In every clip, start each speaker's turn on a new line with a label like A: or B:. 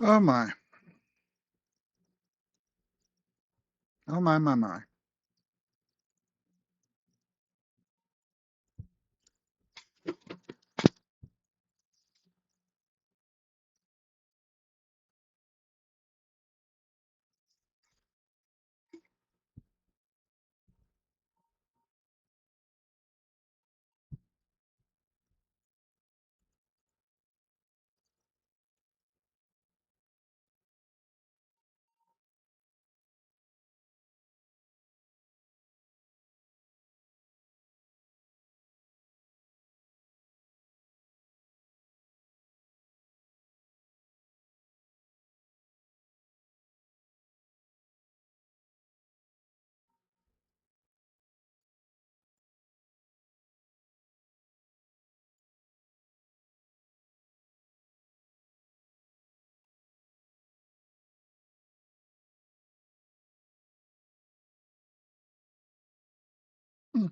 A: Oh my. Oh my, my, my. Hmm.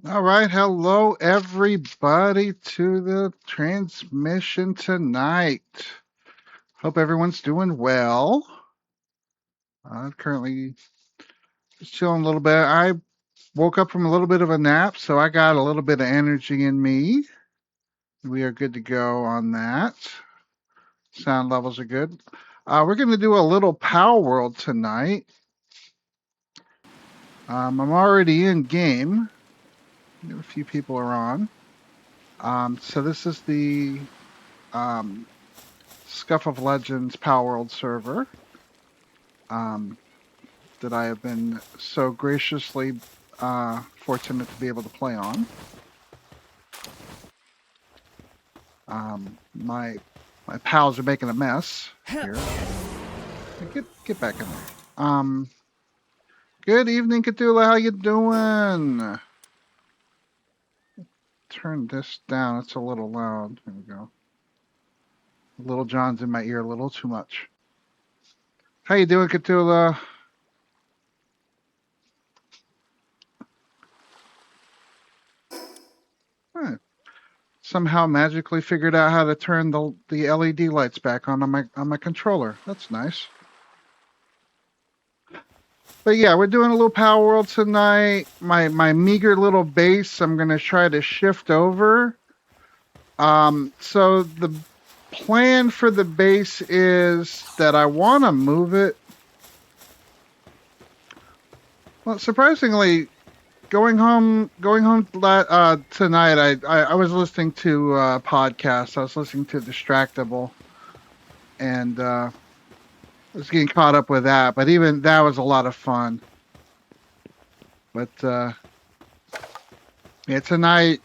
A: All right. Hello, everybody, to the transmission tonight. Hope everyone's doing well. Currently just chilling a little bit. I woke up from a little bit of a nap, so I got a little bit of energy in me. We are good to go on that. Sound levels are good. We're going to do a little Power World tonight. I'm already in game. A few people are on. So this is the Scuff of Legends Palworld server that I have been so graciously fortunate to be able to play on. My pals are making a mess here. Get back in there. Good evening, Cthulhu. How you doing? Turn this down. It's a little loud. There we go. Little John's in my ear a little too much. How you doing, Cthulhu? Somehow magically figured out how to turn the LED lights back on my controller. That's nice. But yeah, we're doing a little Palworld tonight. My meager little base, I'm gonna try to shift over. So the plan for the base is that I want to move it. Well, surprisingly, going home tonight. I was listening to podcasts. I was listening to Distractable, and I was getting caught up with that. But even that was a lot of fun. But yeah, tonight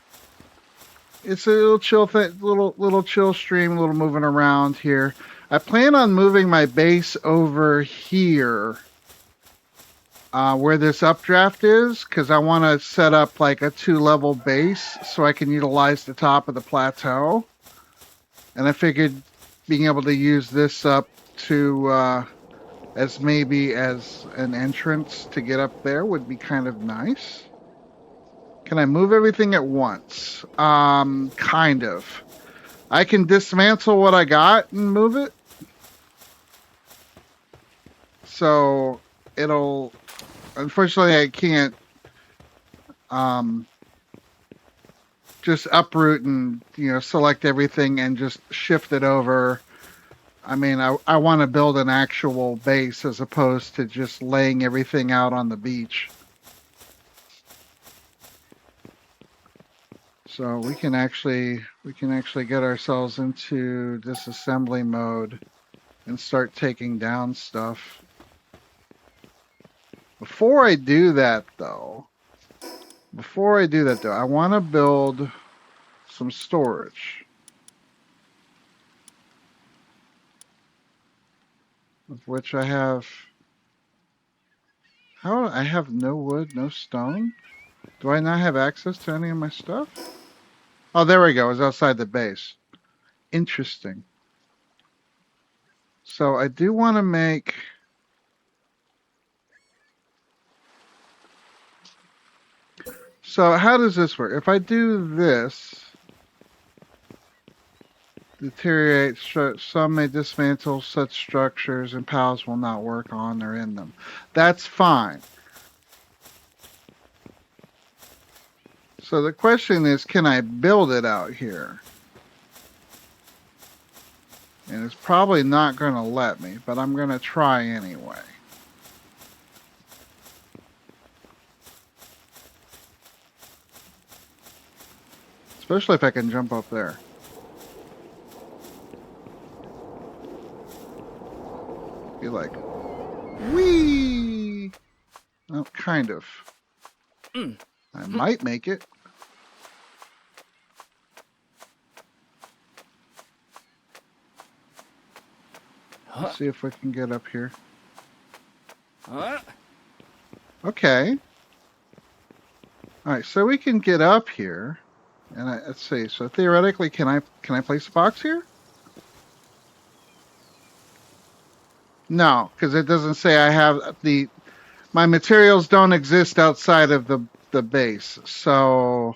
A: it's a little chill little chill stream, a little moving around here. I plan on moving my base over here. Where this updraft is, because I want to set up like a 2-level base so I can utilize the top of the plateau. And I figured being able to use this up to as maybe as an entrance to get up there would be kind of nice. Can I move everything at once? Kind of. I can dismantle what I got and move it. So it'll... Unfortunately, I can't just uproot and select everything and just shift it over. I mean, I want to build an actual base as opposed to just laying everything out on the beach. So we can actually get ourselves into disassembly mode and start taking down stuff. Before I do that though, I want to build some storage. Of which I have... How? I have no wood, no stone? Do I not have access to any of my stuff? Oh, there we go. It's outside the base. Interesting. So I do want to make... So how does this work? If I do this... Deteriorate, some may dismantle such structures and pals will not work on or in them. That's fine. So the question is, can I build it out here? And it's probably not going to let me, but I'm going to try anyway. Especially if I can jump up there. Be like, whee! Oh, kind of. I might make it. Let's see if we can get up here. Okay. All right, so we can get up here, and let's see. So theoretically, can I place a box here? No, because it doesn't say I have my materials don't exist outside of the base. So,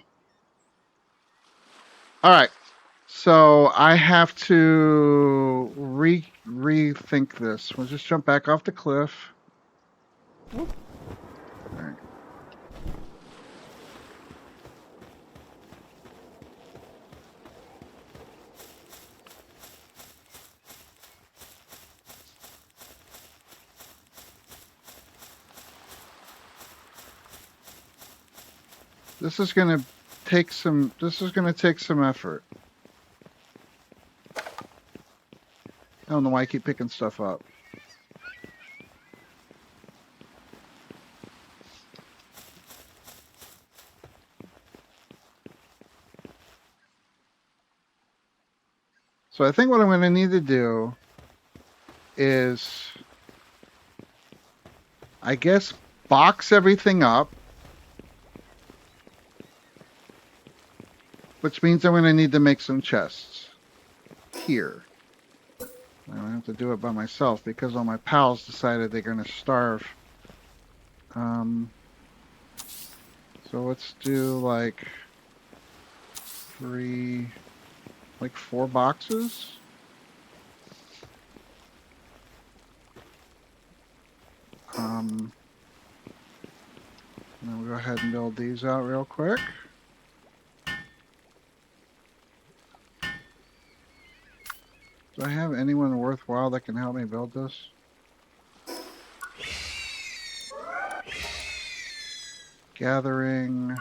A: all right. So I have to rethink this. We'll just jump back off the cliff. All right. This is gonna take some. This is gonna take some effort. I don't know why I keep picking stuff up. So I think what I'm gonna need to do is, I guess, box everything up, which means I'm gonna need to make some chests here. I don't have to do it by myself because all my pals decided they're gonna starve. So let's do like 4 boxes. And we'll go ahead and build these out real quick. Do I have anyone worthwhile that can help me build this? Gathering.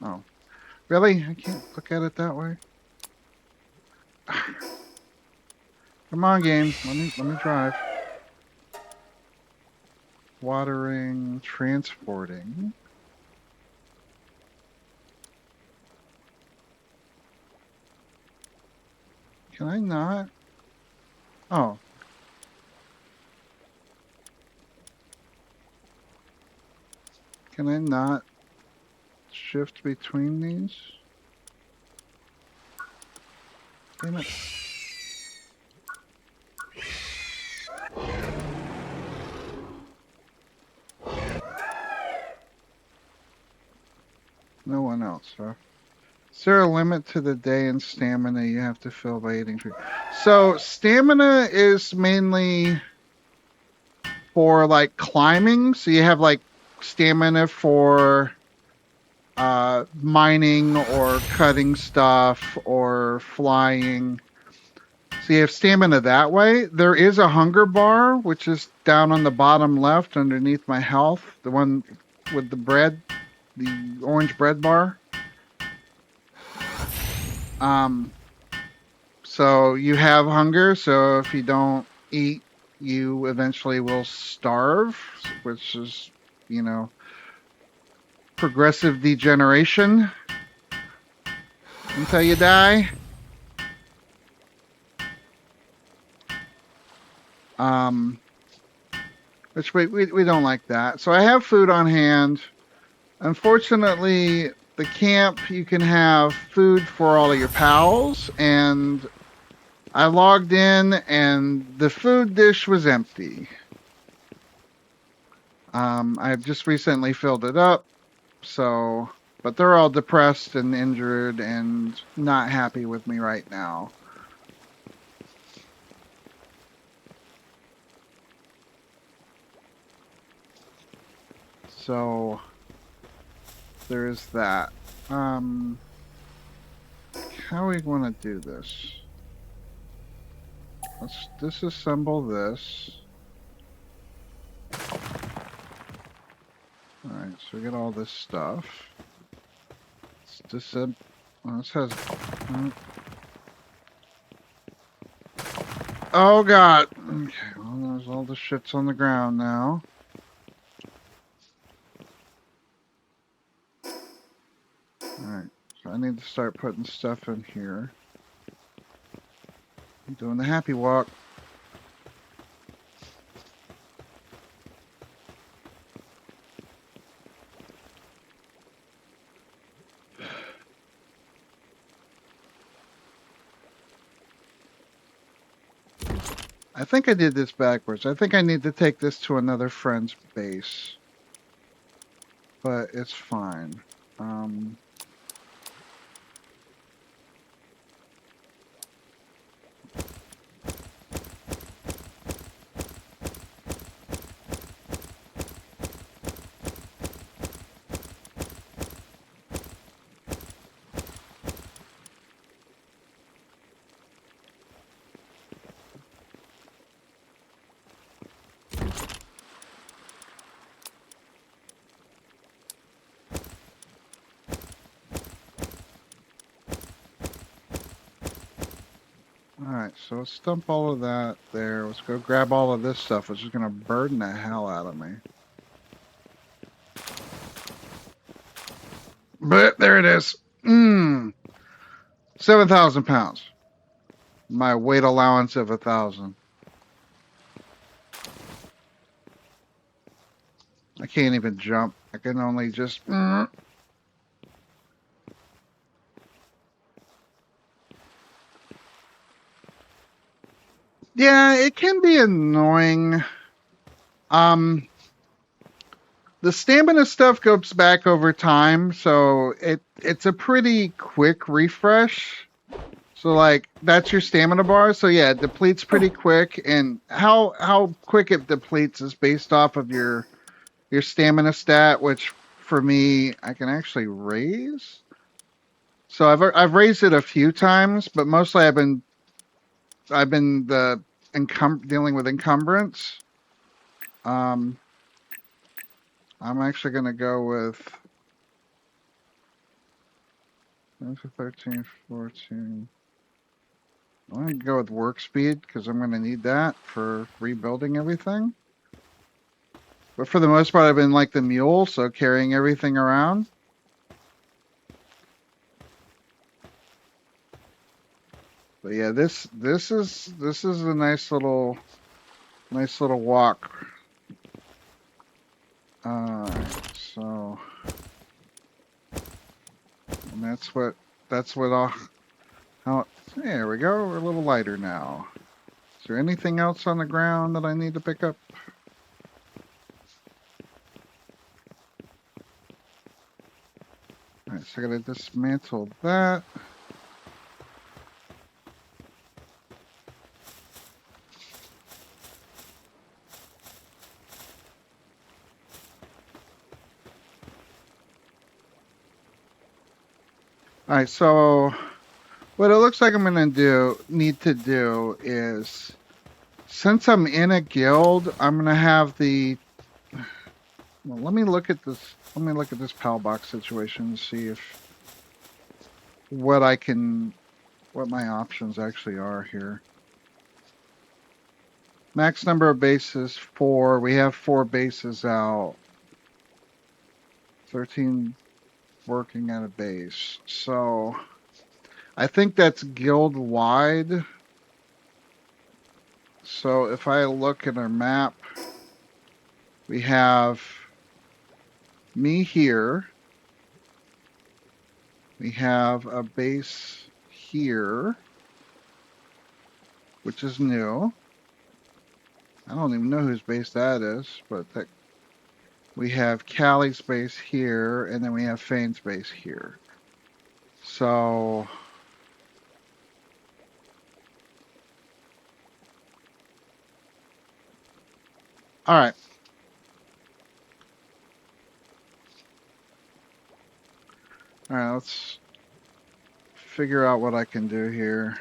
A: Oh, really? I can't look at it that way. Come on, game. Let me drive. Watering, transporting. Can I not? Oh. Can I not shift between these? Damn it. No one else, huh? Is there a limit to the day and stamina you have to fill by eating food? So stamina is mainly for like climbing. So you have like stamina for mining or cutting stuff or flying. So you have stamina that way. There is a hunger bar, which is down on the bottom left underneath my health. The one with the bread, the orange bread bar. So you have hunger. So if you don't eat, you eventually will starve, which is, you know, progressive degeneration until you die. Which we don't like that. So I have food on hand. Unfortunately, the camp, you can have food for all of your pals, and I logged in and the food dish was empty. I've just recently filled it up, so, but they're all depressed and injured and not happy with me right now. So there is that. How are we going to do this? Let's disassemble this. Alright, so we get all this stuff. Let's disassemble. Well, this has. Oh god! Okay, well, there's all the shits on the ground now. Alright, so I need to start putting stuff in here. I'm doing the happy walk. I think I did this backwards. I think I need to take this to another friend's base. But it's fine. Alright, so let's dump all of that there. Let's go grab all of this stuff, which is going to burden the hell out of me. But there it is. 7,000 pounds. My weight allowance of 1,000. I can't even jump. I can only just... Yeah, it can be annoying. The stamina stuff goes back over time, so it's a pretty quick refresh. So like that's your stamina bar. So yeah, it depletes pretty quick, and how quick it depletes is based off of your stamina stat, which for me I can actually raise. So I've raised it a few times, but mostly I've been dealing with encumbrance. I'm actually gonna go with 13, 14. I'm going to go with work speed because I'm going to need that for rebuilding everything. But for the most part, I've been like the mule, so carrying everything around. But yeah, this is a nice little walk. So and that's what how there we go. We're a little lighter now. Is there anything else on the ground that I need to pick up? All right, so I gotta dismantle that. All right, so what it looks like I'm gonna need to do is, since I'm in a guild, I'm gonna have the. Well, let me look at this. Let me look at this PAL box situation and see if what my options actually are here. Max number of bases 4. We have 4 bases out. 13 working at a base. So I think that's guild wide. So if I look at our map, we have me here. We have a base here, which is new. I don't even know whose base that is, but we have Callie's base here, and then we have Fane's base here. So all right. All right, let's figure out what I can do here.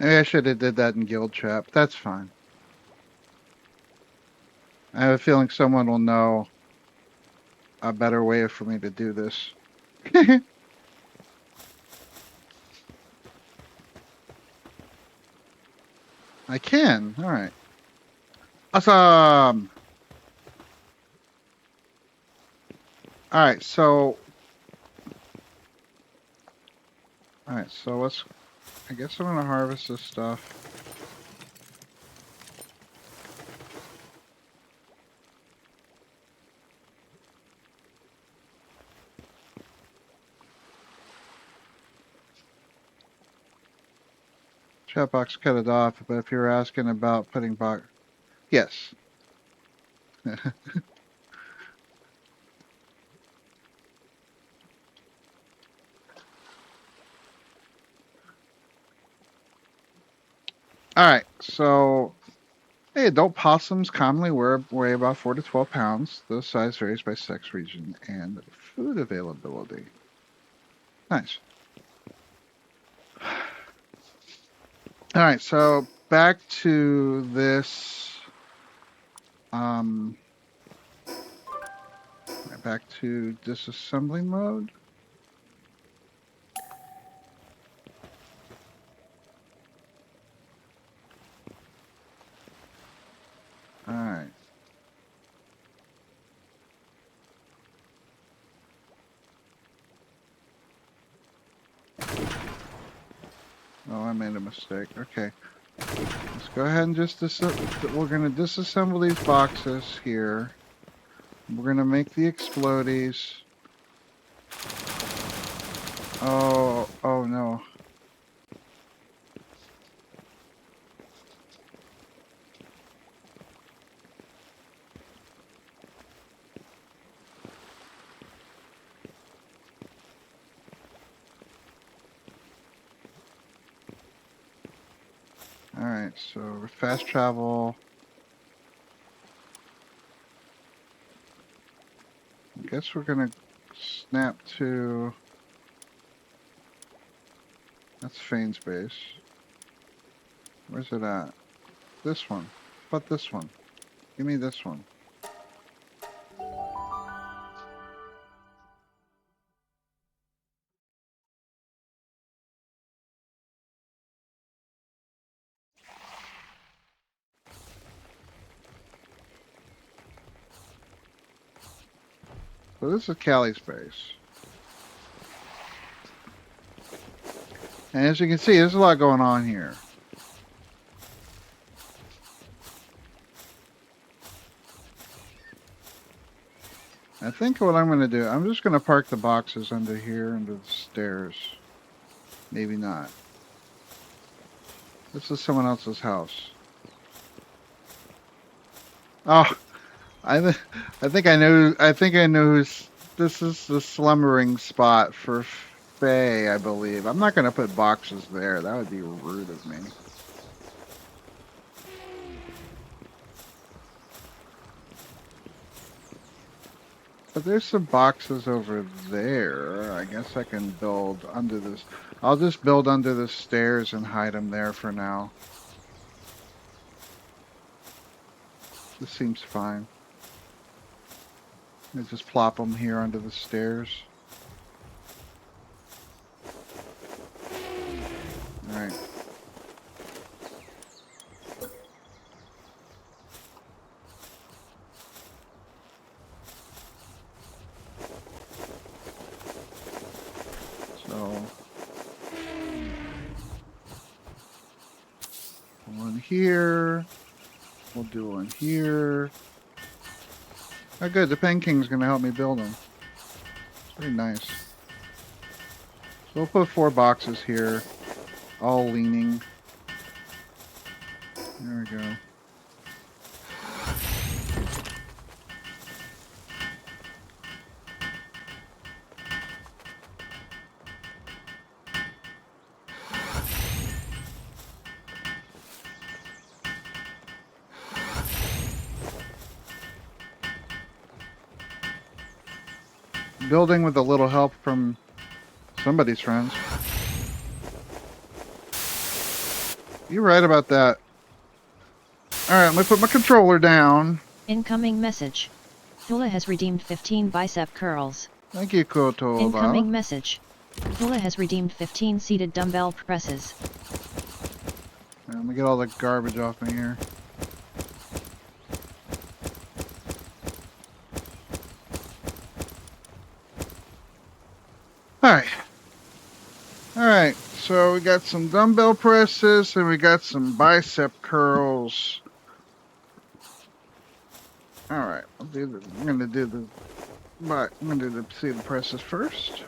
A: Maybe I should have did that in guild chat. That's fine. I have a feeling someone will know a better way for me to do this. I can. All right. Awesome. All right. So let's. I guess I'm gonna harvest this stuff. Chat box cut it off, but if you're asking about putting box, yes. All right, so hey, adult possums commonly weigh about 4 to 12 pounds. The size varies by sex, region, and food availability. Nice. All right, so back to this. Back to disassembly mode. All right. Oh, I made a mistake. Okay. Let's go ahead and just we're going to disassemble these boxes here. We're going to make the explodies. Oh no. All right, so fast travel. I guess we're going to snap to... That's Fane's base. Where's it at? This one. How about this one? Give me this one. So this is Callie's base. And as you can see, there's a lot going on here. I think what I'm going to do, I'm just going to park the boxes under here, under the stairs. Maybe not. This is someone else's house. Oh, I think I know. I think I know who's. This is the slumbering spot for Faye, I believe. I'm not going to put boxes there. That would be rude of me. But there's some boxes over there. I guess I can build under this. I'll just build under the stairs and hide them there for now. This seems fine. I just plop them here under the stairs. All right. So one here. We'll do one here. Oh, good. The Pen King's going to help me build them. It's very nice. So we'll put 4 boxes here, all leaning. There we go. Building with a little help from somebody's friends. You're right about that. Alright, let me put my controller down.
B: Incoming message. Thula has redeemed 15 bicep curls.
A: Thank you, Koto.
B: Incoming message. Thula has redeemed 15 seated dumbbell presses.
A: Let me get all the garbage off me here. Alright. Alright, so we got some dumbbell presses and we got some bicep curls. Alright, I'm gonna do the seated presses first.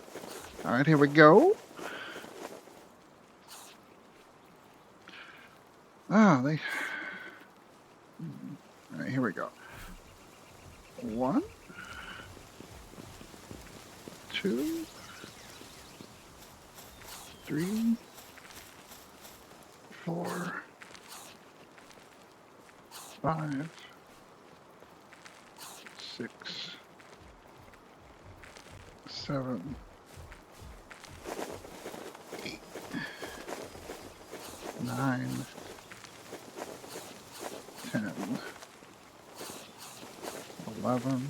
A: Alright, here we go. Oh, they. All right, here we go. 1, 2, 3, 4, 5, 6, 7, 8, 9, 10, 11,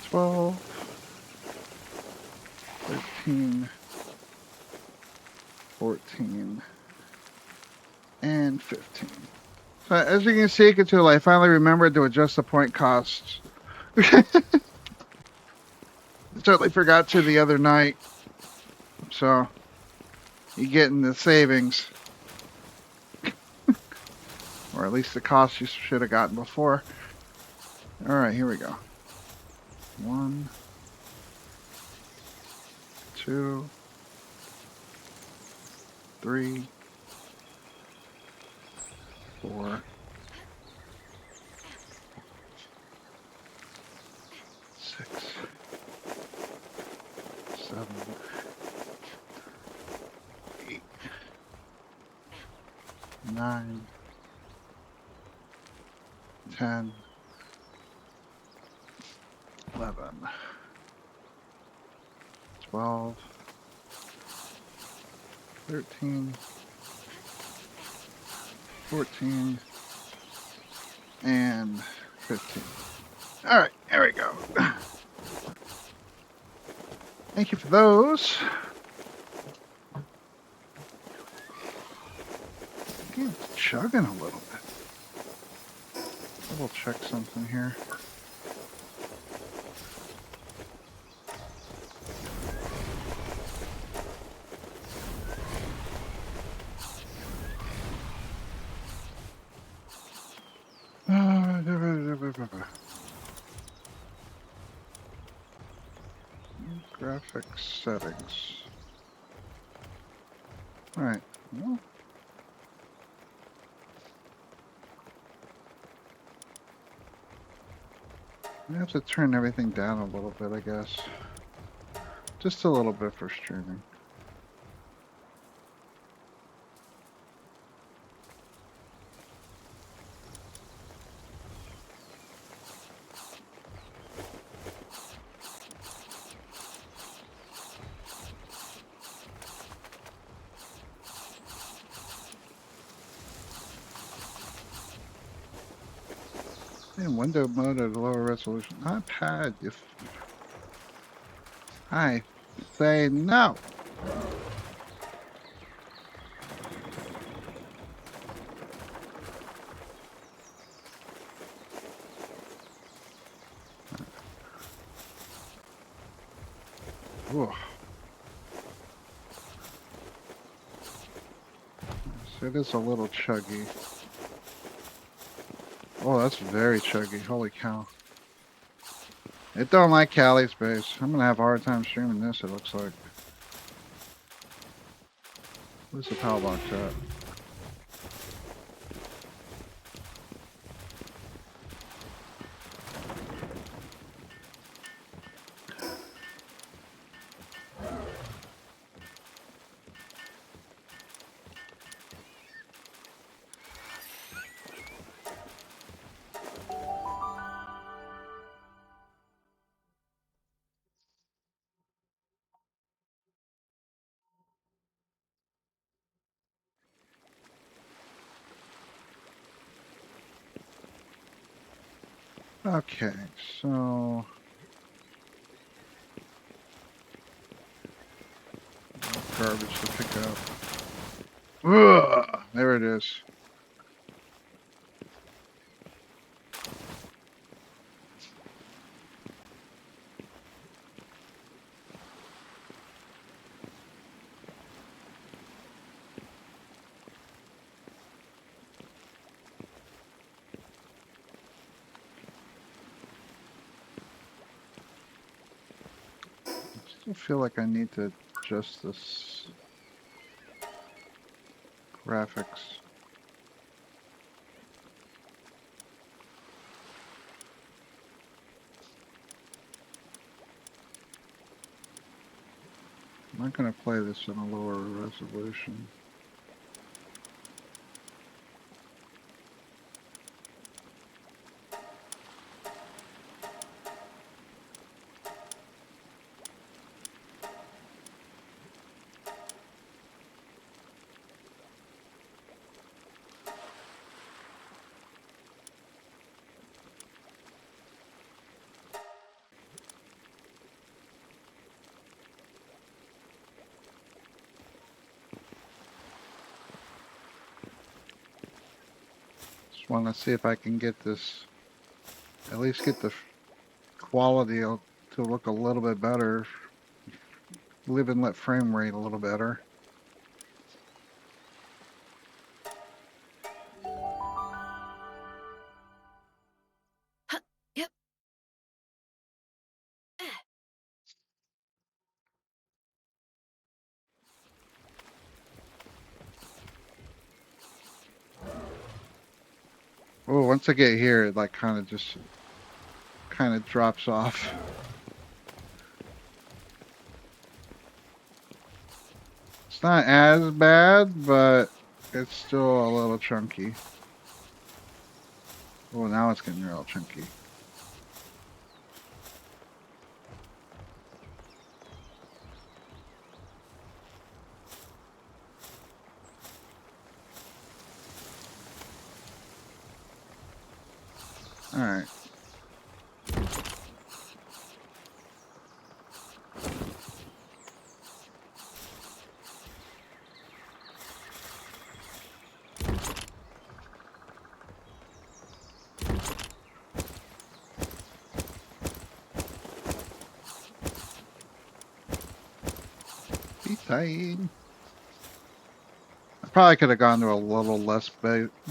A: 12, 13, 14, and 15. So as you can see, Cthulhu, I finally remembered to adjust the point costs. Totally forgot to the other night. So you getting the savings. Or at least the cost you should have gotten before. Alright, here we go. 1, 2, 3, 4, 6, 7, 8, 9, 10, 11, 12, 13, 14, and 15. Alright, there we go. Thank you for those. It's chugging a little bit. We'll check something here. Graphics settings. Alright. Well, I have to turn everything down a little bit, I guess. Just a little bit for streaming. In window mode at a lower resolution. iPad, if I say no. Ooh. So it is a little chuggy. Oh, that's very chuggy. Holy cow. It don't like Cali space. I'm gonna have a hard time streaming this, it looks like. Where's the power box at? Okay, so garbage to pick up. Ugh, there it is. I still feel like I need to adjust this. graphics. I'm not going to play this in a lower resolution. Just want to see if I can get this, at least get the quality to look a little bit better. Live and let frame rate a little better.
C: Yep.
A: Oh, once I get here, it like kind of just kind of drops off. It's not as bad, but it's still a little chunky. Oh, now it's getting real chunky. All right. Be tight. I probably could have gone to a little less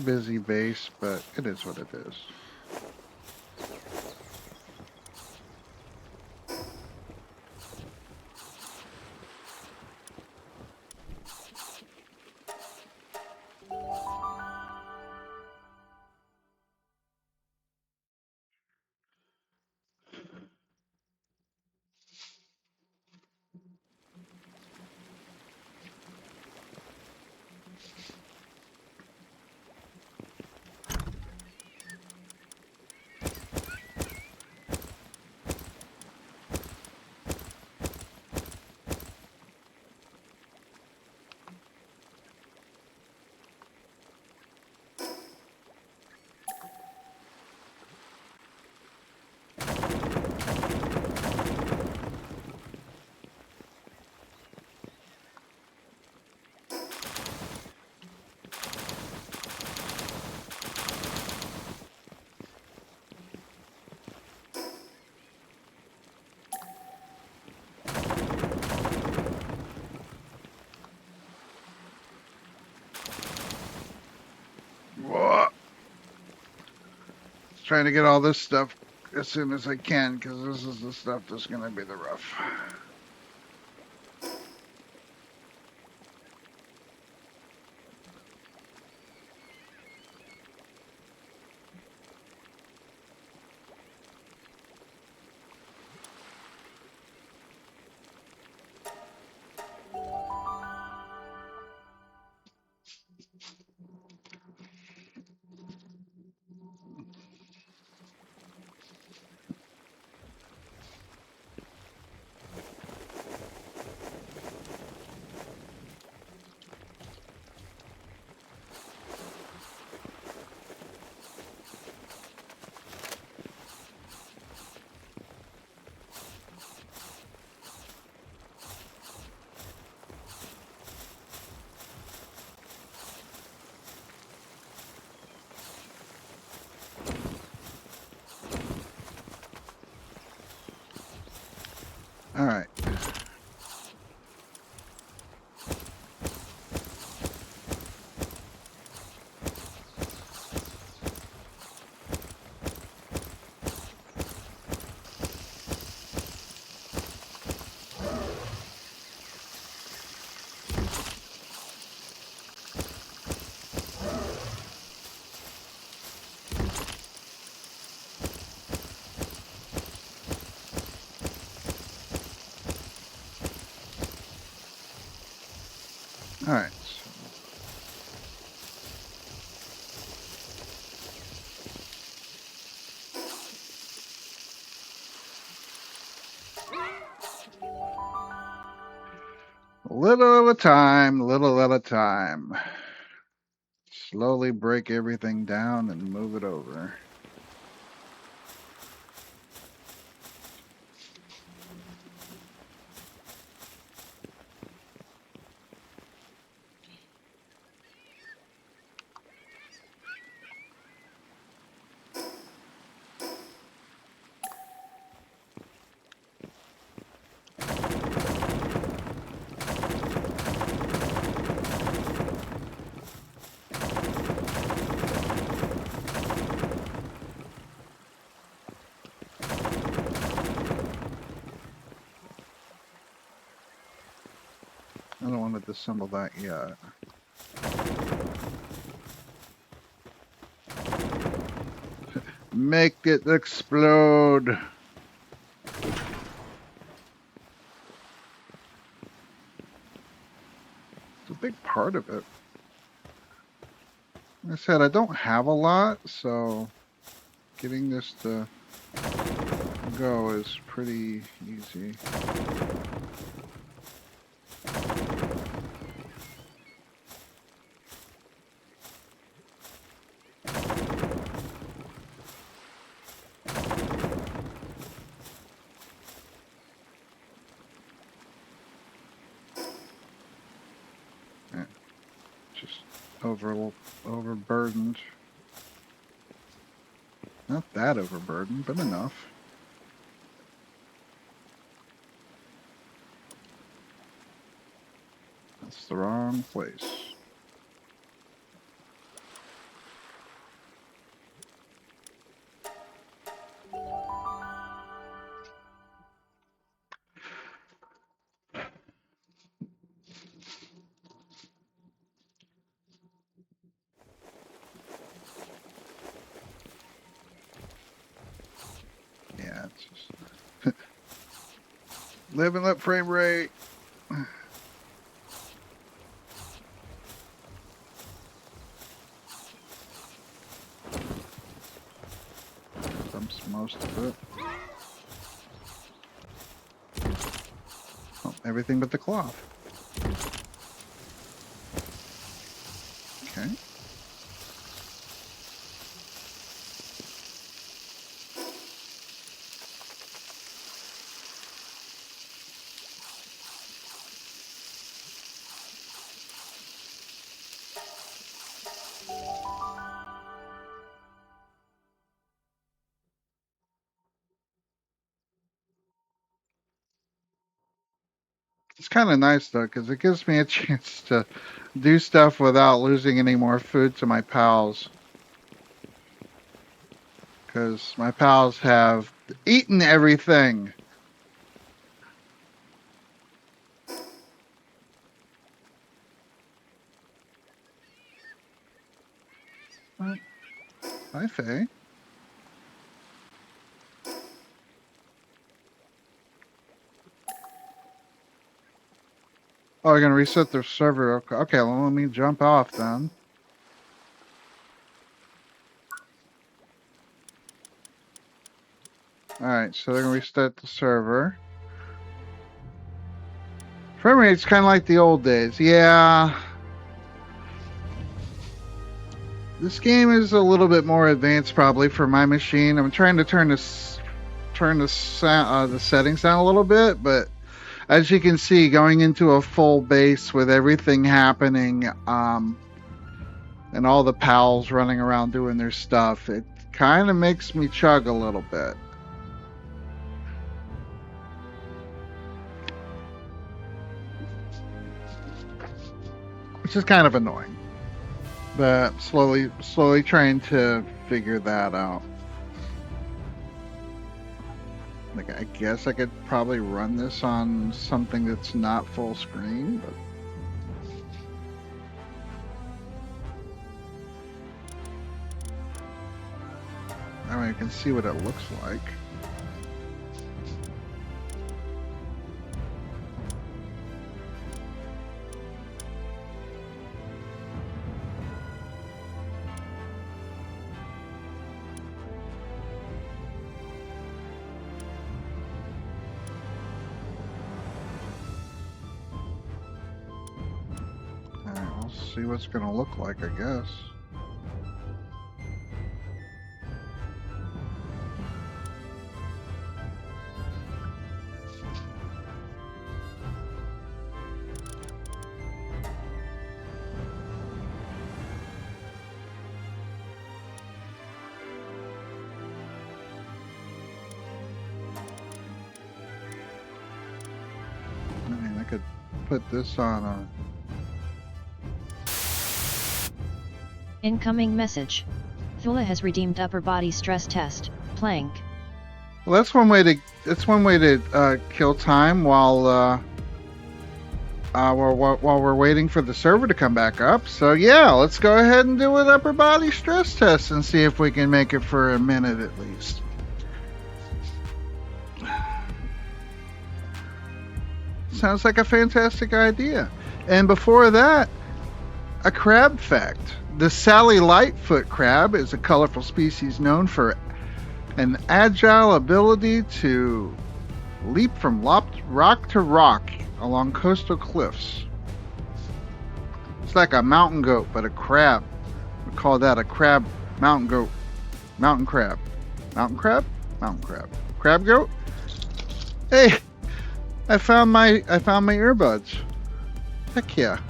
A: busy base, but it is what it is. Whoa. Trying to get all this stuff as soon as I can, because this is the stuff that's going to be the rough. All right. Little at a time, little at a time. Slowly break everything down and move it over. I don't want to disassemble that yet. Make it explode. It's a big part of it. Like I said, I don't have a lot, so getting this to go is pretty easy. Just overburdened. Not that overburdened, but enough. That's the wrong place. Yeah, it's just live and let frame rate. Dumps most of it. Oh, everything but the cloth. Okay. It's kind of nice though, because it gives me a chance to do stuff without losing any more food to my pals. Because my pals have eaten everything. Hi, Faye. Oh, you're gonna reset the server. Okay, okay, well, let me jump off then. Alright, so they're gonna reset the server. Frame rate's kind of like the old days. Yeah. This game is a little bit more advanced probably for my machine. I'm trying to turn the settings down a little bit, but as you can see, going into a full base with everything happening, and all the pals running around doing their stuff, it kind of makes me chug a little bit. Which is kind of annoying. But slowly trying to figure that out. Like, I guess I could probably run this on something that's not full screen, but I mean, I can see what it looks like. We'll see what's gonna look like, I guess. I mean, I could put this on a...
B: Incoming message. Thula has redeemed upper body stress test. Plank.
A: Well, that's one way to kill time while we're waiting for the server to come back up. So yeah, let's go ahead and do an upper body stress test and see if we can make it for a minute at least. Sounds like a fantastic idea. And before that, a crab fact. The Sally Lightfoot crab is a colorful species known for an agile ability to leap from rock to rock along coastal cliffs. It's like a mountain goat, but a crab. We call that a crab, mountain goat, mountain crab. Mountain crab? Mountain crab. Crab goat? Hey, I found my earbuds. Heck yeah.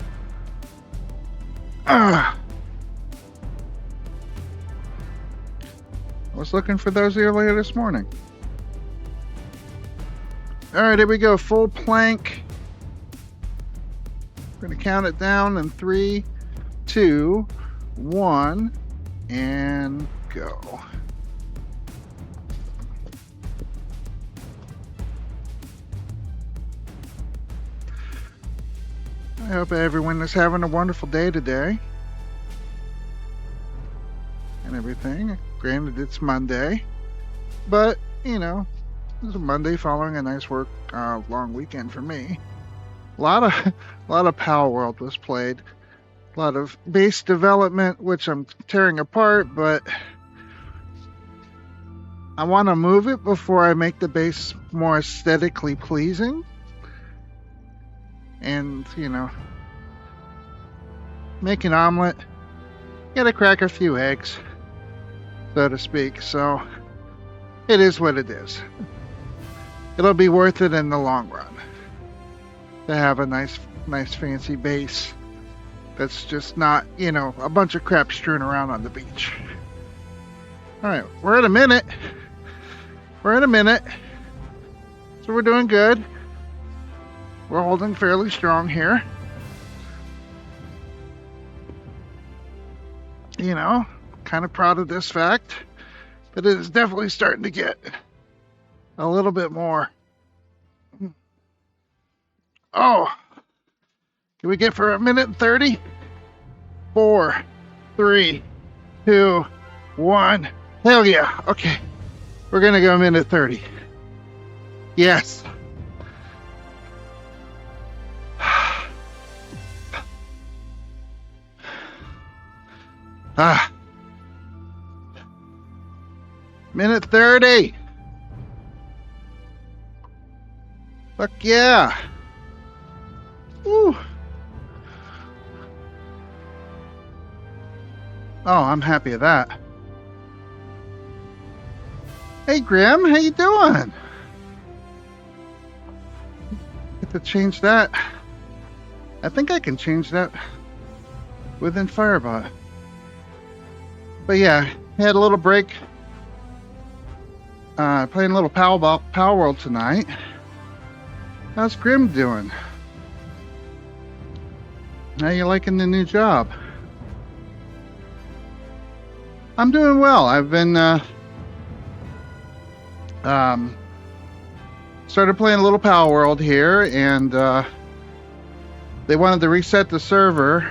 A: I was looking for those earlier this morning. All right, here we go. Full plank. We're going to count it down in 3, 2, 1, and go. I hope everyone is having a wonderful day today. And everything. Granted, it's Monday, but you know, it's a Monday following a nice long weekend for me. A lot of Palworld was played. A lot of base development, which I'm tearing apart, but I want to move it before I make the base more aesthetically pleasing. And you know, make an omelet. Gotta crack a few eggs, so to speak. So it is what it is. It'll be worth it in the long run to have a nice fancy base that's just not, you know, a bunch of crap strewn around on the beach. All right, we're at a minute. So we're doing good. We're holding fairly strong here. You know, kind of proud of this fact, but it is definitely starting to get a little bit more. Oh, can we get for a minute and 30? 4, 3, 2, 1. Hell yeah. Okay, we're gonna go a minute 30. Yes. Minute 30. Fuck yeah. Woo. Oh, I'm happy of that. Hey Grim, how you doing? Get to change that. I think I can change that within Firebot. But yeah, had a little break. Playing a little Palworld tonight. How's Grim doing? How you liking the new job? I'm doing well. I've been started playing a little Palworld here, and they wanted to reset the server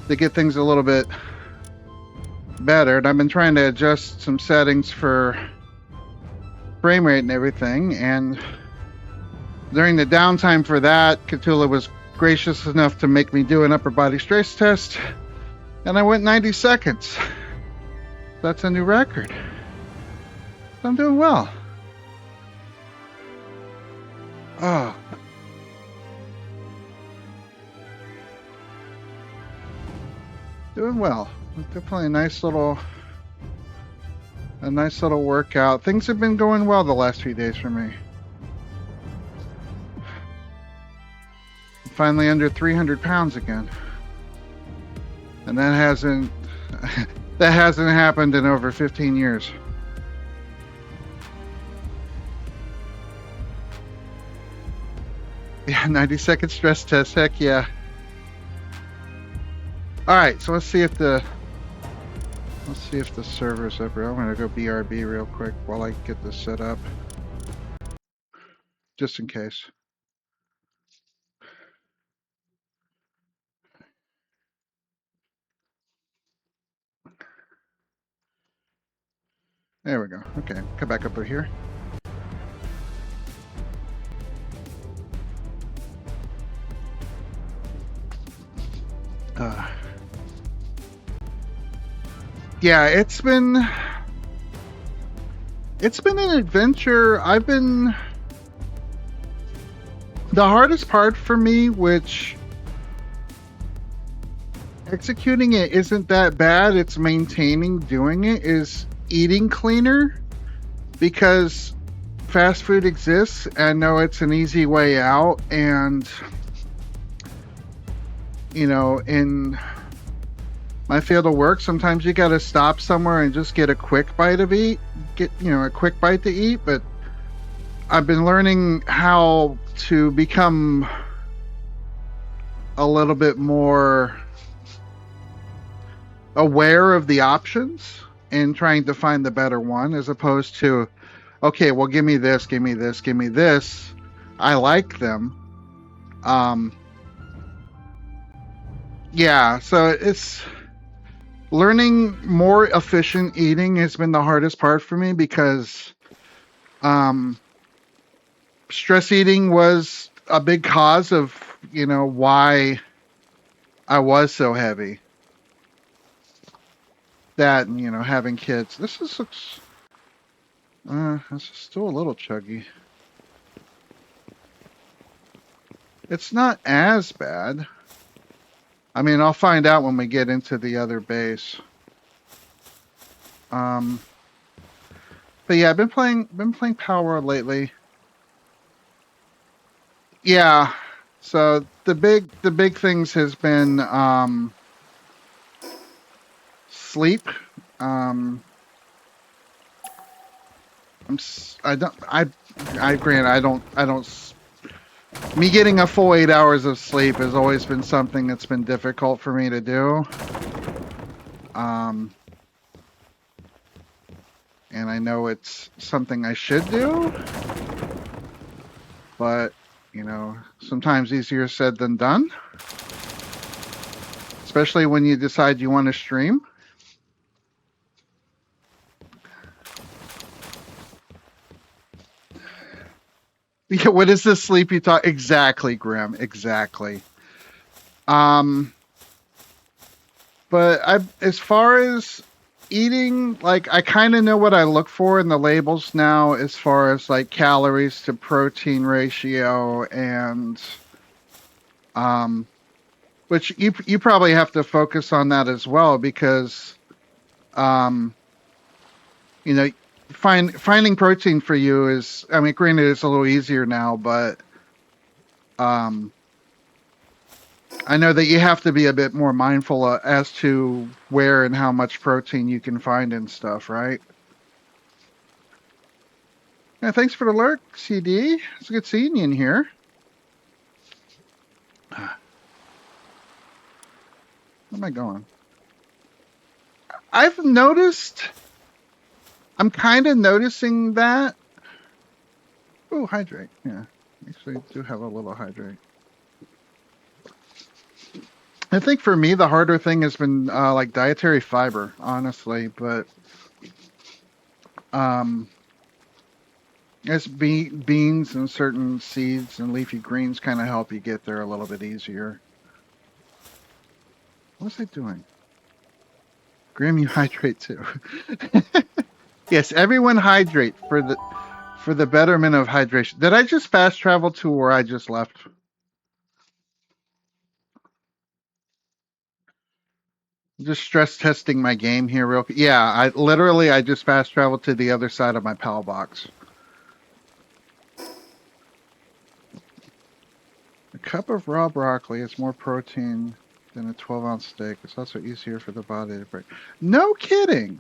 A: to get things a little bit better, and I've been trying to adjust some settings for frame rate and everything, and during the downtime for that, Cthulhu was gracious enough to make me do an upper body stress test, and I went 90 seconds. That's a new record. I'm doing well. Oh. Doing well. Definitely a nice little workout. Things have been going well the last few days for me. I'm finally under 300 pounds again. And that hasn't happened in over 15 years. Yeah, 90-second stress test. Heck yeah. All right, so let's see if the server's up here. I'm gonna go BRB real quick while I get this set up, just in case. There we go. Okay, come back up over here. Yeah, it's been an adventure. The hardest part for me, which executing it isn't that bad, it's maintaining doing it, is eating cleaner, because fast food exists. I know it's an easy way out, and in my field of work, sometimes you got to stop somewhere and just get a quick bite to eat. But I've been learning how to become a little bit more aware of the options and trying to find the better one, as opposed to, okay, well, give me this, give me this, give me this. I like them. Yeah, so it's learning more efficient eating has been the hardest part for me, because stress eating was a big cause of why I was so heavy. That, and having kids. This looks still a little chuggy. It's not as bad. I mean, I'll find out when we get into the other base. But yeah, I've been playing Palworld lately. Yeah. So the big things has been sleep. Me getting a full 8 hours of sleep has always been something that's been difficult for me to do. And I know it's something I should do, but sometimes easier said than done, especially when you decide you want to stream. Yeah, what is this sleep you talk? Exactly, Grim. Exactly. But as far as eating, like, I kind of know what I look for in the labels now, as far as like calories to protein ratio, and which you probably have to focus on that as well, because finding protein for you is, I mean, granted, it's a little easier now, but I know that you have to be a bit more mindful as to where and how much protein you can find and stuff, right? Yeah, thanks for the alert, CD. It's good seeing you in here. Where am I going? I'm kind of noticing that. Oh, hydrate. Yeah, actually do have a little hydrate. I think for me, the harder thing has been like dietary fiber, honestly, but as beans and certain seeds and leafy greens kind of help you get there a little bit easier. What was I doing? Graham, you hydrate too. Yes, everyone hydrate for the betterment of hydration. Did I just fast travel to where I just left? Just stress testing my game here real quick. Yeah, I just fast traveled to the other side of my PAL box. A cup of raw broccoli has more protein than a 12-ounce steak. It's also easier for the body to break. No kidding.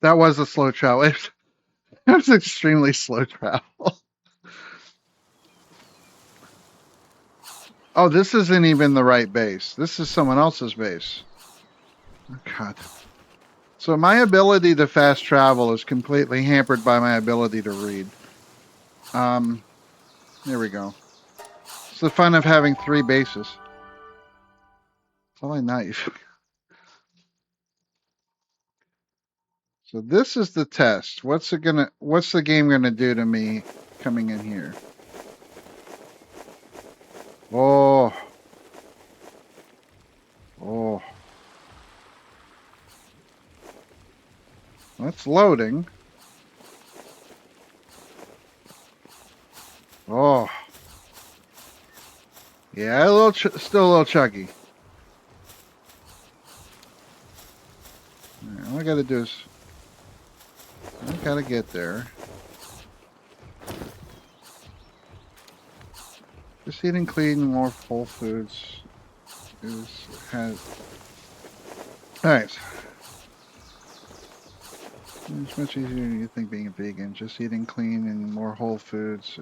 A: That was a slow travel. It was extremely slow travel. Oh, this isn't even the right base. This is someone else's base. Oh, God. So my ability to fast travel is completely hampered by my ability to read. There we go. It's the fun of having 3 bases. It's all a knife. So this is the test. What's the game gonna do to me coming in here? Oh. Oh. That's loading. Oh. Yeah, still a little chuggy. All right, all I gotta do is I gotta get there. Just eating clean, more whole foods has. All right. It's much easier than you think being a vegan. Just eating clean and more whole foods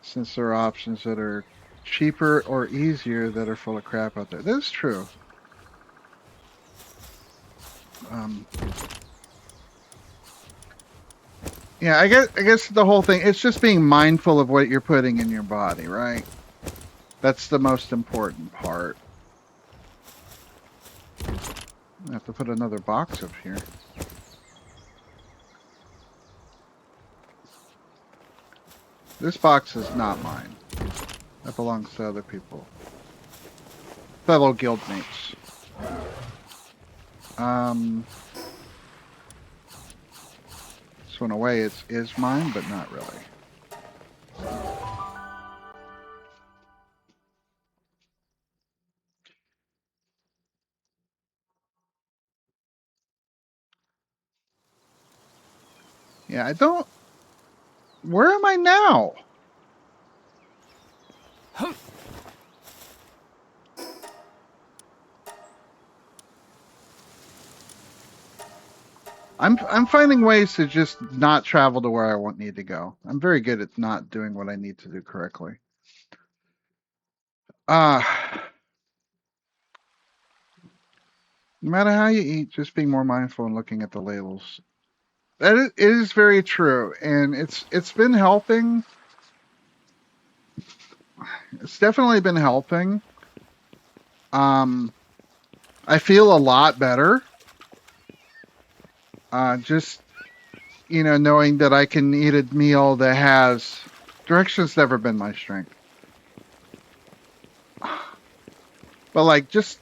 A: since there are options that are cheaper or easier that are full of crap out there. That's true. Yeah, I guess the whole thing, it's just being mindful of what you're putting in your body, right? That's the most important part. I have to put another box up here. This box is not mine. That belongs to other people. Fellow guildmates. So in a way it is mine, but not really. Yeah, I don't... Where am I now? I'm finding ways to just not travel to where I won't need to go. I'm very good at not doing what I need to do correctly. No matter how you eat, just being more mindful and looking at the labels. It is very true, and it's been helping. It's definitely been helping. I feel a lot better. Just knowing that I can eat a meal that has direction's never been my strength. But like just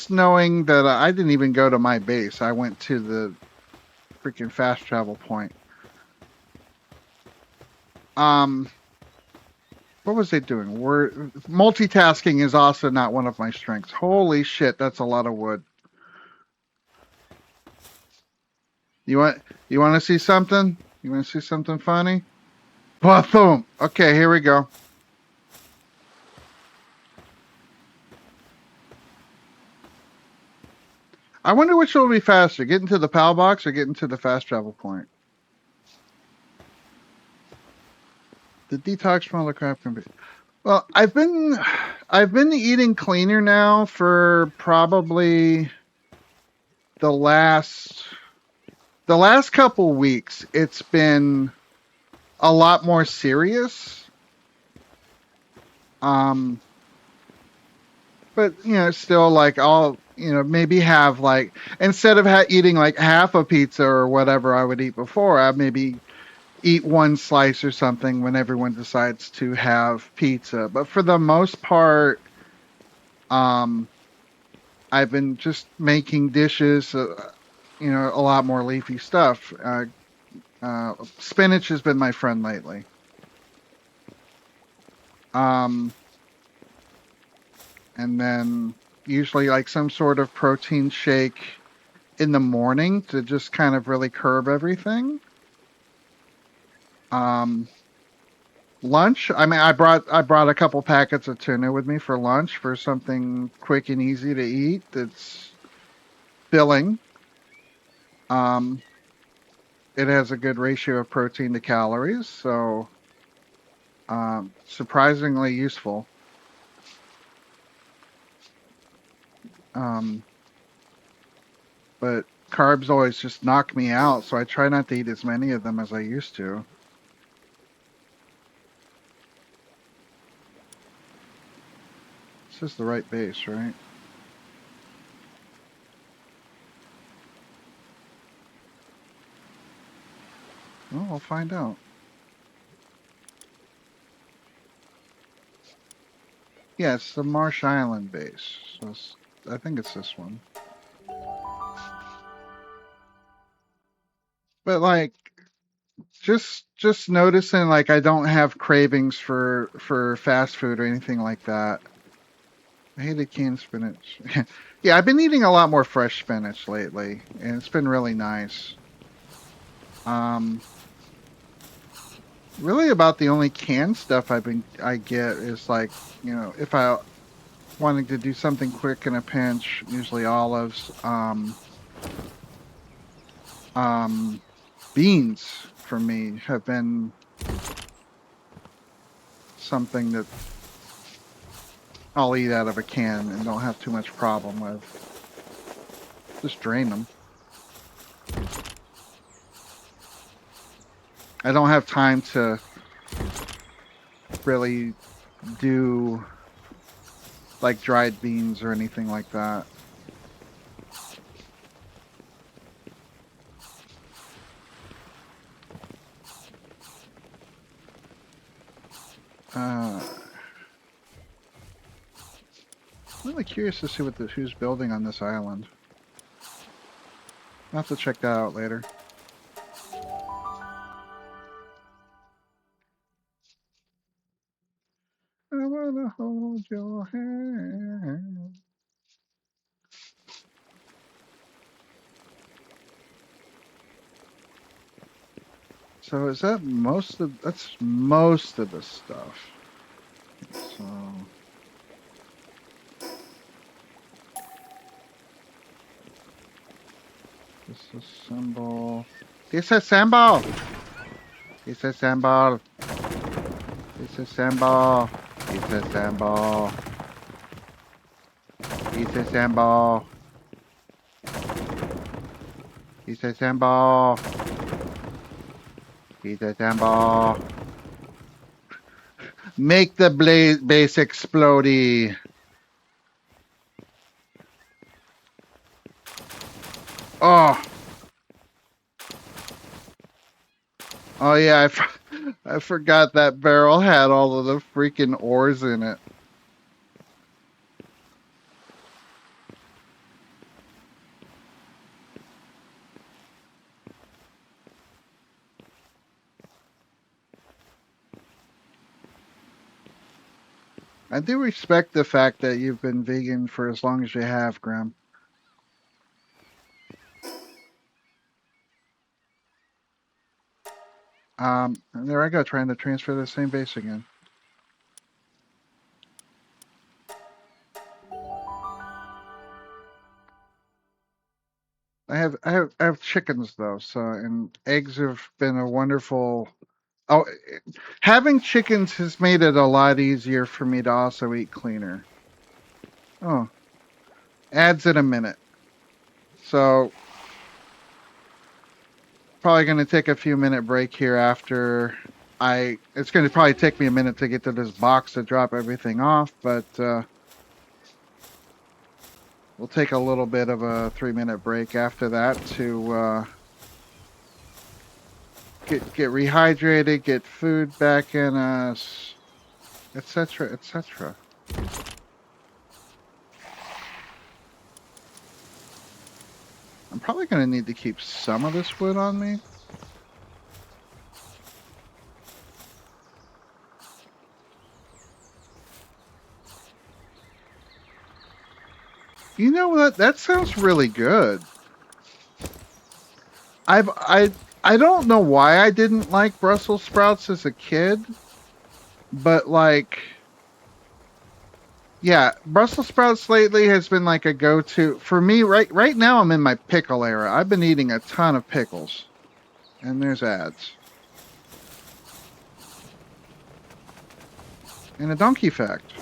A: knowing that I didn't even go to my base. I went to the freaking fast travel point. What was they doing? Multitasking is also not one of my strengths. Holy shit, that's a lot of wood. You want to see something? You want to see something funny? Boom. Okay, here we go. I wonder which will be faster, getting to the PAL box or getting to the fast travel point. The detox from all the crap can be. Well, I've been eating cleaner now for probably the last couple weeks. It's been a lot more serious. But still like I'll maybe have like instead of eating like half a pizza or whatever I would eat before, I maybe eat one slice or something when everyone decides to have pizza. But for the most part, I've been just making dishes, a lot more leafy stuff. Spinach has been my friend lately. Um, and then usually like some sort of protein shake in the morning to just kind of really curb everything. Um, Lunch. I mean, I brought a couple packets of tuna with me for lunch for something quick and easy to eat. That's filling. Um, it has a good ratio of protein to calories, so surprisingly useful. Um, but carbs always just knock me out, so I try not to eat as many of them as I used to. This is the right base, right? Well, I'll find out. Yeah, it's the Marsh Island base. So I think it's this one. But like just noticing like I don't have cravings for fast food or anything like that. I hated canned spinach. Yeah, I've been eating a lot more fresh spinach lately, and it's been really nice. Um, really about the only canned stuff I get is like, if I wanting to do something quick in a pinch, usually olives. Um, Beans for me have been something that I'll eat out of a can and don't have too much problem with. Just drain them. I don't have time to really do like dried beans or anything like that. Uh, Really curious to see who's building on this island. I'll have to check that out later. I wanna hold your hand. So is that that's most of the stuff. So disassemble. Disassemble! Disassemble! Disassemble! Disassemble! Disassemble! Disassemble! Disassemble! Make the base explodey! Oh! Oh yeah, I forgot that barrel had all of the freaking ores in it. I do respect the fact that you've been vegan for as long as you have, Graham. And there I go, trying to transfer the same base again. I have chickens though, so and eggs have been a wonderful. Oh, having chickens has made it a lot easier for me to also eat cleaner. Oh, adds in a minute. So probably going to take a few minute break here after it's going to probably take me a minute to get to this box to drop everything off, but we'll take a little bit of a 3-minute break after that to get rehydrated, get food back in us, etc., etc. I'm probably going to need to keep some of this wood on me. You know what? That sounds really good. I don't know why I didn't like Brussels sprouts as a kid, but like, yeah, Brussels sprouts lately has been like a go-to for me. Right now, I'm in my pickle era. I've been eating a ton of pickles, and there's ads. And a donkey fact: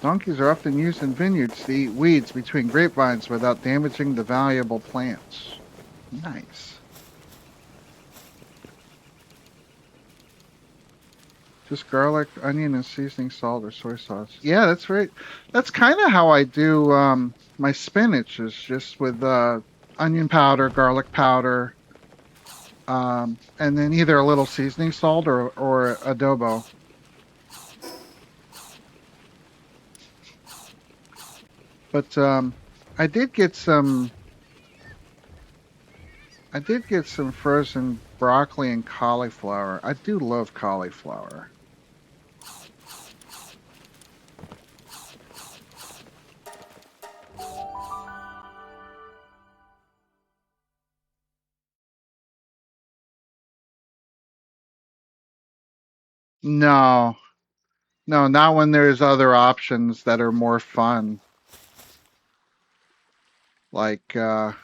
A: donkeys are often used in vineyards to eat weeds between grapevines without damaging the valuable plants. Nice. Just garlic, onion, and seasoning salt or soy sauce. Yeah, that's right. That's kind of how I do my spinach, is just with onion powder, garlic powder, and then either a little seasoning salt or adobo. But I did get some. I did get some frozen broccoli and cauliflower. I do love cauliflower. No, no, not when there's other options that are more fun. Like, it's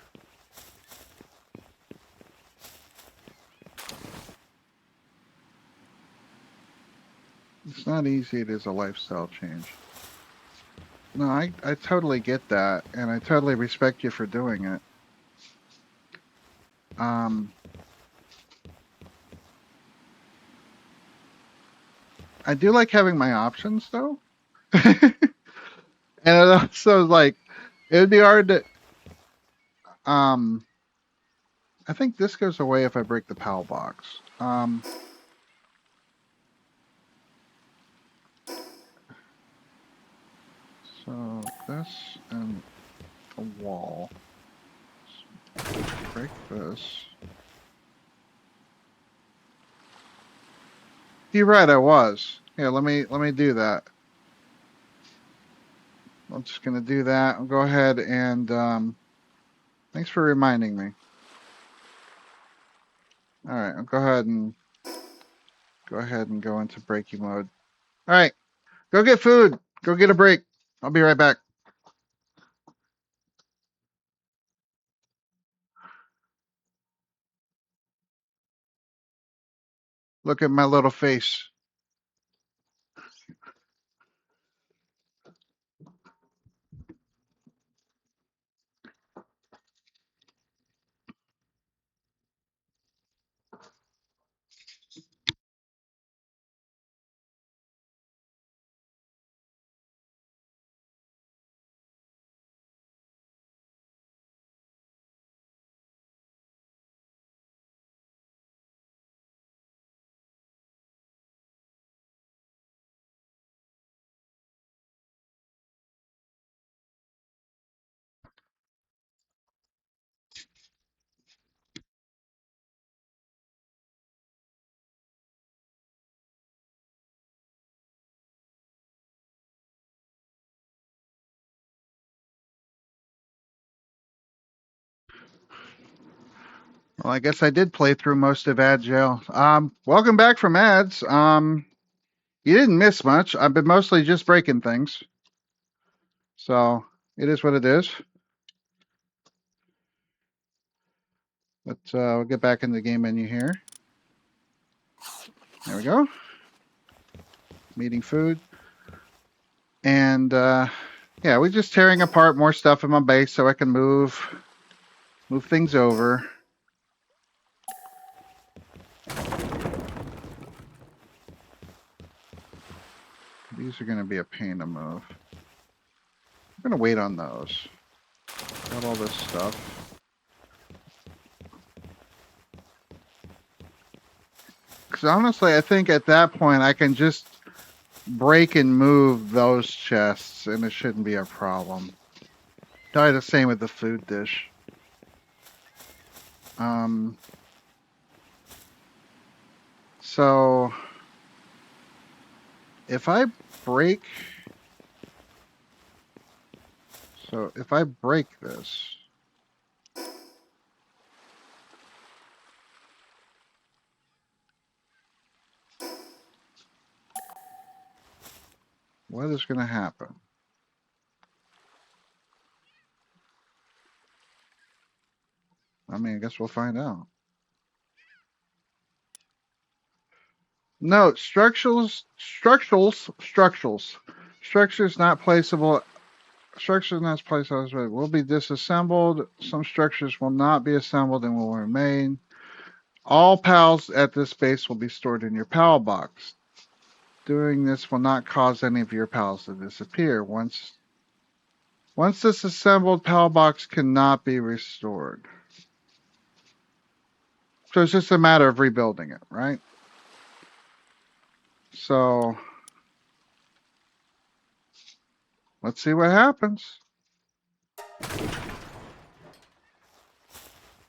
A: not easy. It is a lifestyle change. No, I totally get that, and I totally respect you for doing it. Um, I do like having my options though, and it also like it would be hard to. Um, I think this goes away if I break the PAL box. So this and a wall. Break this. You're right, I was. Here, let me do that. I'm just gonna do that. I'll go ahead and thanks for reminding me. All right, I'll go ahead and go into breaking mode. All right, go get food. Go get a break. I'll be right back. Look at my little face. Well, I guess I did play through most of Ad Jail. Welcome back from ads. You didn't miss much. I've been mostly just breaking things. So it is what it is. But we'll get back in the game menu here. There we go. Meeting food. And yeah, we're just tearing apart more stuff in my base so I can move things over. These are going to be a pain to move. I'm going to wait on those. Got all this stuff. Because honestly, I think at that point I can just break and move those chests and it shouldn't be a problem. Probably the same with the food dish. So if I break, this, what is going to happen? I mean, I guess we'll find out. No, structures not placeable. Structures not placeable will be disassembled. Some structures will not be assembled and will remain. All PALs at this base will be stored in your PAL box. Doing this will not cause any of your PALs to disappear. Once disassembled, PAL box cannot be restored. So it's just a matter of rebuilding it, right? So let's see what happens.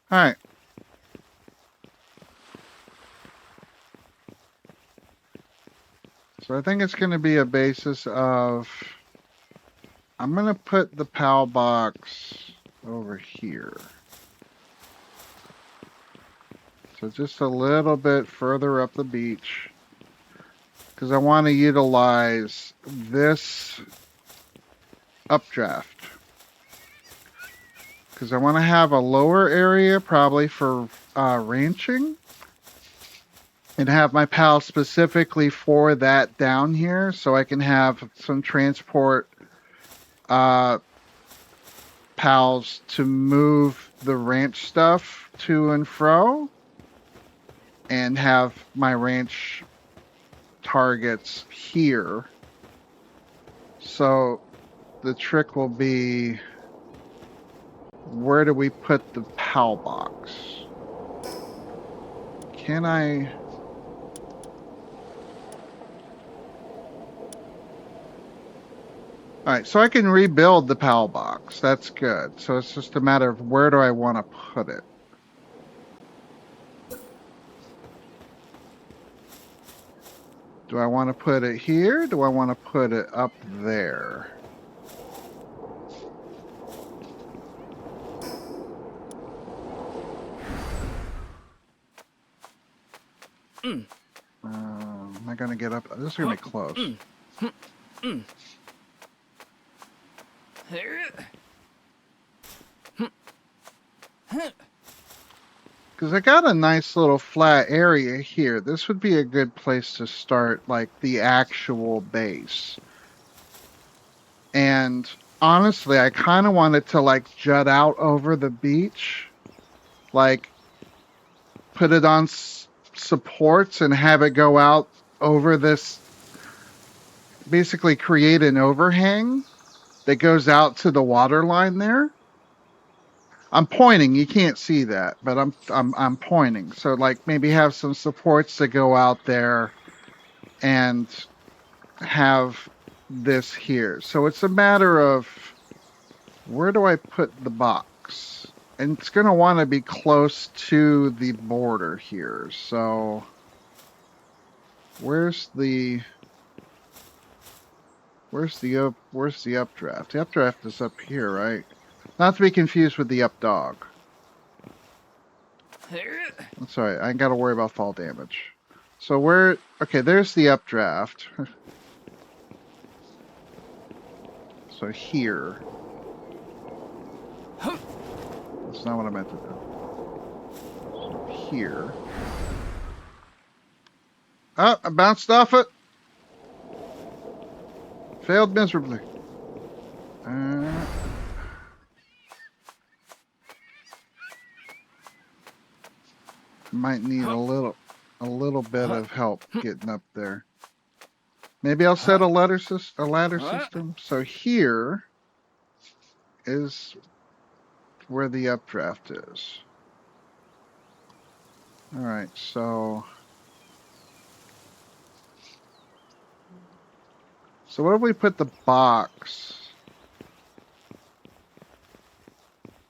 A: All right. So I think it's going to be a basis of, I'm going to put the PAL box over here. So just a little bit further up the beach, because I want to utilize this updraft. Because I want to have a lower area probably for ranching, and have my PAL specifically for that down here, so I can have some transport PALs to move the ranch stuff to and fro, and have my ranch targets here. So the trick will be, where do we put the PAL box? Can I... All right, so I can rebuild the PAL box. That's good. So it's just a matter of, where do I want to put it? Do I want to put it here? Do I want to put it up there? Am I going to get up? This is going to be close. Because I got a nice little flat area here. This would be a good place to start, like, the actual base. And honestly, I kind of wanted to, like, jut out over the beach. Like, put it on supports and have it go out over this. Basically create an overhang that goes out to the water line there. I'm pointing, you can't see that, but I'm pointing. So like maybe have some supports that go out there and have this here. So it's a matter of, where do I put the box? And it's going to want to be close to the border here. So where's the updraft? The updraft is up here, right? Not to be confused with the up dog. That's alright, I ain't gotta worry about fall damage. So where... Okay, there's the updraft. So here. That's not what I meant to do. So here. Oh, I bounced off it. Failed miserably. Might need a little bit of help getting up there. Maybe I'll set a ladder system. So here is where the updraft is. All right, so where do we put the box?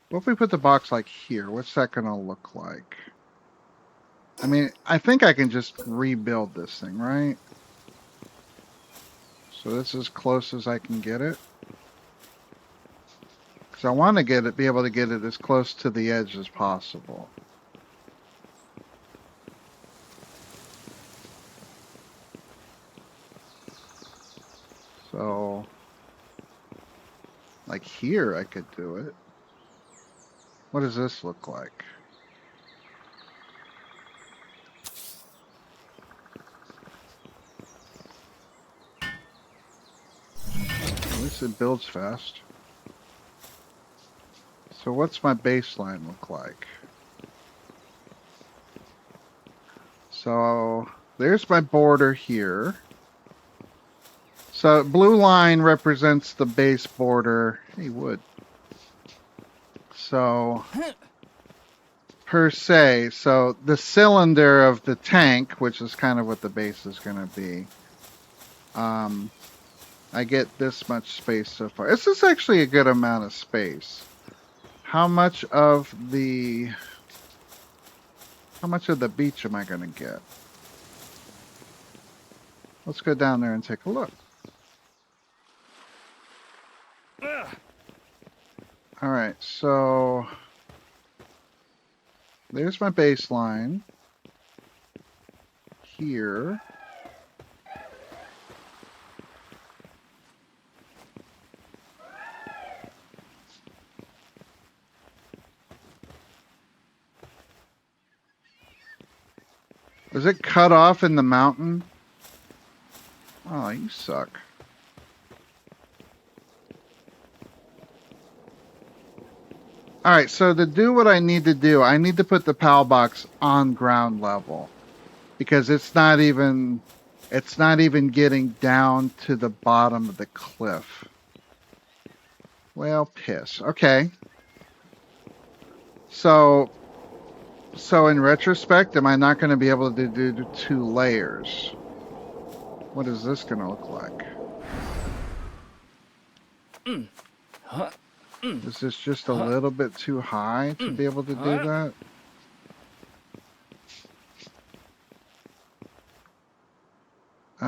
A: What if we put the box like here? What's that gonna look like? I mean, I think I can just rebuild this thing, right? So this is as close as I can get it. Because I want to get it, be able to get it as close to the edge as possible. So, like here, I could do it. What does this look like? At least it builds fast. So what's my baseline look like? So there's my border here. So blue line represents the base border. Hey, wood. So per se, so the cylinder of the tank, which is kind of what the base is going to be, I get this much space so far. This is actually a good amount of space. How much of the beach am I going to get? Let's go down there and take a look. All right, so there's my baseline here. Is it cut off in the mountain? Oh, you suck. All right, so to do what I need to do, I need to put the PAL box on ground level because it's not even getting down to the bottom of the cliff. Well, piss. Okay. So in retrospect, am I not going to be able to do 2 layers? What is this going to look like? Is this just a little bit too high to be able to do that? All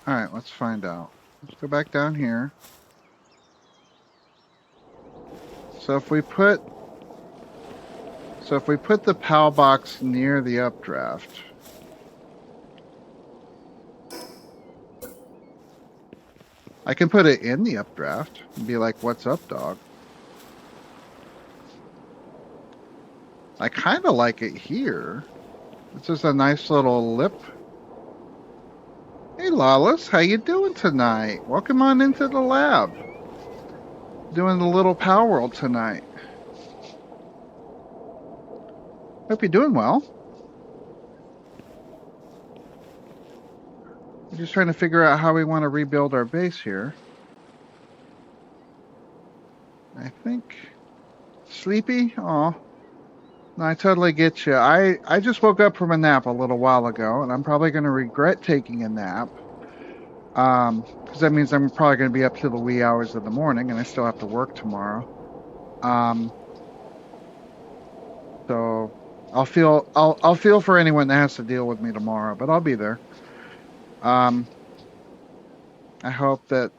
A: right, let's find out. Let's go back down here. So if we put the PAL box near the updraft, I can put it in the updraft and be like, "What's up, dog?" I kind of like it here. It's just a nice little lip. Hey, Lawless, how you doing tonight? Welcome on into the lab. Doing the little Palworld tonight. Hope you're doing well. We're just trying to figure out how we want to rebuild our base here. I think... Sleepy? Aw. No, I totally get you. I just woke up from a nap a little while ago, and I'm probably going to regret taking a nap. Because that means I'm probably going to be up to the wee hours of the morning, and I still have to work tomorrow. So I'll feel for anyone that has to deal with me tomorrow, but I'll be there. I hope that,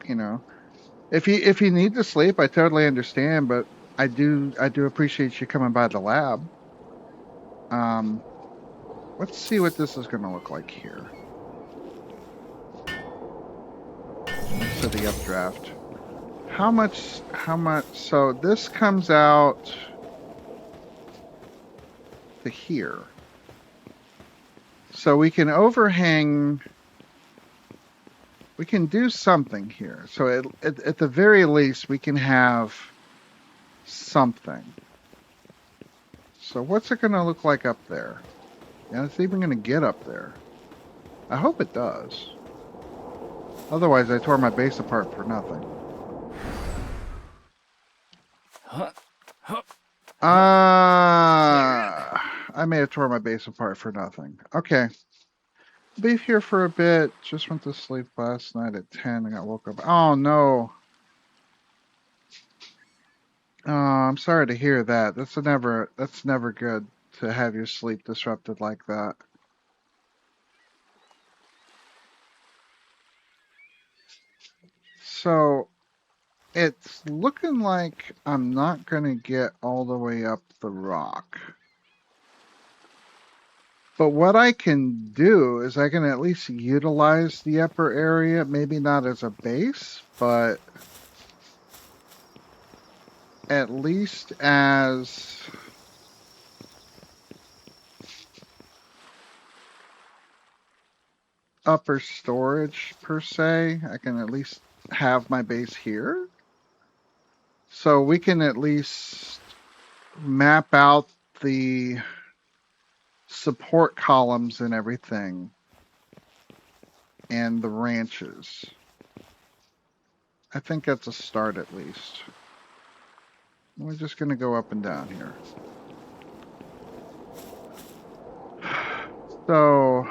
A: you know, if you need to sleep, I totally understand, but I do appreciate you coming by the lab. Let's see what this is going to look like here. To the updraft. How much, so this comes out to here. So we can overhang, we can do something here. So at the very least, we can have something. So what's it going to look like up there? Yeah, it's even going to get up there. I hope it does. Otherwise, I tore my base apart for nothing. I may have tore my base apart for nothing. Okay. Leave here for a bit. Just went to sleep last night at 10 and got woke up. Oh no. Oh, I'm sorry to hear that. That's never good to have your sleep disrupted like that. So it's looking like I'm not gonna get all the way up the rock. But what I can do is I can at least utilize the upper area, maybe not as a base, but at least as upper storage per se. I can at least have my base here. So we can at least map out the support columns and everything and the ranches. I think that's a start at least. We're just going to go up and down here. So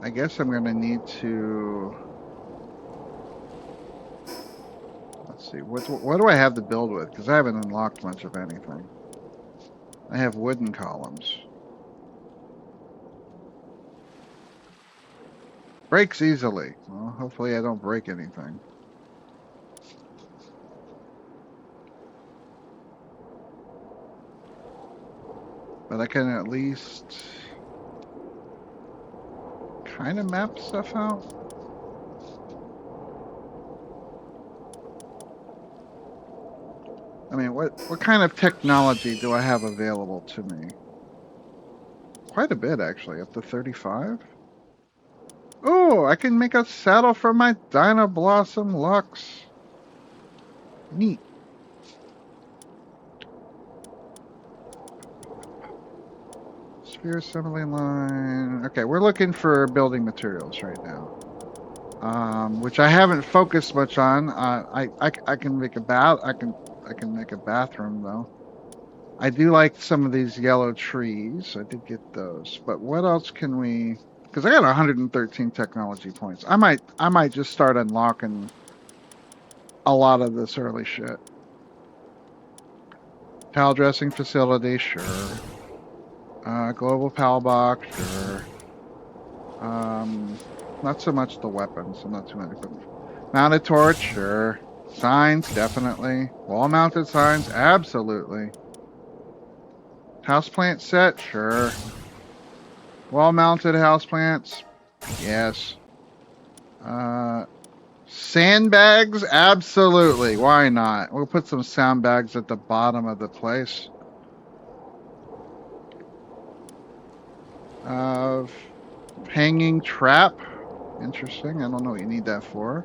A: I guess I'm going to need to, let's see, what do I have to build with? Because I haven't unlocked much of anything. I have wooden columns. Breaks easily. Well, hopefully I don't break anything. But I can at least kind of map stuff out. I mean, what kind of technology do I have available to me? Quite a bit, actually, up to 35. Oh, I can make a saddle for my Dino Blossom Lux. Neat. Sphere assembly line. Okay, we're looking for building materials right now, which I haven't focused much on. I can make a I can make a bathroom though. I do like some of these yellow trees. I did get those, but what else can we? Because I got 113 technology points. I might just start unlocking a lot of this early shit. Pal dressing facility, sure. Global pal box, sure. Not so much the weapons, so not too many. But mounted torch, sure. Signs, definitely. Wall-mounted signs, absolutely. Houseplant set, sure. Wall-mounted houseplants, yes. Sandbags, absolutely. Why not? We'll put some sandbags at the bottom of the place. Hanging trap. Interesting. I don't know what you need that for.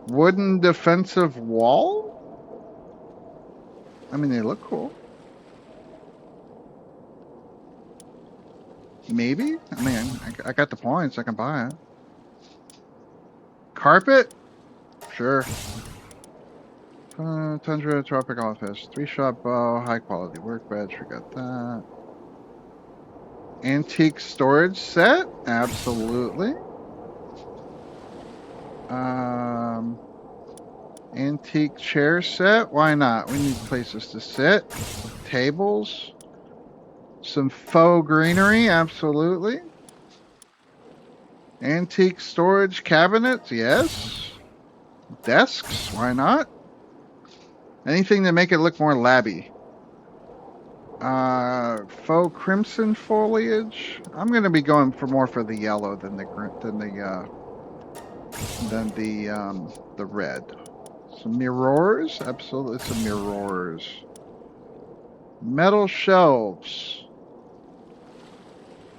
A: Wooden defensive wall? I mean, they look cool. Maybe? I mean, I got the points. I can buy it. Carpet? Sure. Tundra Tropic Office. 3-shot bow. High quality workbench. We got that. Antique storage set? Absolutely. Antique chair set? Why not? We need places to sit. Tables. Some faux greenery? Absolutely. Antique storage cabinets? Yes. Desks? Why not? Anything to make it look more labby. Faux crimson foliage. I'm going to be going for more for the yellow than the red. Some mirrors, absolutely some mirrors. Metal shelves.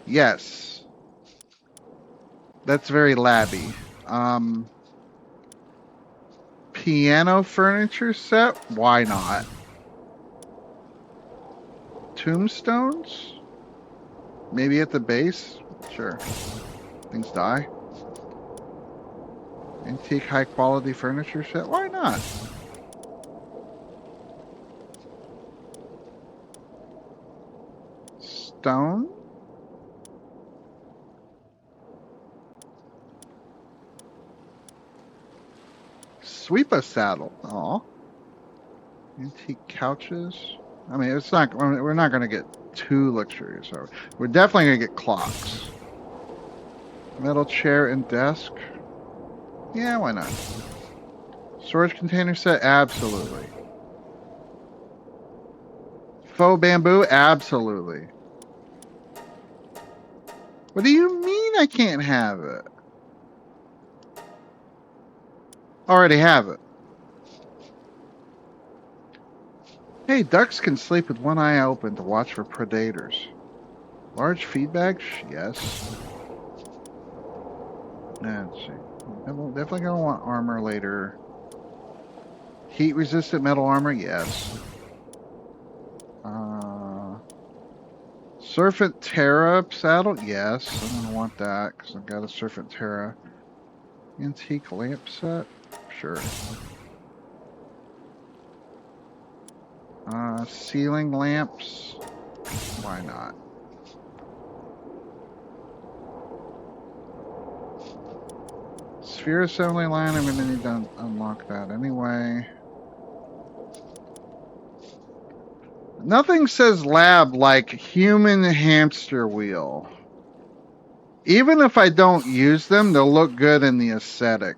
A: Yes. That's very labby. Piano furniture set? Why not? Tombstones? Maybe at the base? Sure. Things die. Antique high quality furniture set? Why not? stone. Sweep a saddle. Aw. Antique couches. I mean, it's not. We're not going to get too luxurious. So we're definitely going to get clocks. Metal chair and desk. Yeah, why not? Storage container set. Absolutely. Faux bamboo. Absolutely. What do you mean I can't have it? Already have it. Hey, ducks can sleep with one eye open to watch for predators. Large feed bags? Yes. Let's see. Definitely gonna want armor later. Heat resistant metal armor? Yes. Serpent Terra saddle? Yes. I'm gonna want that because I've got a Serpent Terra. Antique lamp set? Sure. Ceiling lamps? Why not? Sphere assembly line, I'm gonna need to unlock that anyway. Nothing says lab like human hamster wheel. Even if I don't use them, they'll look good in the aesthetic.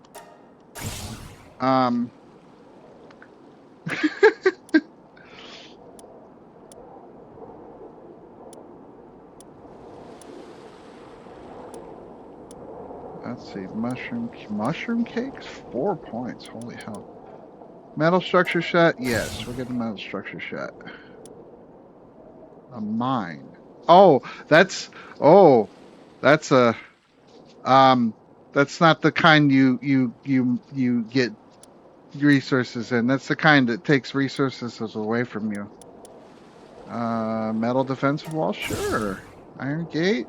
A: Let's see, mushroom cakes? 4 points, holy hell. Metal structure set? Yes, we'll get the metal structure set. A mine. Oh, that's a that's not the kind you get resources in. That's the kind that takes resources away from you. Metal defensive wall? Sure. Iron gate?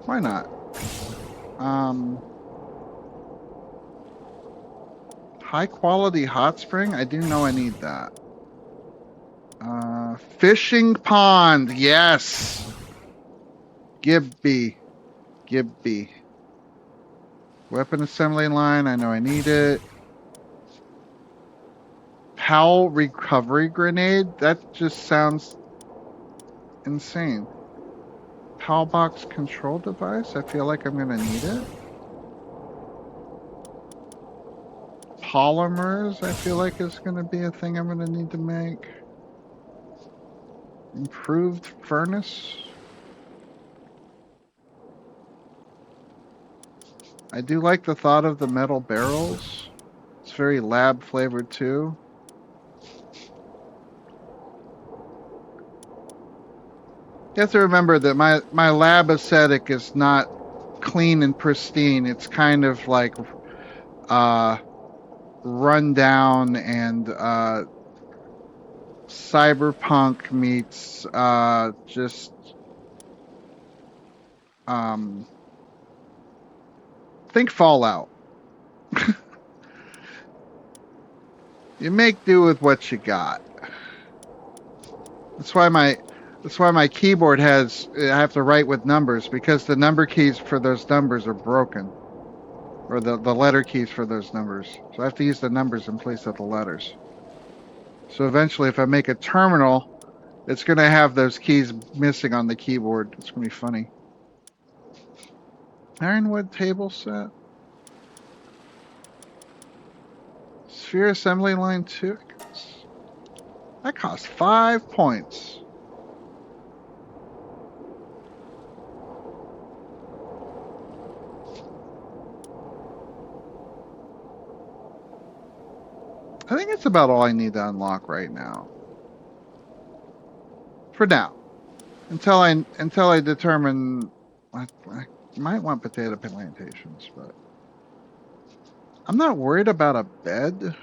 A: Why not? High quality hot spring? I do know I need that. Fishing pond, yes. Gibby. Weapon assembly line, I know I need it. Powell recovery grenade? That just sounds insane. Powell box control device? I feel like I'm gonna need it. Polymers, I feel like is gonna be a thing I'm gonna need to make. Improved furnace. I do like the thought of the metal barrels. It's very lab flavored too. You have to remember that my lab aesthetic is not clean and pristine. It's kind of like run down and cyberpunk meets just think Fallout. You make do with what you got. That's why my keyboard has, I have to write with numbers because the number keys for those numbers are broken. Or the letter keys for those numbers. So I have to use the numbers in place of the letters. So eventually if I make a terminal, it's going to have those keys missing on the keyboard. It's going to be funny. Ironwood table set. Sphere assembly line 2. That costs 5 points. I think it's about all I need to unlock right now. For now. Until I determine I might want potato plantations, but I'm not worried about a bed.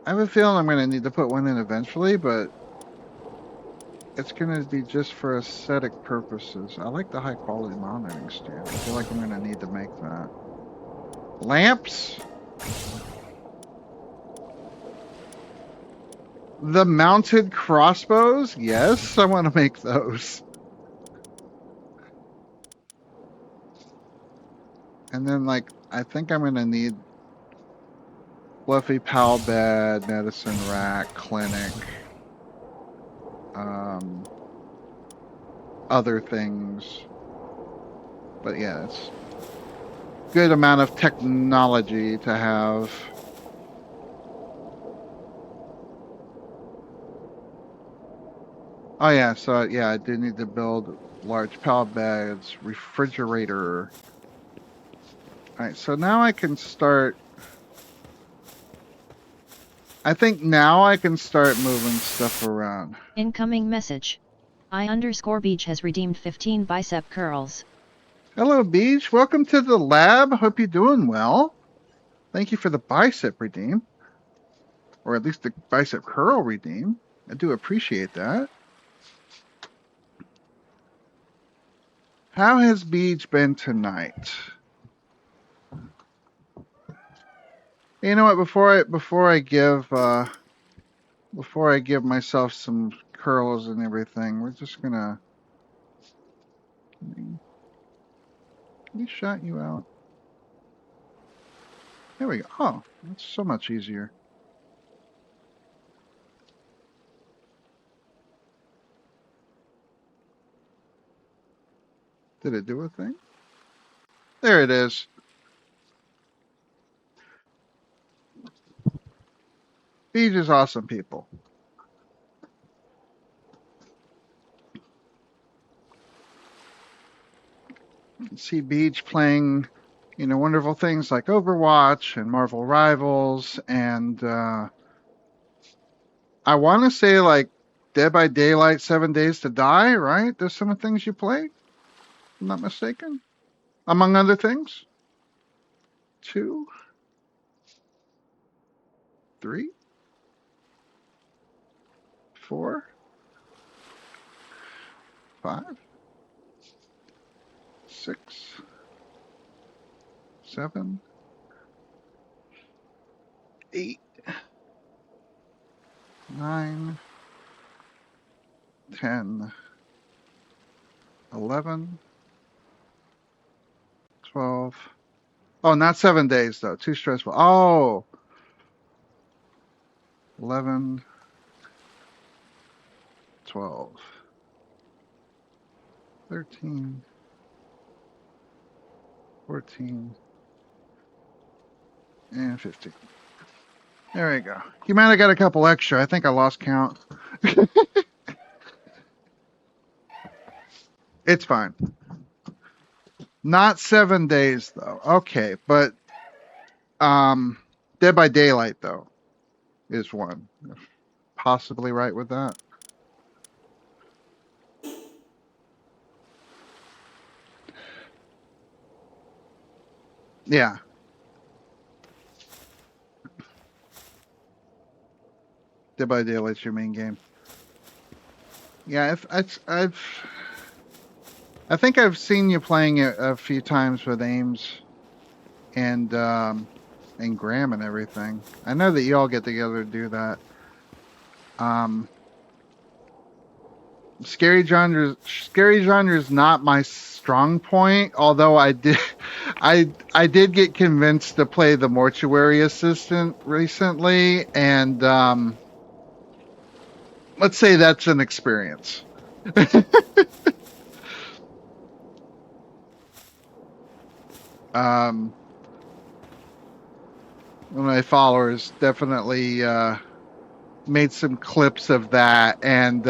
A: I have a feeling I'm going to need to put one in eventually, but it's going to be just for aesthetic purposes. I like the high quality monitoring stand. I feel like I'm going to need to make that. Lamps? The mounted crossbows? Yes, I want to make those. And then, like, I think I'm going to need fluffy pal bed, medicine rack, clinic, other things. But yeah, it's good amount of technology to have. Oh yeah, so yeah, I do need to build large pallet beds, refrigerator. All right, so now I can start. I think now I can start moving stuff around.
B: Incoming message. I_Beach has redeemed 15 bicep curls.
A: Hello, Beach. Welcome to the lab. Hope you're doing well. Thank you for the bicep redeem, or at least the bicep curl redeem. I do appreciate that. How has Beach been tonight? You know what? Before I give myself some curls and everything, we're just gonna. We shot you out. There we go. Oh, that's so much easier. Did it do a thing? There it is. Beach is awesome, people. See Beach playing, wonderful things like Overwatch and Marvel Rivals, and I want to say like Dead by Daylight, 7 Days to Die, right? There's some things you play, if I'm not mistaken, among other things. 2, 3, 4, 5, 6, 7, 8, 9, 10, 11, 12. Oh, not 7 days though. Too stressful. Oh, 11, 12, 13, 14, and 15. There we go. You might have got a couple extra. I think I lost count. It's fine. Not 7 days though. Okay, but Dead by Daylight though is one. Possibly right with that. Yeah. Dead by Daylight's your main game. Yeah, I think I've seen you playing it a few times with Ames and Graham and everything. I know that you all get together to do that. Scary genre is not my strong point, although I did get convinced to play the mortuary assistant recently, and let's say that's an experience. One of my followers definitely made some clips of that, and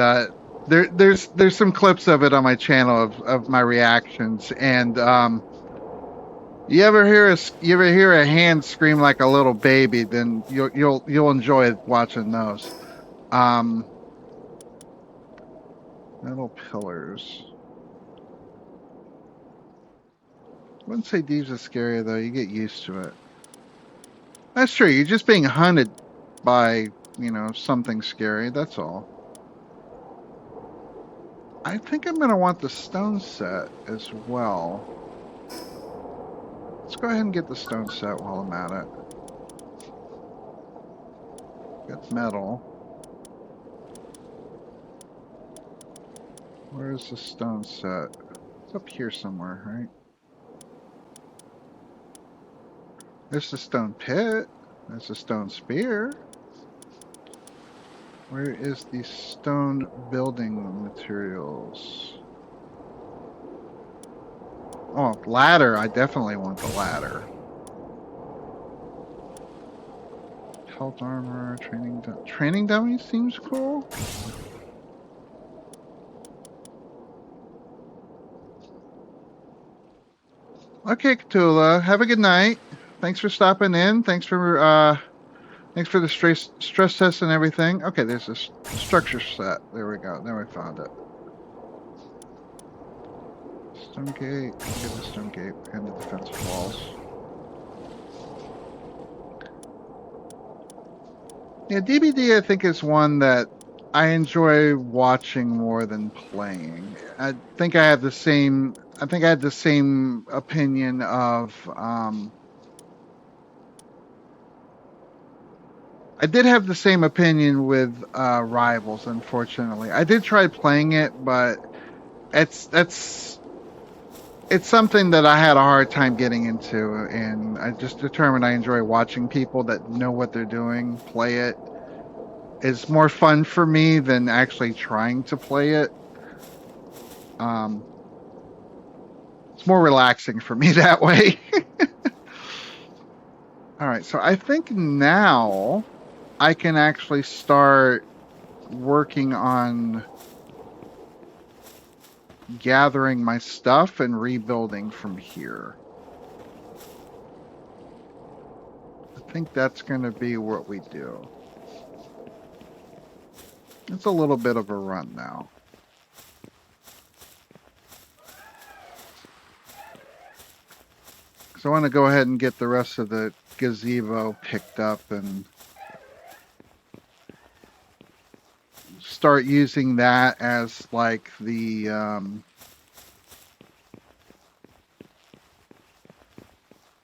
A: there's some clips of it on my channel of my reactions, and you ever hear a hand scream like a little baby, then you'll enjoy watching those. Metal pillars. I wouldn't say Deeves is scary though. You get used to it. That's true. You're just being hunted by something scary. That's all. I think I'm gonna want the stone set as well. Let's go ahead and get the stone set while I'm at it. Got metal. Where's the stone set? It's up here somewhere, right? There's the stone pit. There's the stone spear. Where is the stone building materials? Oh, ladder. I definitely want the ladder. Health armor, training dummy seems cool. Okay, Cthulhu. Have a good night. Thanks for stopping in. Thanks for the stress test and everything. Okay, there's this structure set. There we go. There we found it. Stone gate. Get the stone gate and the defensive walls. Yeah, DBD I think is one that I enjoy watching more than playing. I think I have the same. I think I had the same opinion of. I did have the same opinion with Rivals. Unfortunately, I did try playing it, but it's something that I had a hard time getting into, and I just determined I enjoy watching people that know what they're doing play it. It's more fun for me than actually trying to play it. It's more relaxing for me that way. All right, so I think now I can actually start working on gathering my stuff and rebuilding from here. I think that's going to be what we do. It's a little bit of a run now. So I want to go ahead and get the rest of the gazebo picked up and start using that as like the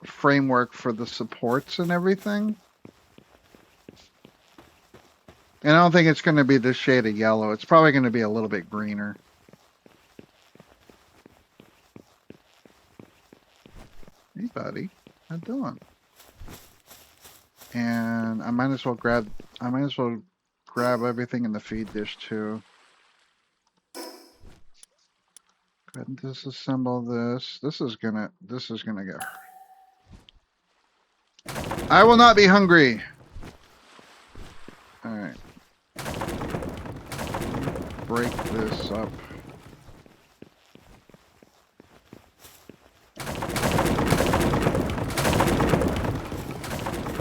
A: framework for the supports and everything. And I don't think it's going to be this shade of yellow. It's probably going to be a little bit greener. Hey, buddy. How you doing? And I might as well grab everything in the feed dish too. Go ahead and disassemble this. This is gonna get. I will not be hungry. All right. Break this up.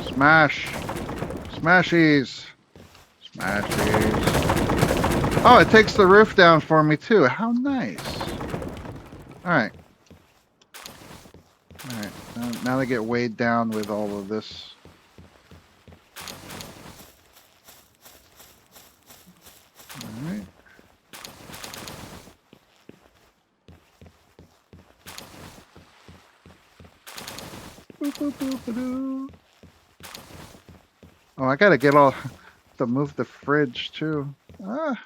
A: Smash. Smashies. Smashies. Oh, it takes the roof down for me too. How nice. All right. All right. Now they get weighed down with all of this. All right. Boop, boop, boop, ba-doo. Oh, I gotta get all to move the fridge too. Ah.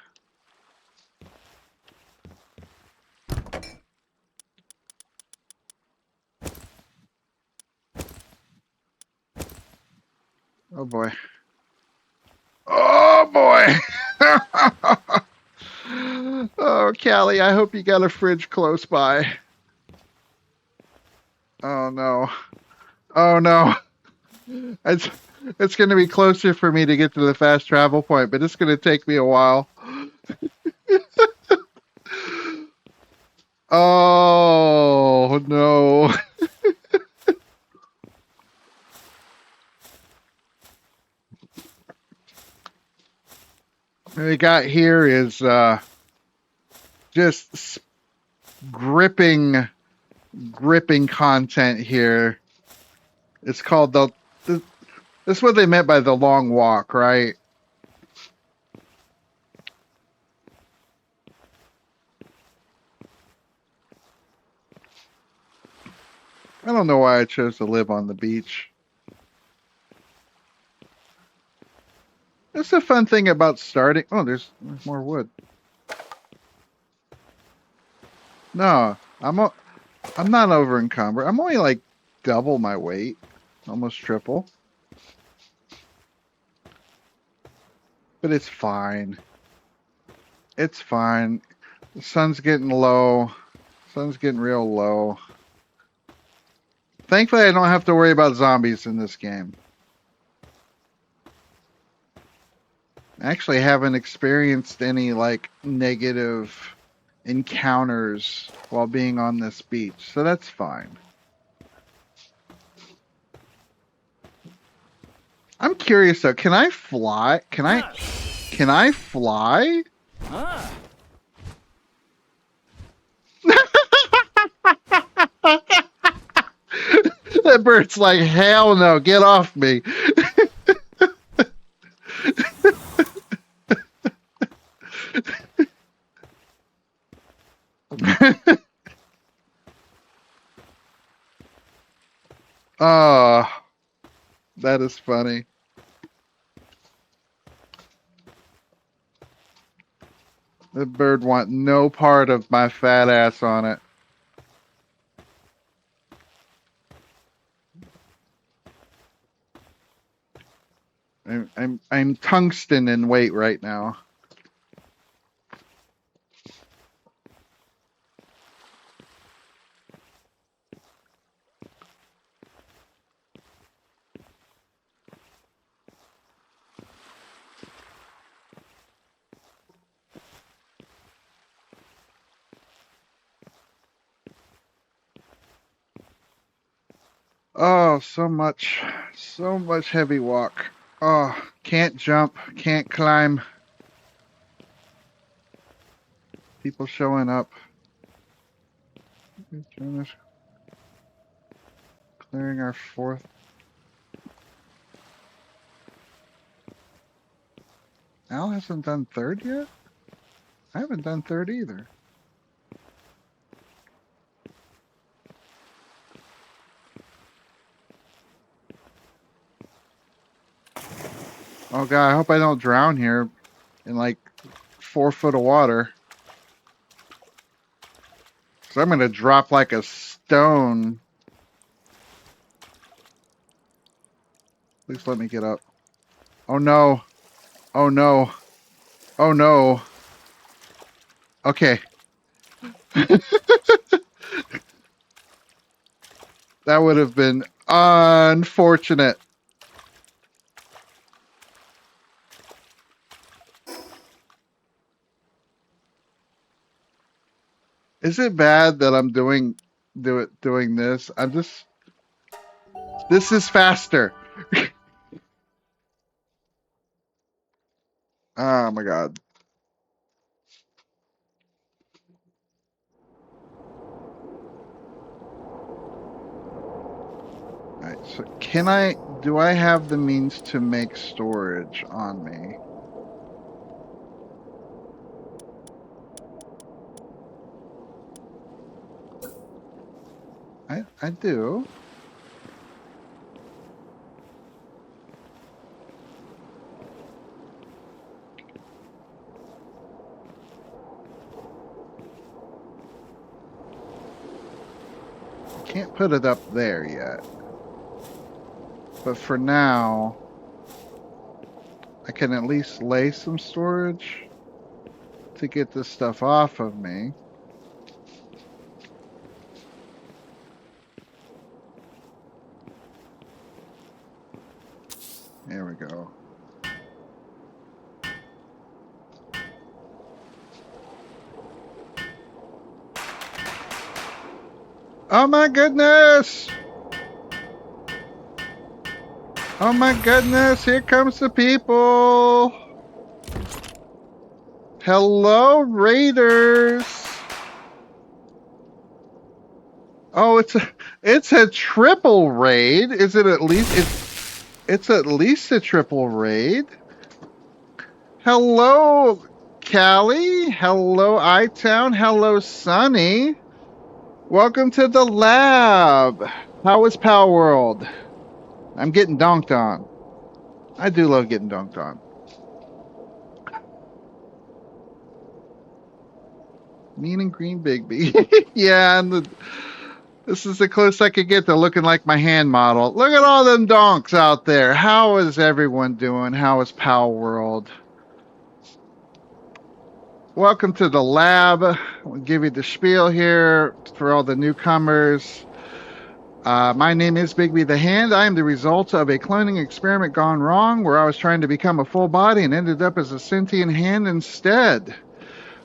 A: Oh boy. Oh boy. Oh, Callie, I hope you got a fridge close by. Oh no. Oh no. It's it's going to be closer for me to get to the fast travel point, but it's going to take me a while. Oh no. What we got here is just gripping content here. It's called the this is what they meant by the long walk, right? I don't know why I chose to live on the beach. That's the fun thing about starting. Oh, there's more wood. No, I'm not over encumbered. I'm only like double my weight, almost triple. But it's fine. It's fine. The sun's getting low. Sun's getting real low. Thankfully, I don't have to worry about zombies in this game. I actually haven't experienced any like negative encounters while being on this beach, so that's fine. I'm curious though, can I fly? Can I fly? That bird's like, hell no, get off me. Oh, that is funny. The bird want no part of my fat ass on it. I'm tungsten in weight right now. Oh, so much heavy walk. Oh, can't jump, can't climb. People showing up. Clearing our fourth. Al hasn't done third yet? I haven't done third either. Oh god, I hope I don't drown here in like 4 foot of water. So I'm gonna drop like a stone. Please let me get up. Oh no. Oh no. Oh no. Okay. That would have been unfortunate. Is it bad that I'm doing this? This is faster. Oh my god. Alright, so do I have the means to make storage on me? I do. Can't put it up there yet. But for now, I can at least lay some storage to get this stuff off of me. There we go. Oh my goodness! Oh my goodness, here comes the people! Hello, raiders! Oh, it's a triple raid. Is it at least it's at least a triple raid? Hello, Callie. Hello, iTown. Hello, Sunny. Welcome to the lab. How is Palworld? I'm getting donked on. I do love getting donked on. Mean and green Bigby. Yeah, and this is the closest I could get to looking like my hand model. Look at all them donks out there. How is everyone doing? How is Palworld? Welcome to the lab. We'll give you the spiel here for all the newcomers. My name is Bigby the Hand. I am the result of a cloning experiment gone wrong where I was trying to become a full body and ended up as a sentient hand instead.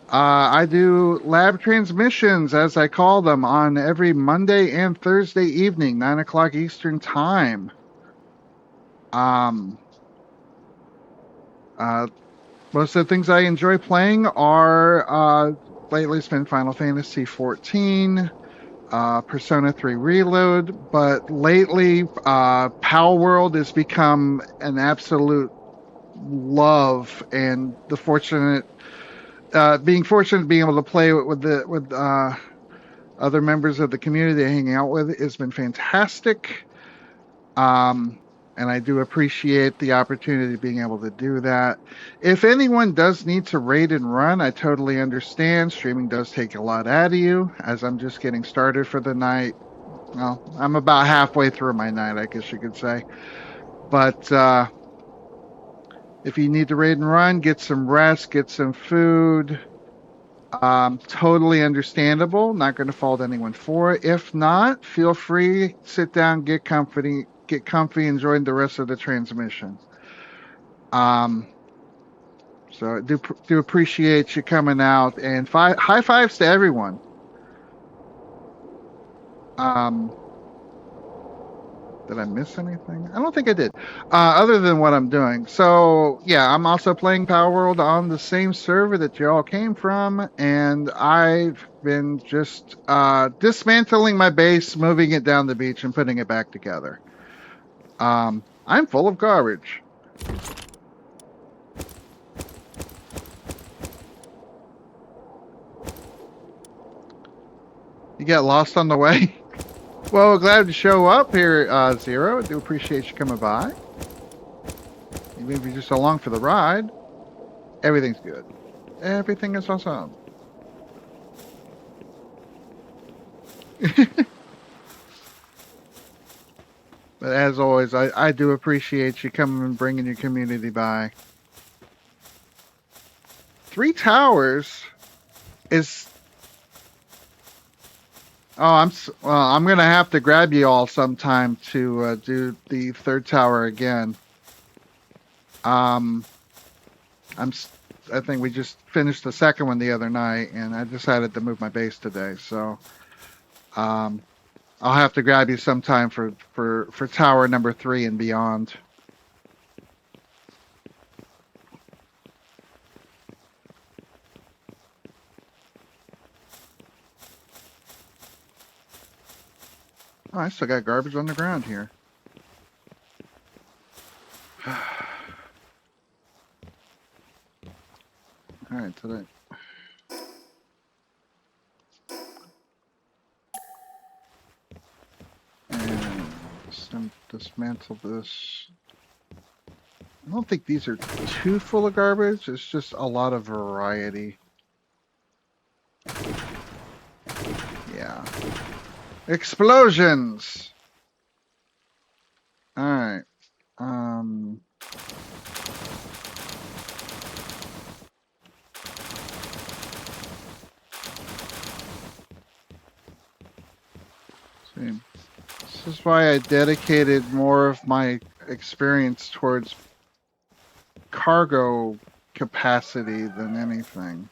A: I do lab transmissions, as I call them, on every Monday and Thursday evening, 9 o'clock Eastern Time. Most of the things I enjoy playing are lately it's been Final Fantasy 14, Persona 3 Reload, but lately Palworld has become an absolute love, and being fortunate to be able to play with other members of the community I hang out with has been fantastic. And I do appreciate the opportunity of being able to do that. If anyone does need to raid and run, I totally understand. Streaming does take a lot out of you, as I'm just getting started for the night. Well, I'm about halfway through my night, I guess you could say. But if you need to raid and run, get some rest, get some food. Totally understandable. Not going to fault anyone for it. If not, feel free, sit down, get comfy, enjoy the rest of the transmission. So I do appreciate you coming out, and high fives to everyone. Did I miss anything? I don't think I did, other than what I'm doing. So yeah, I'm also playing Palworld on the same server that you all came from, and I've been just dismantling my base, moving it down the beach, and putting it back together. I'm full of garbage. You got lost on the way? Well, glad to show up here, Zero. I do appreciate you coming by. Even if you're just along for the ride. Everything's good. Everything is awesome. But as always, I do appreciate you coming and bringing your community by. 3 Towers is... Oh, I'm gonna have to grab you all sometime to do the 3rd tower again. I think we just finished the 2nd one the other night, and I decided to move my base today. So, I'll have to grab you sometime for tower number 3 and beyond. Oh, I still got garbage on the ground here. All right, today. And dismantle this. I don't think these are too full of garbage. It's just a lot of variety. Yeah. Explosions! Alright. See. This is why I dedicated more of my experience towards cargo capacity than anything.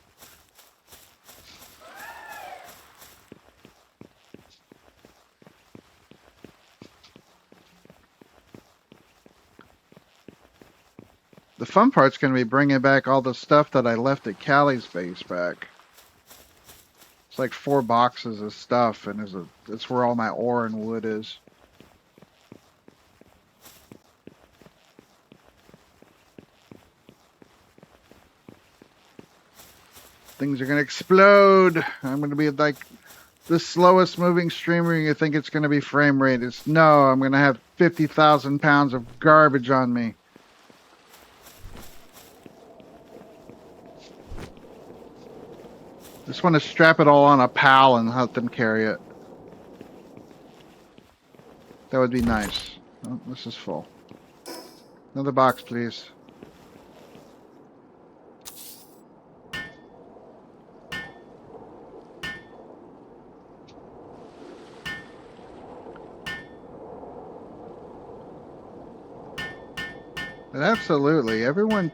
A: The fun part's going to be bringing back all the stuff that I left at Callie's base back. It's like 4 boxes of stuff, and that's where all my ore and wood is. Things are going to explode. I'm going to be like the slowest moving streamer. You think it's going to be frame rate. No, I'm going to have 50,000 pounds of garbage on me. Just want to strap it all on a pal and let them carry it. That would be nice. Oh, this is full. Another box, please. But absolutely, everyone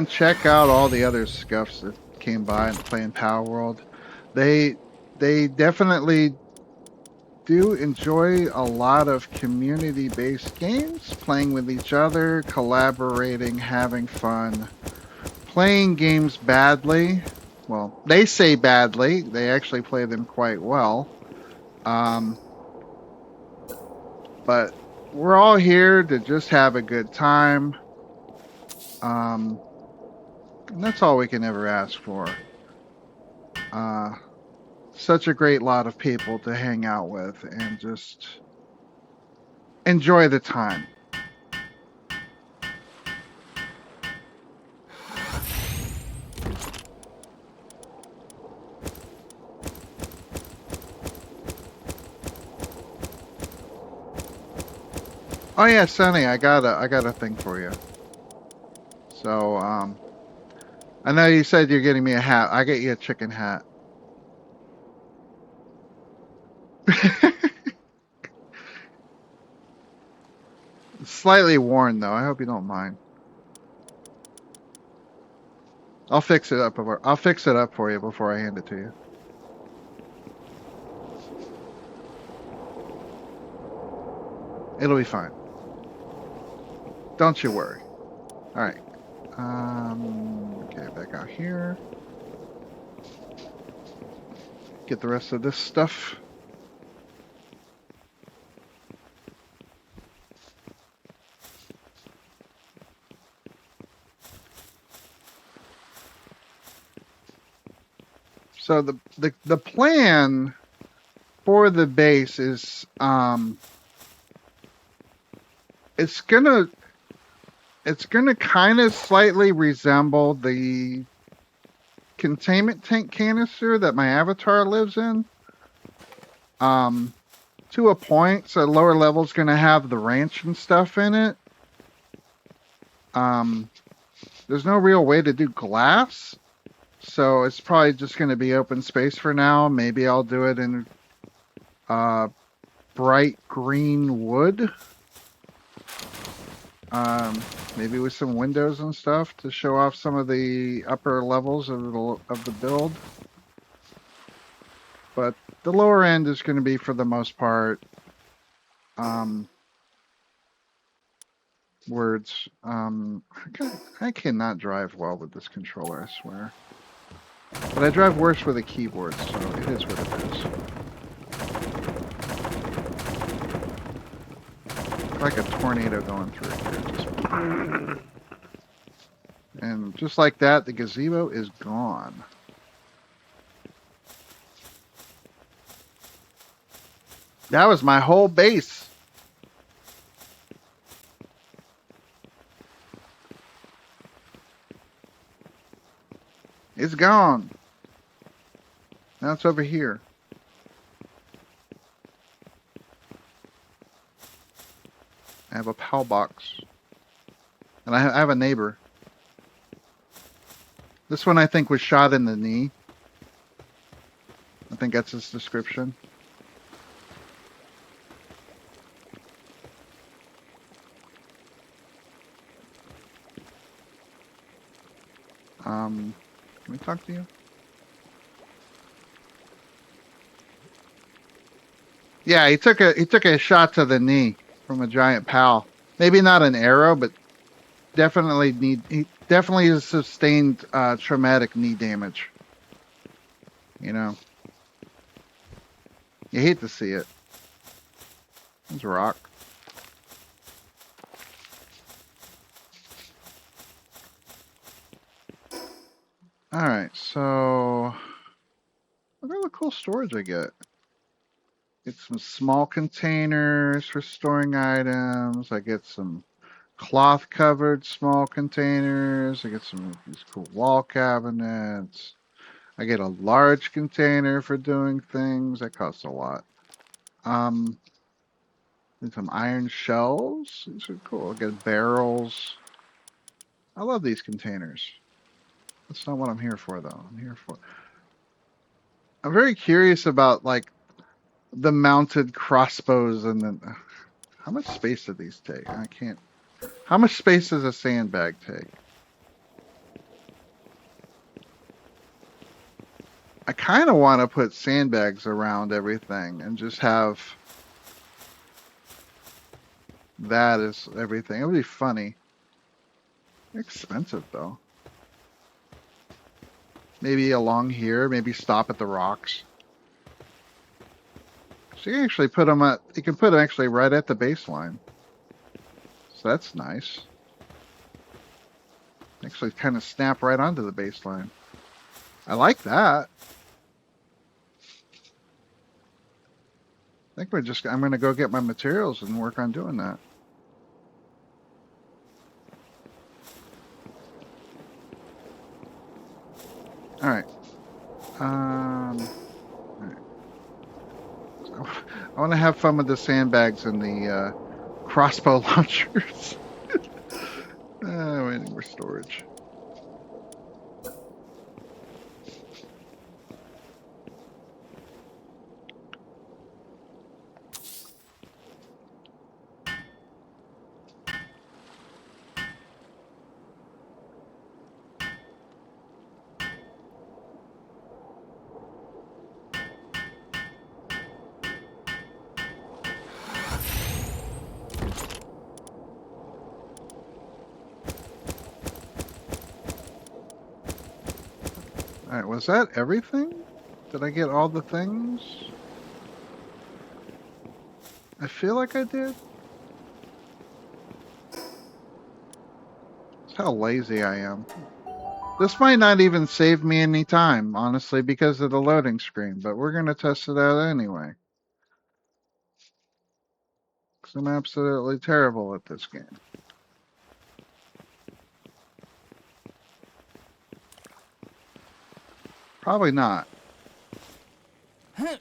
A: check out all the other scuffs that came by and playing Palworld. They definitely do enjoy a lot of community-based games, playing with each other, collaborating, having fun, playing games badly. Well, they say badly. They actually play them quite well. Um, but we're all here to just have a good time. And that's all we can ever ask for. Uh, Such a great lot of people to hang out with and just enjoy the time. Oh yeah, Sonny, I got a thing for you. So I know you said you're getting me a hat. I get you a chicken hat. Slightly worn though. I hope you don't mind. I'll fix it up. I'll fix it up for you before I hand it to you. It'll be fine. Don't you worry. All right. Okay, back out here. Get the rest of this stuff. So the plan for the base is it's gonna kind of slightly resemble the containment tank canister that my avatar lives in. To a point, so lower level's gonna have the ranch and stuff in it. There's no real way to do glass, so it's probably just gonna be open space for now. Maybe I'll do it in bright green wood. Maybe with some windows and stuff to show off some of the upper levels of the build. But the lower end is going to be, for the most part, words. I cannot drive well with this controller, I swear. But I drive worse with a keyboard, so it is what it is. Like a tornado going through here. And just like that, the gazebo is gone. That was my whole base. It's gone. Now it's over here. I have a PAL box. And I have a neighbor. This one I think was shot in the knee. I think that's his description. Can we talk to you? Yeah, he took a shot to the knee from a giant PAL. Maybe not an arrow, but he definitely has sustained traumatic knee damage. You know, you hate to see it. There's a rock. All right, so look at all the cool storage I get. Get some small containers for storing items. I get some cloth covered small containers. I get some of these cool wall cabinets. I get a large container for doing things. That costs a lot. And some iron shells. These are cool. I get barrels. I love these containers. That's not what I'm here for, though. I'm very curious about like the mounted crossbows and then how much space do these take? I can't. How much space does a sandbag take? I kind of want to put sandbags around everything and just have that as everything. It would be funny. Expensive though. Maybe along here. Maybe stop at the rocks. So you can actually put them at. You can put them actually right at the baseline. So that's nice. Actually, kind of snap right onto the baseline. I like that. I think I'm going to go get my materials and work on doing that. All right. All right. I want to have fun with the sandbags and the crossbow launchers. Waiting for storage. All right, was that everything? Did I get all the things? I feel like I did. That's how lazy I am. This might not even save me any time, honestly, because of the loading screen, but we're going to test it out anyway. Because I'm absolutely terrible at this game. Probably not. I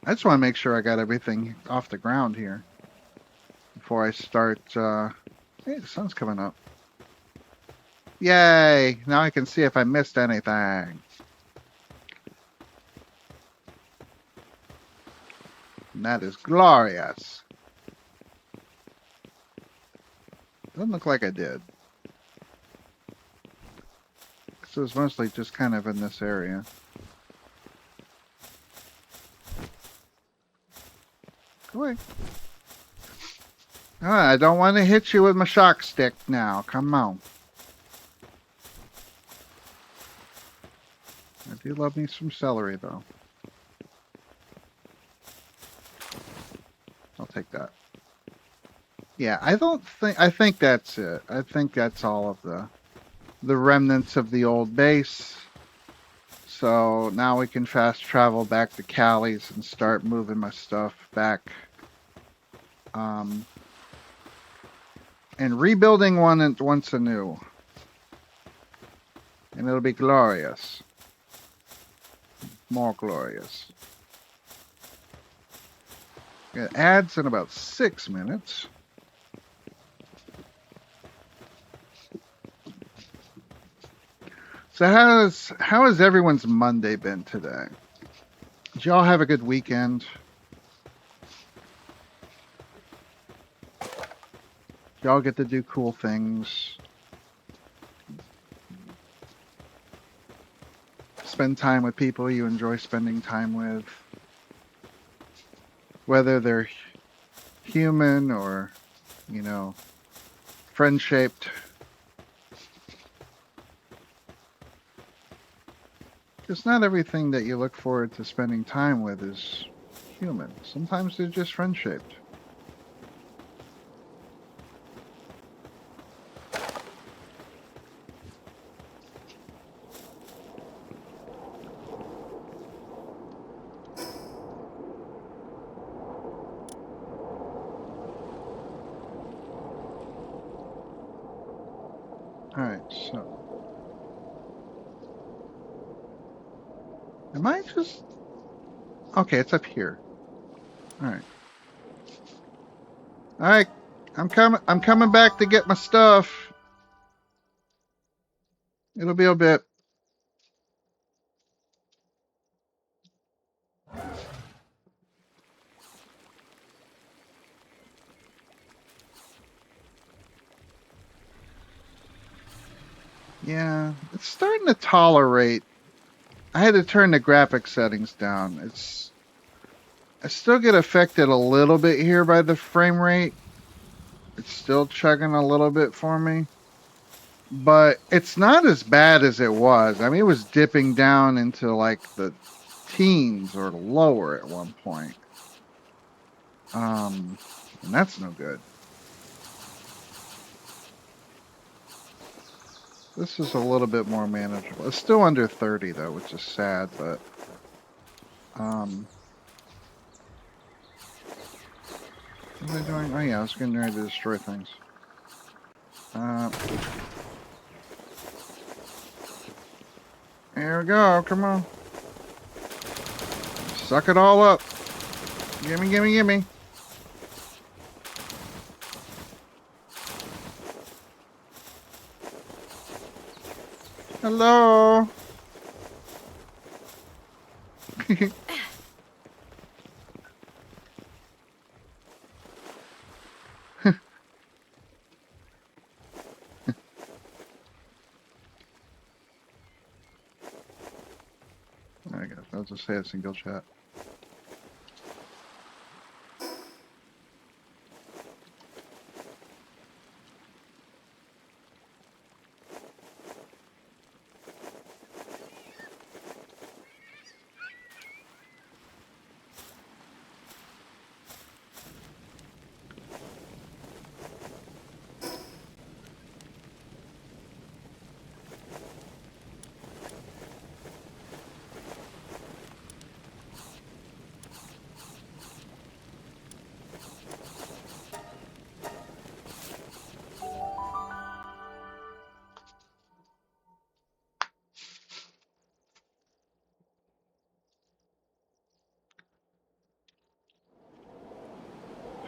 A: just want to make sure I got everything off the ground here before I start. Hey, the sun's coming up. Yay! Now I can see if I missed anything. And that is glorious. Doesn't look like I did. So it's mostly just kind of in this area. Go away. I don't want to hit you with my shock stick now. Come on. I do love me some celery, though. I'll take that. Yeah, I think that's it. I think that's all of the remnants of the old base. So now we can fast travel back to Callie's and start moving my stuff back. And rebuilding one once anew. And it'll be glorious. More glorious. It adds in about 6 minutes. So how has everyone's Monday been today? Did y'all have a good weekend? Y'all get to do cool things. Spend time with people you enjoy spending time with. Whether they're human or, friend-shaped. Because not everything that you look forward to spending time with is human. Sometimes they're just friend-shaped. Alright, so. Am I just. Okay, it's up here. Alright. Alright. I'm coming back to get my stuff. It'll be a bit. Yeah, it's starting to tolerate. I had to turn the graphic settings down. I still get affected a little bit here by the frame rate. It's still chugging a little bit for me, but it's not as bad as it was. I mean, it was dipping down into like the teens or lower at one point. And that's no good. This is a little bit more manageable. It's still under 30 though, which is sad, but what am I doing? Oh yeah, I was getting ready to destroy things. Here we go, come on. Suck it all up. Gimme, gimme, gimme. Hello. I guess I'll just say a single chat.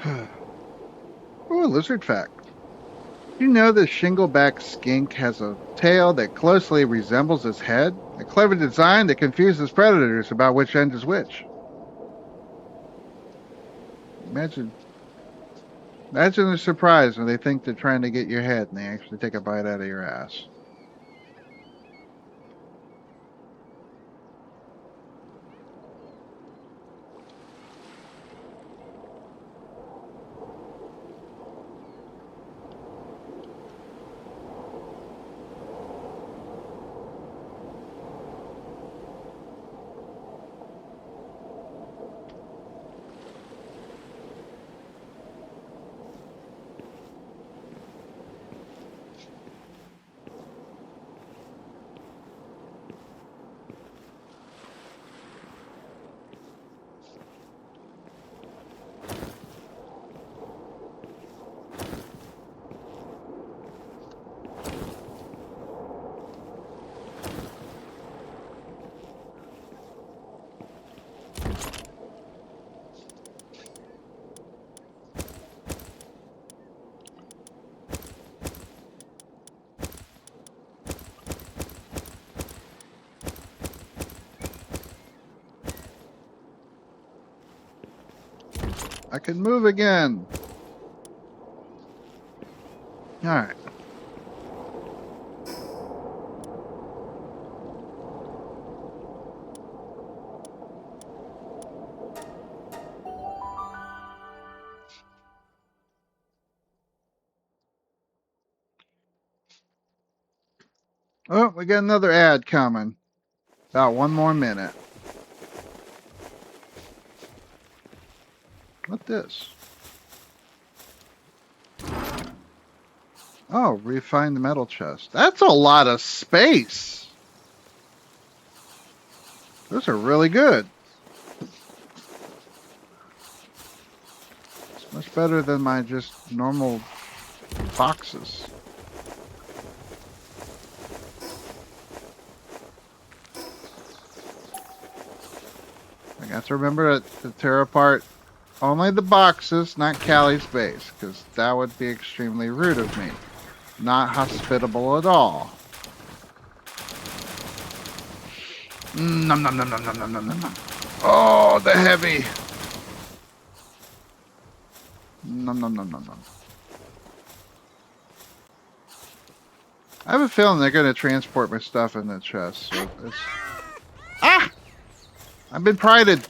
A: Oh, a lizard fact. You know the shingleback skink has a tail that closely resembles its head? A clever design that confuses predators about which end is which. Imagine the surprise when they think they're trying to get your head and they actually take a bite out of your ass. I can move again. All right. Oh, we got another ad coming. About one more minute. What this? Oh, refine the metal chest. That's a lot of space. Those are really good. It's much better than my just normal boxes. You have to remember to tear apart only the boxes, not Callie's base, because that would be extremely rude of me. Not hospitable at all. Nom nom nom nom nom nom nom nom. Oh, the heavy. Nom nom nom nom nom. I have a feeling they're going to transport my stuff in the chest. So it's... Ah! I've been prided.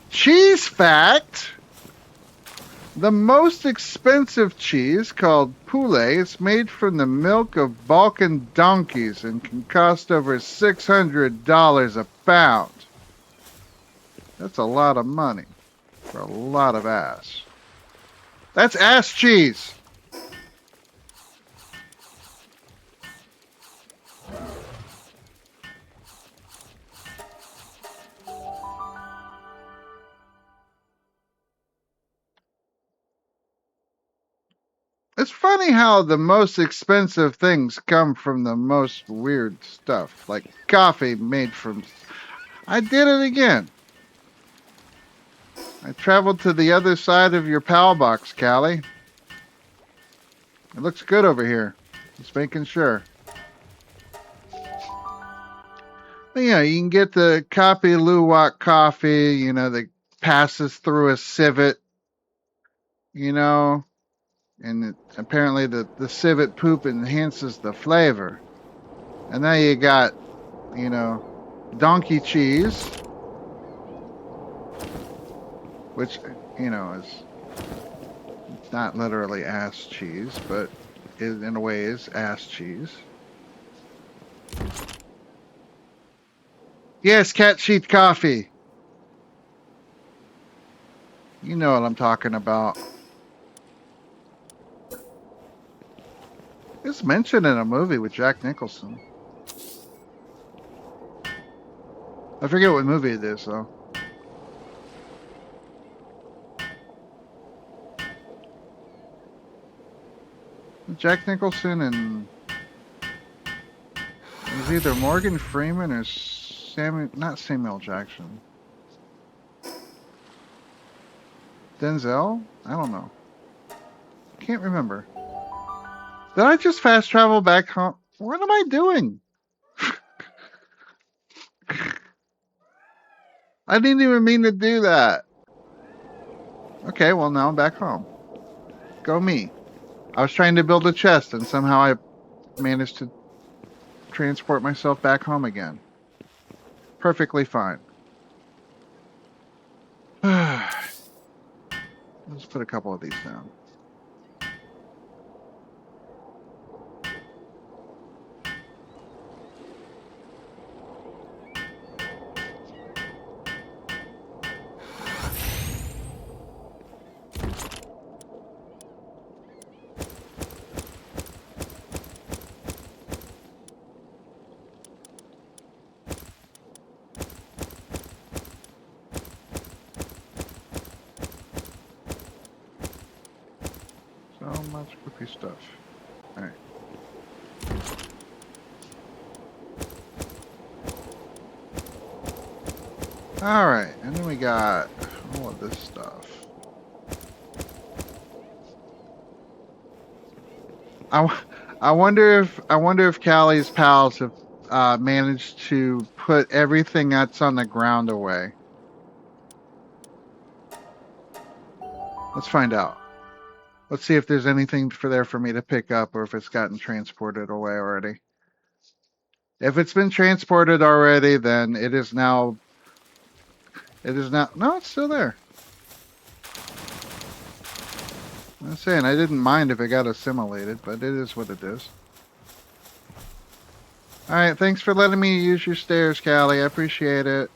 A: Cheese fact. The most expensive cheese, called poulet, is made from the milk of Balkan donkeys and can cost over $600 a pound. That's a lot of money for a lot of ass. That's ass cheese. It's funny how the most expensive things come from the most weird stuff, like coffee made from... I did it again. I traveled to the other side of your PAL box, Callie. It looks good over here. Just making sure. But, you know, you can get the Kopi Luwak coffee, you know, that passes through a civet, you know, and apparently the civet poop enhances the flavor. And now you got, you know, donkey cheese, which, you know, is not literally ass cheese, but in a way is ass cheese. Yes, cat sheath coffee. You know what I'm talking about. It's mentioned in a movie with Jack Nicholson. I forget what movie it is, though. Jack Nicholson and it was either Morgan Freeman or not Samuel Jackson. Denzel? I don't know. Can't remember. Did I just fast travel back home? What am I doing? I didn't even mean to do that. Okay, well now I'm back home. Go me. I was trying to build a chest and somehow I managed to transport myself back home again. Perfectly fine. Let's put a couple of these down. So much cookie stuff. Alright. Alright, and then we got all of this stuff. I wonder if Callie's pals have managed to put everything that's on the ground away. Let's find out. Let's see if there's anything for me to pick up or if it's gotten transported away already. If it's been transported already, then it is now... No, it's still there. I'm saying I didn't mind if it got assimilated, but it is what it is. Alright, thanks for letting me use your stairs, Callie. I appreciate it.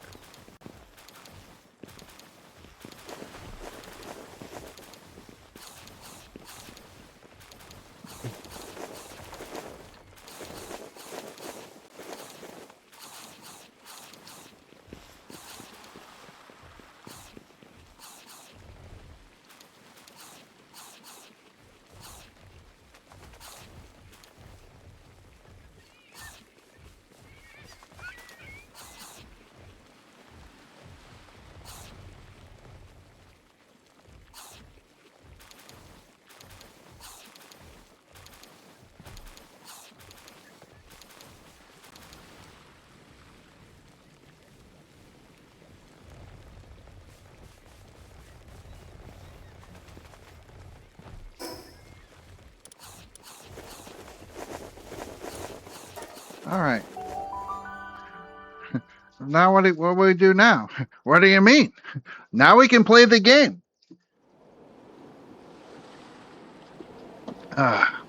A: All right. Now what do we do now? What do you mean? Now we can play the game. Ah.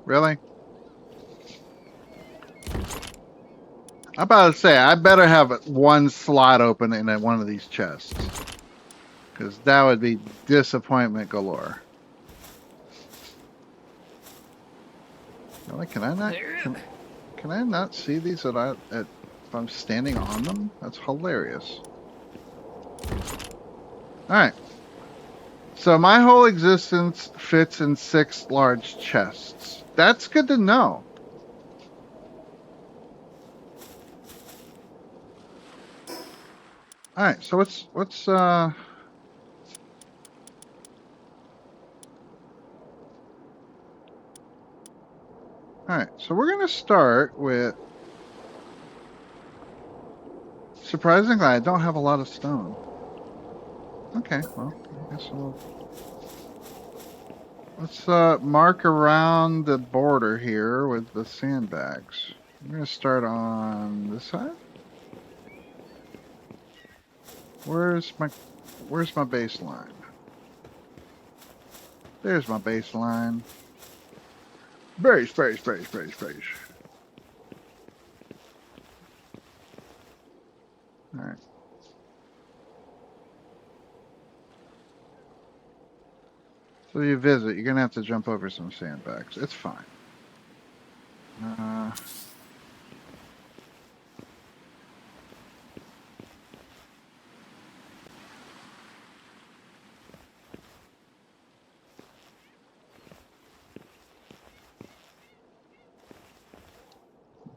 A: Really? I'm about to say, I better have one slot open in one of these chests. Because that would be disappointment galore. Really? Can I not see these if I'm standing on them? That's hilarious. Alright. So my whole existence fits in 6 large chests. That's good to know. Alright, so what's Alright, so we're gonna start with, surprisingly, I don't have a lot of stone. Okay, well, I guess let's mark around the border here with the sandbags. I'm gonna start on this side. Where's my baseline? There's my baseline. Base. Alright. So you visit, you're gonna have to jump over some sandbags. It's fine.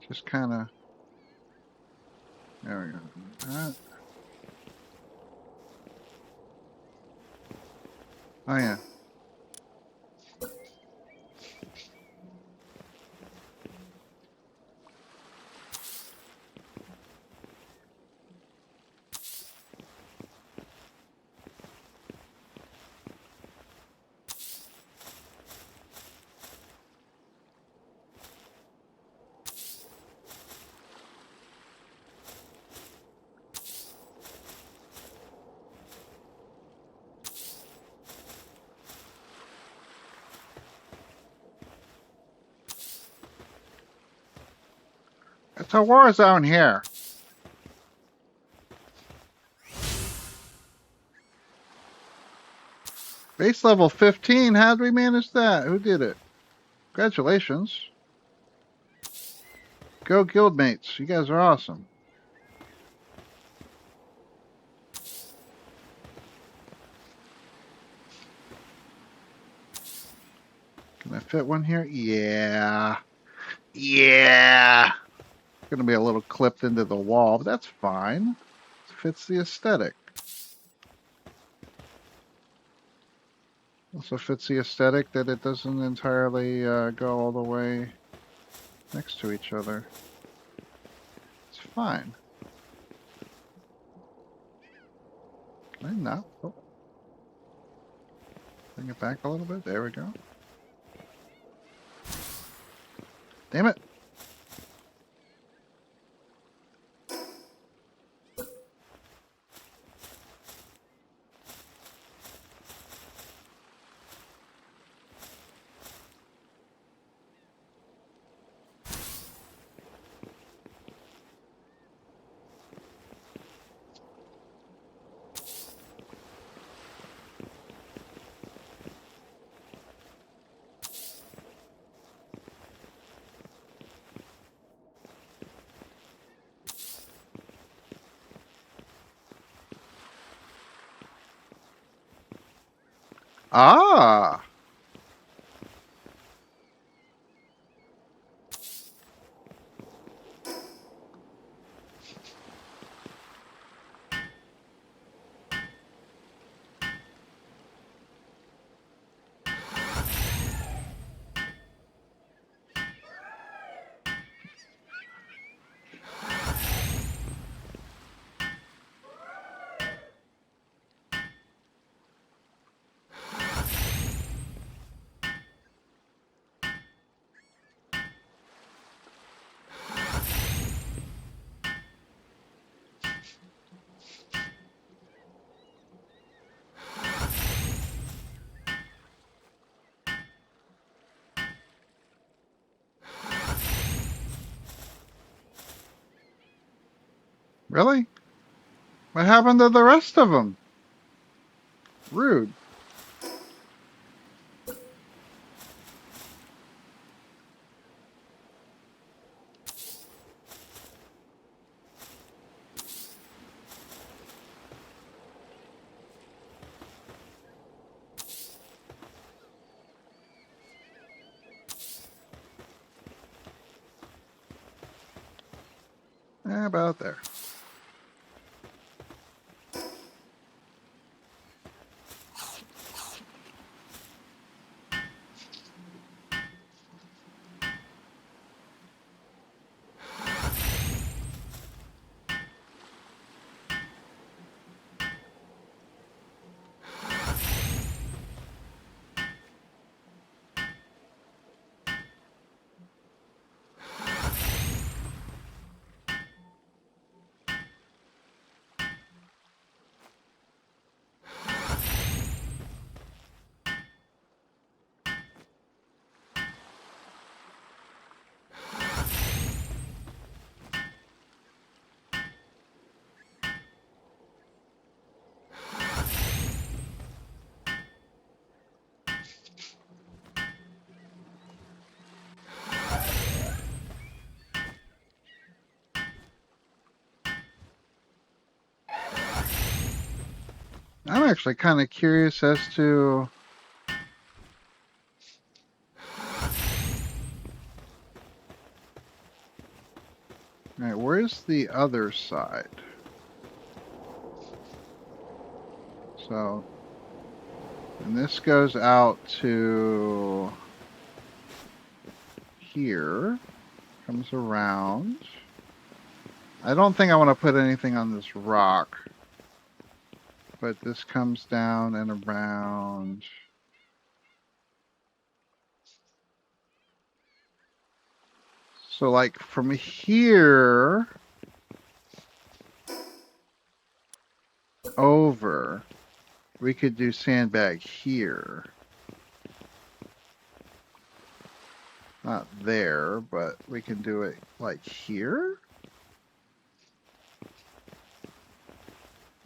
A: Just kind of. There we go. Oh yeah. It's a war zone here. Base level 15. How'd we manage that? Who did it? Congratulations. Go guildmates. You guys are awesome. Can I fit one here? Yeah. Yeah. Gonna be a little clipped into the wall, but that's fine. It fits the aesthetic. Also fits the aesthetic that it doesn't entirely go all the way next to each other. It's fine. Can I not? Oh. Bring it back a little bit. There we go. Damn it. Ah. Really? What happened to the rest of them? Rude. About there. I'm actually kind of curious as to. All right, where's the other side? So, and this goes out to here, comes around. I don't think I want to put anything on this rock, but this comes down and around. So like from here over, we could do sandbag here. Not there, but we can do it like here.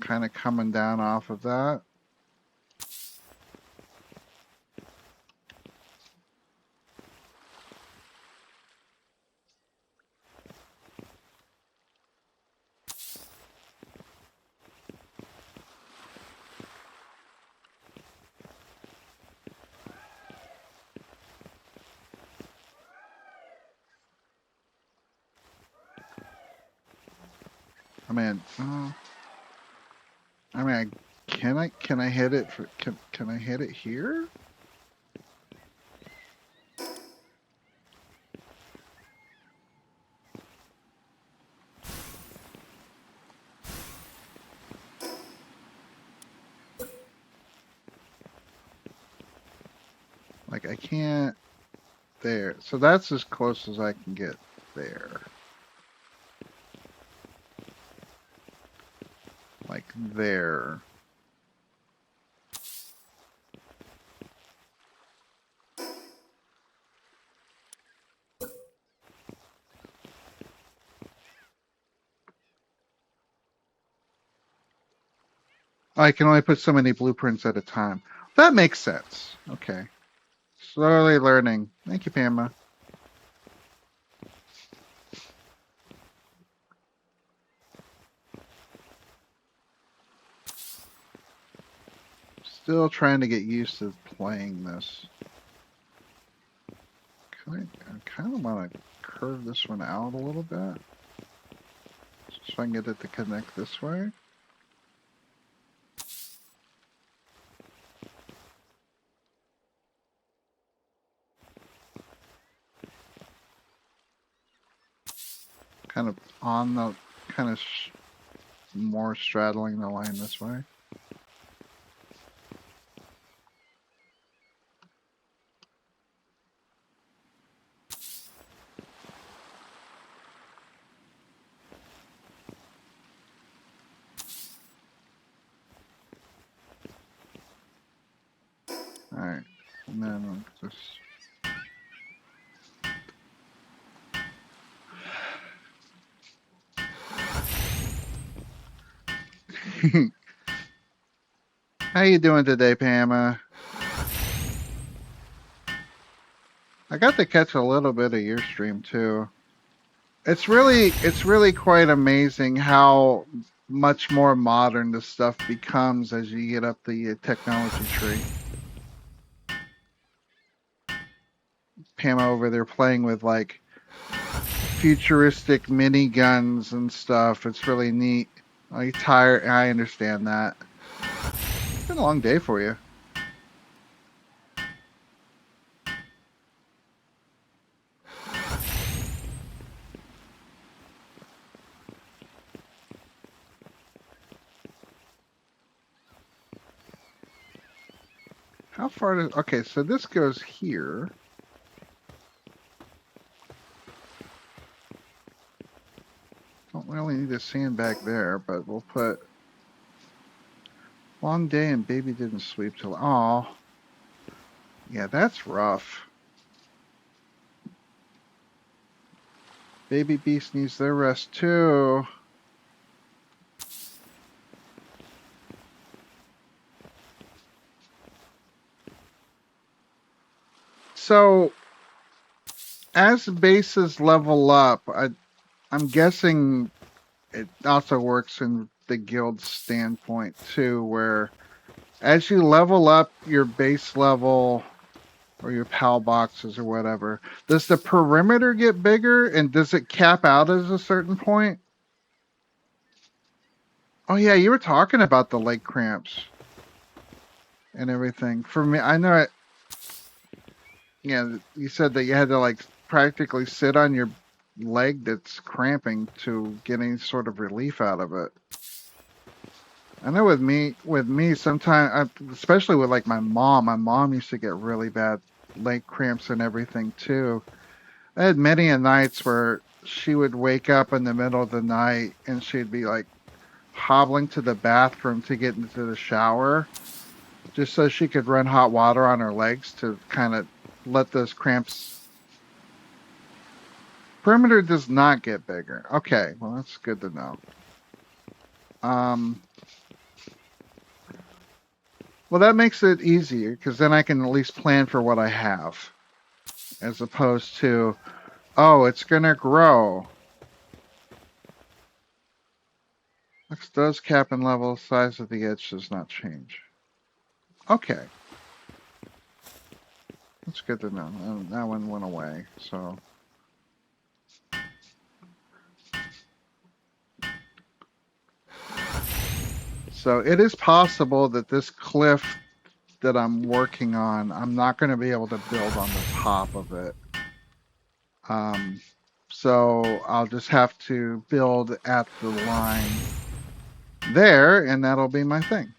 A: Kind of coming down off of that. I mean, can I hit it for, can I hit it here? Like I can't there. So that's as close as I can get there. Like there. I can only put so many blueprints at a time. That makes sense. Okay. Slowly learning. Thank you, Pamela. Still trying to get used to playing this. I kind of want to curve this one out a little bit. So I can get it to connect this way. Kind of on the, kind of more straddling the line this way. Alright, and then just How you doing today, Pama? I got to catch a little bit of your stream too. It's really quite amazing how much more modern this stuff becomes as you get up the technology tree. Pama over there playing with like futuristic miniguns and stuff. It's really neat. Are you tired? I understand that. It's been a long day for you. How far does... Okay, so this goes here. Don't really need a sandbag there, but we'll put... Long day and baby didn't sleep till... Oh. Yeah, that's rough. Baby beast needs their rest too. So, as bases level up, I'm guessing it also works in the guild standpoint too, where as you level up your base level or your PAL boxes or whatever, does the perimeter get bigger and does it cap out at a certain point? Oh yeah, you were talking about the leg cramps and everything. For me, I know it. Yeah, you said that you had to like practically sit on your leg that's cramping to get any sort of relief out of it. I know with me, sometimes, especially with like my mom used to get really bad leg cramps and everything too. I had many a nights where she would wake up in the middle of the night and she'd be like hobbling to the bathroom to get into the shower just so she could run hot water on her legs to kind of let those cramps. Perimeter does not get bigger. Okay, well that's good to know. Well, that makes it easier because then I can at least plan for what I have, as opposed to, oh, it's gonna grow. X does cap and level. Size of the edge does not change. Okay, that's good to know. That one went away, so. So it is possible that this cliff that I'm working on, I'm not going to be able to build on the top of it. So I'll just have to build at the line there, and that'll be my thing.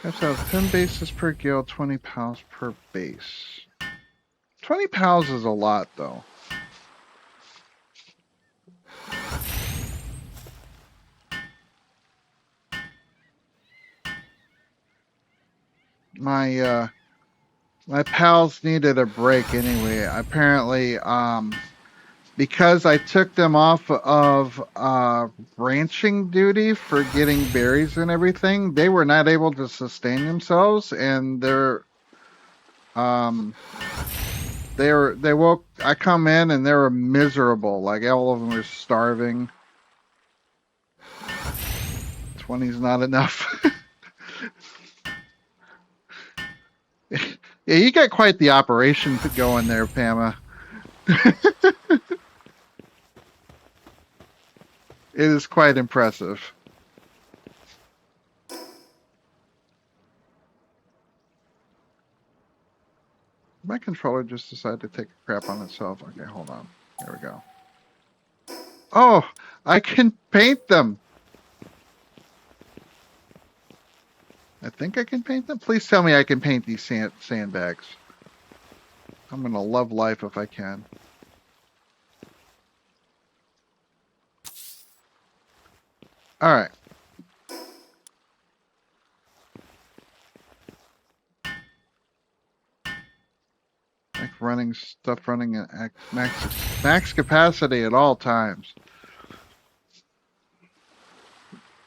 A: Caps out 10 bases per guild, 20 pals per base. 20 pals is a lot, though. My pals needed a break anyway. Apparently, because I took them off of branching duty for getting berries and everything, they were not able to sustain themselves, and they woke. I come in and they were miserable. Like all of them were starving. 20's not enough. Yeah, you got quite the operation going there, Pama. It is quite impressive. My controller just decided to take a crap on itself. Okay, hold on. There we go. Oh, I can paint them. I think I can paint them. Please tell me I can paint these sandbags. I'm gonna love life if I can. All right. Like running stuff running at max capacity at all times.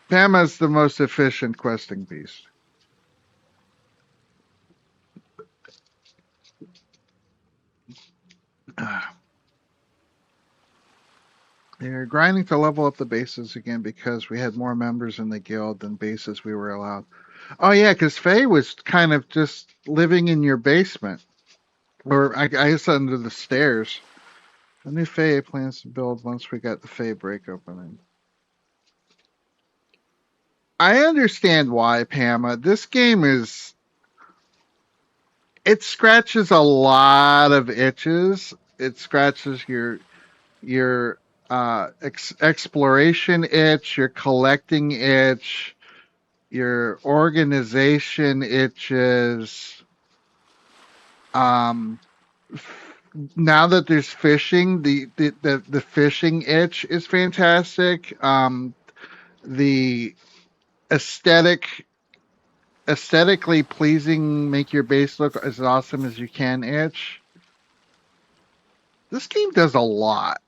A: Pama's the most efficient questing beast. They're grinding to level up the bases again because we had more members in the guild than bases we were allowed. Oh yeah, because Faye was kind of just living in your basement, or I guess under the stairs. A new Faye plans to build once we got the Faye break opening. I understand why, Pama. This game is. It scratches a lot of itches. It scratches your exploration itch, your collecting itch, your organization itches. Um, now that there's fishing, the fishing itch is fantastic. The aesthetic aesthetically pleasing, make your base look as awesome as you can itch. This game does a lot.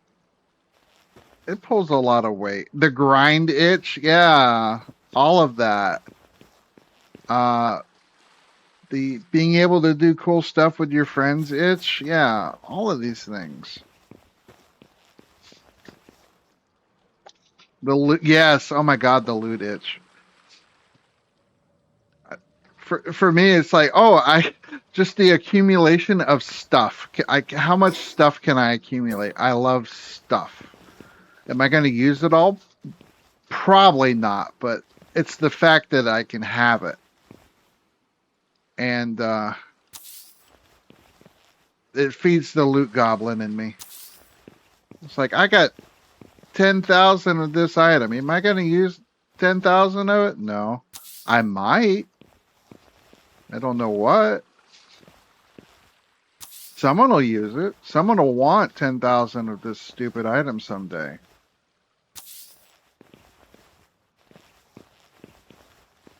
A: It pulls a lot of weight. The grind itch, yeah, all of that. Uh, the being able to do cool stuff with your friends itch, yeah, all of these things. The loot, yes, oh my god, the loot itch. For me, it's like, oh, I just the accumulation of stuff. How much stuff can I accumulate? I love stuff. Am I going to use it all? Probably not, but it's the fact that I can have it. And it feeds the loot goblin in me. It's like, I got 10,000 of this item. Am I going to use 10,000 of it? No. I might. I don't know what. Someone will use it. Someone will want 10,000 of this stupid item someday.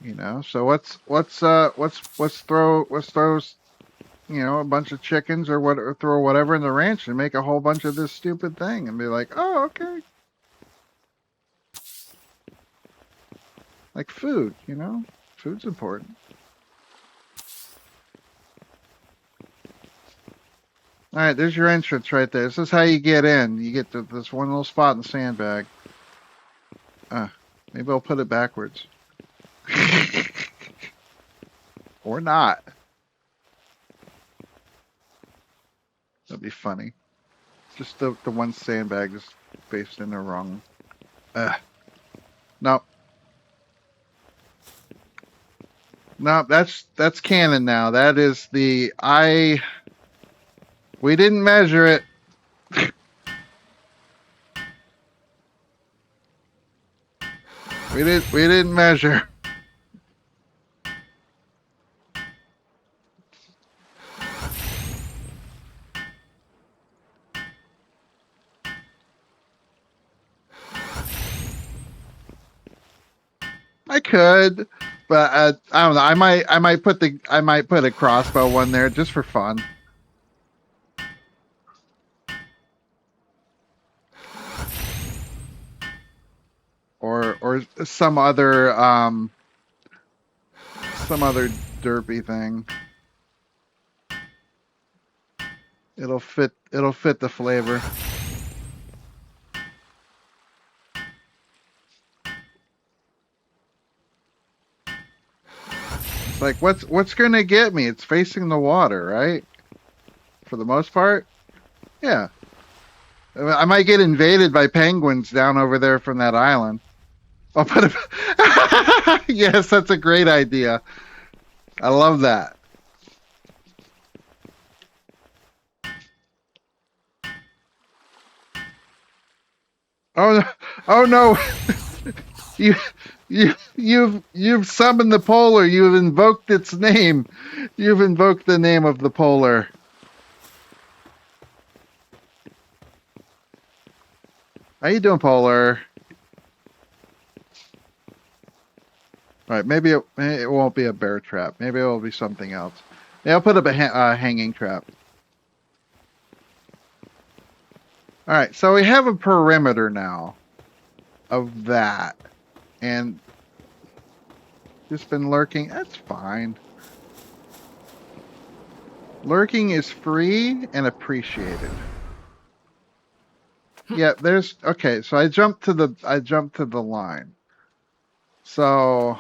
A: You know, so let's throw you know, a bunch of chickens or throw whatever in the ranch and make a whole bunch of this stupid thing and be like, oh, okay. Like food, you know, food's important. All right, there's your entrance right there. This is how you get in. You get to this one little spot in the sandbag. Maybe I'll put it backwards. Or not. That'd be funny. Just the one sandbag is based in the wrong. Nope. Nope, that's canon now. That is the we didn't measure it. We didn't measure. I could, but I don't know. I might put a crossbow one there just for fun. Or some other derpy thing. It'll fit the flavor. It's like what's gonna get me? It's facing the water, right? For the most part. Yeah. I might get invaded by penguins down over there from that island. I'll put it. Yes, that's a great idea. I love that. Oh no! Oh no! you've summoned the polar. You've invoked its name. You've invoked the name of the polar. How you doing, polar? All right, maybe it won't be a bear trap. Maybe it will be something else. Yeah, I'll put up a hanging trap. All right, so we have a perimeter now of that, and Just been lurking. That's fine. Lurking is free and appreciated. Yeah, there's okay, so I jumped to the line. So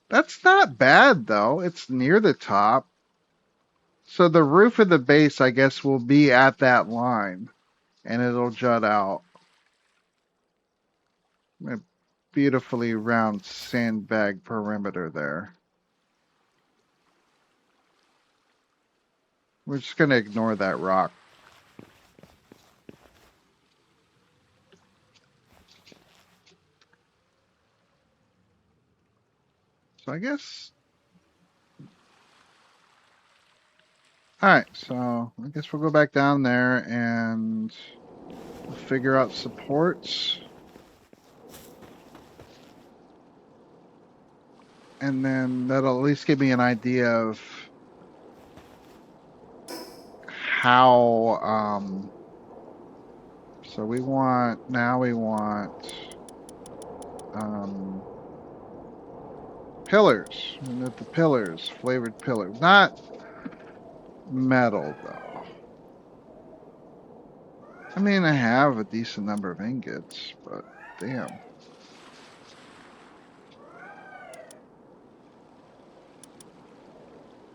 A: that's not bad though. It's near the top. So the roof of the base, I guess, will be at that line and it'll jut out. A beautifully round sandbag perimeter there. We're just gonna ignore that rock. So I guess. Alright, so I guess we'll go back down there and we'll figure out supports. And then that'll at least give me an idea of how so we want pillars. We need the pillars, flavored pillars. Not metal though. I mean, I have a decent number of ingots, but damn.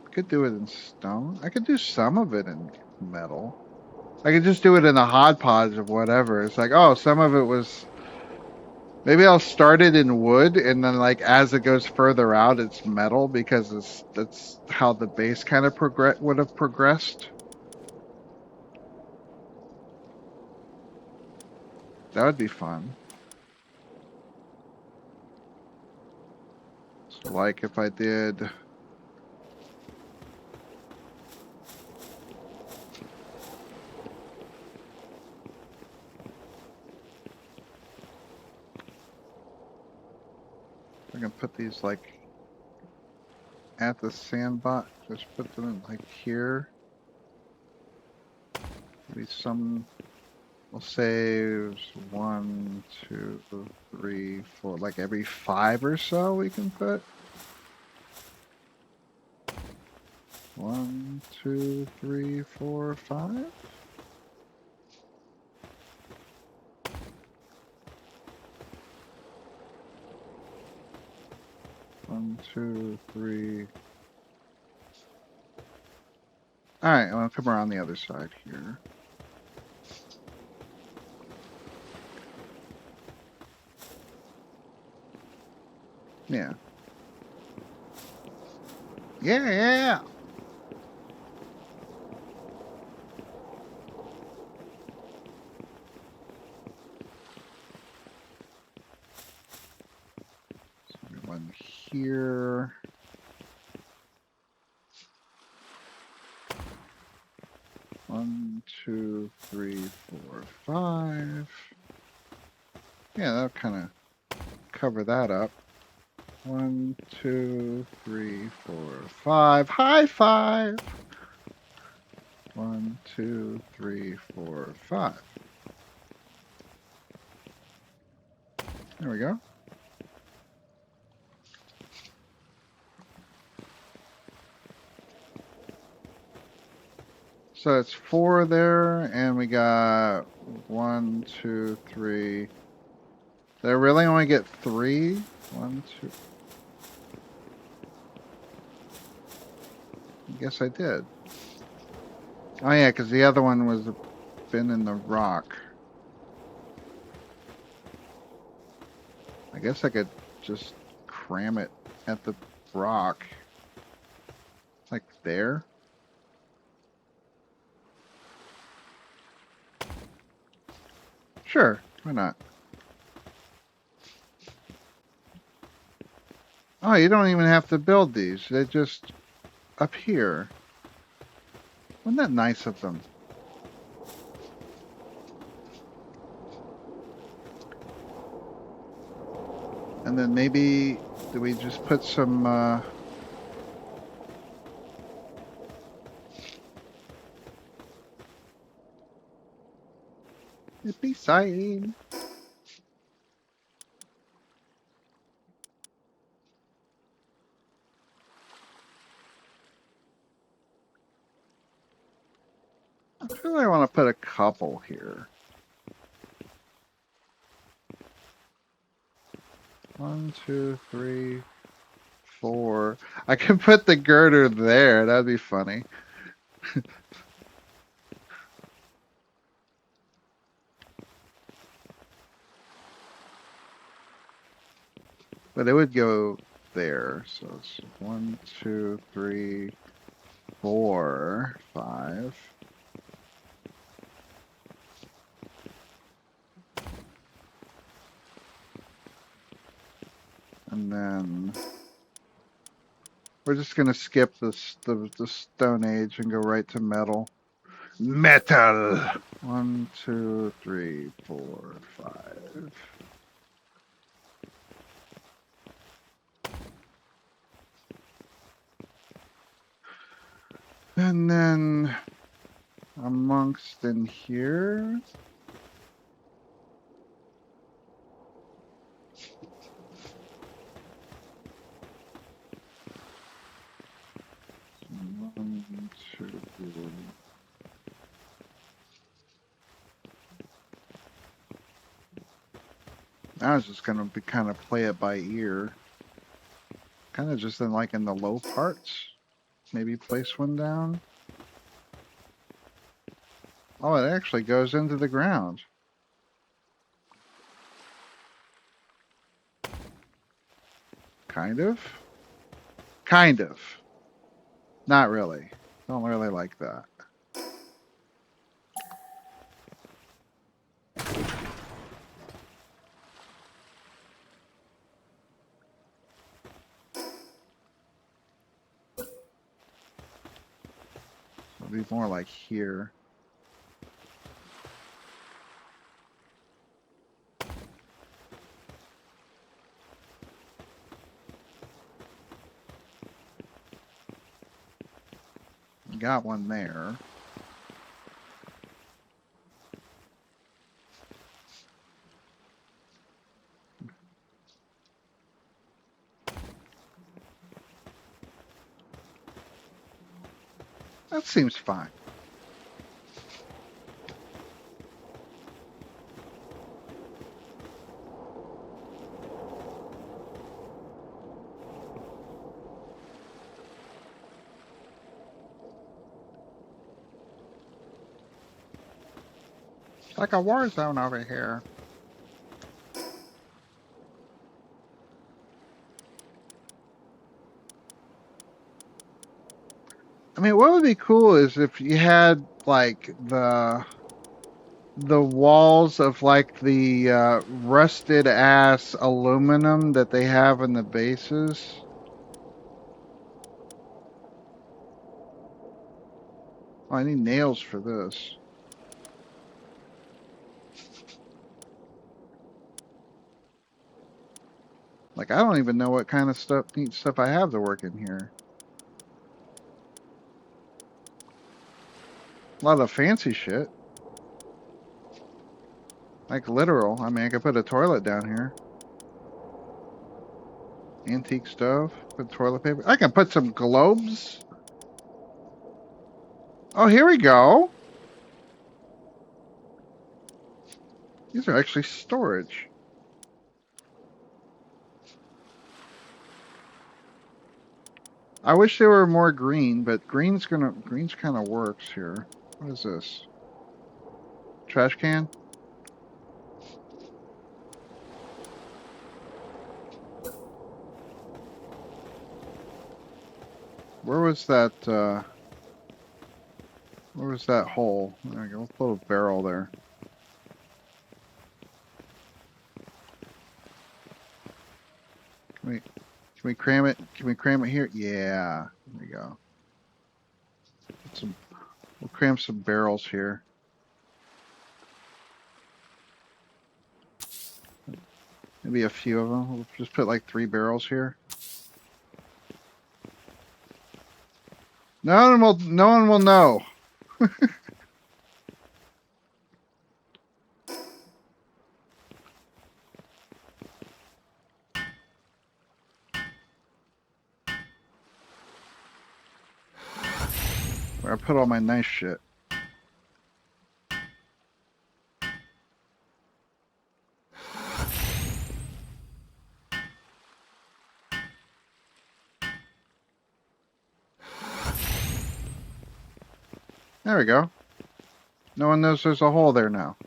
A: I could do it in stone. I could do some of it in metal. I could just do it in a hodgepodge of whatever. It's like, oh, some of it was. Maybe I'll start it in wood, and then like as it goes further out, it's metal because that's how the base kind of would have progressed. That would be fun. So like if I did. I can put these like at the sandbox. Just put them in like here. Maybe some. We'll say 1, 2, 3, 4. Like every 5 or so, we can put. 1, 2, 3, 4, 5. 1, 2, 3. All right, I'm gonna come around the other side here. Yeah. Yeah. So one here. One, 2, 3, 4, 5. Yeah, that'll kind of cover that up. 1, 2, 3, 4, 5. High five. 1, 2, 3, 4, 5. There we go. So it's 4 there, and we got 1, 2, 3. Did I really only get 3? 1, 2. I guess I did. Oh yeah, because the other one was been in the rock. I guess I could just cram it at the rock. Like there. Sure, why not? Oh, you don't even have to build these. They're just up here. Wasn't that nice of them? And then maybe, do we just put some, Yippee sign. feel like I want to put a couple here. 1, 2, 3, 4. I can put the girder there. That'd be funny. But it would go there. So it's 1, 2, 3, 4, 5. And then we're just gonna skip this the Stone Age and go right to metal. Metal. 1, 2, 3, 4, 5. And then amongst in here. One, two. I was just gonna be kind of play it by ear. Kind of just in like in the low parts. Maybe place one down. Oh, it actually goes into the ground. Kind of. Kind of. Not really. Don't really like that. It'll be more like here. Got one there. That seems fine. It's like a war zone over here. I mean, what would be cool is if you had like the walls of like the rusted ass aluminum that they have in the bases. Oh, I need nails for this. Like, I don't even know what kind of stuff, neat stuff I have to work in here. A lot of fancy shit. Like literal. I mean, I could put a toilet down here. Antique stove. Put toilet paper. I can put some globes. Oh, here we go. These are actually storage. I wish they were more green, but green's kind of works here. What is this? Trash can? Where was that hole? There we go. Let's put a barrel there. Can we cram it? Can we cram it here? Yeah. There we go. We'll cram some barrels here. Maybe a few of them. We'll just put like 3 barrels here. No one will know. Where I put all my nice shit. There we go. No one knows there's a hole there now.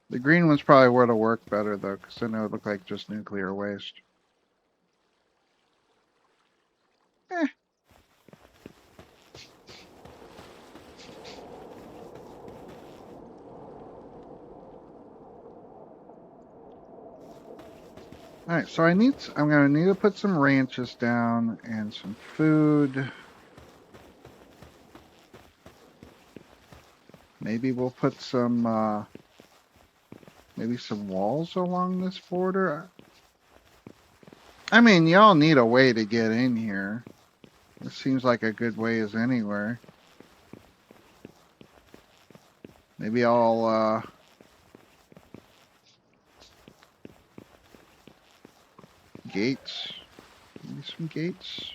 A: The green ones probably would have worked better, though, because then it would look like just nuclear waste. Eh. Alright, so I'm gonna need to put some ranches down and some food. Maybe we'll put some, maybe some walls along this border. I mean, y'all need a way to get in here. This seems like a good way as anywhere. Maybe I'll, gates. Maybe some gates.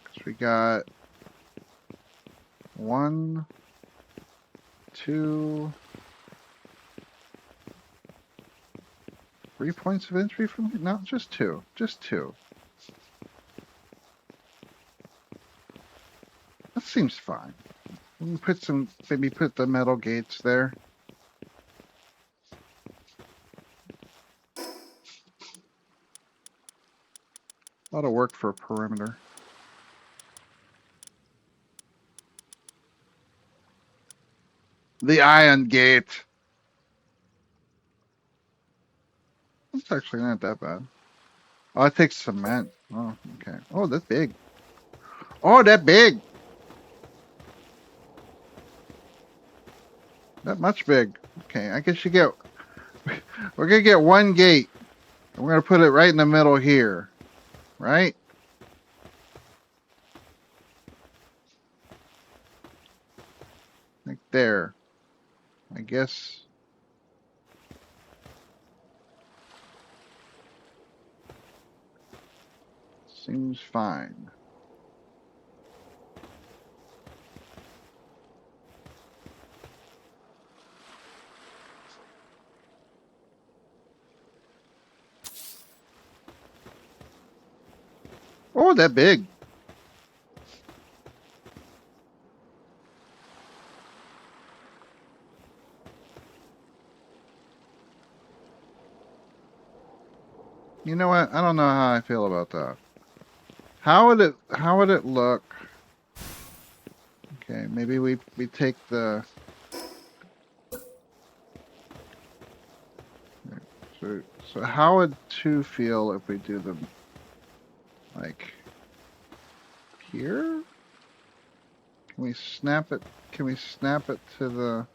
A: Because we got 1, 2, 3 points of entry from here? No, just 2. Just 2. That seems fine. We can put some, maybe put the metal gates there. A lot of work for a perimeter. The iron gate. It's actually not that bad. Oh, it takes cement. Oh, okay. Oh, that's big. Oh, that big. That much big. Okay, I guess you get. We're gonna get 1 gate. And we're gonna put it right in the middle here, right? Like there. I guess. Seems fine. Oh, that big. You know what? I don't know how I feel about that. How would it look? Okay, maybe we take the so how would 2 feel if we do them like here? Can we snap it? Can we snap it to the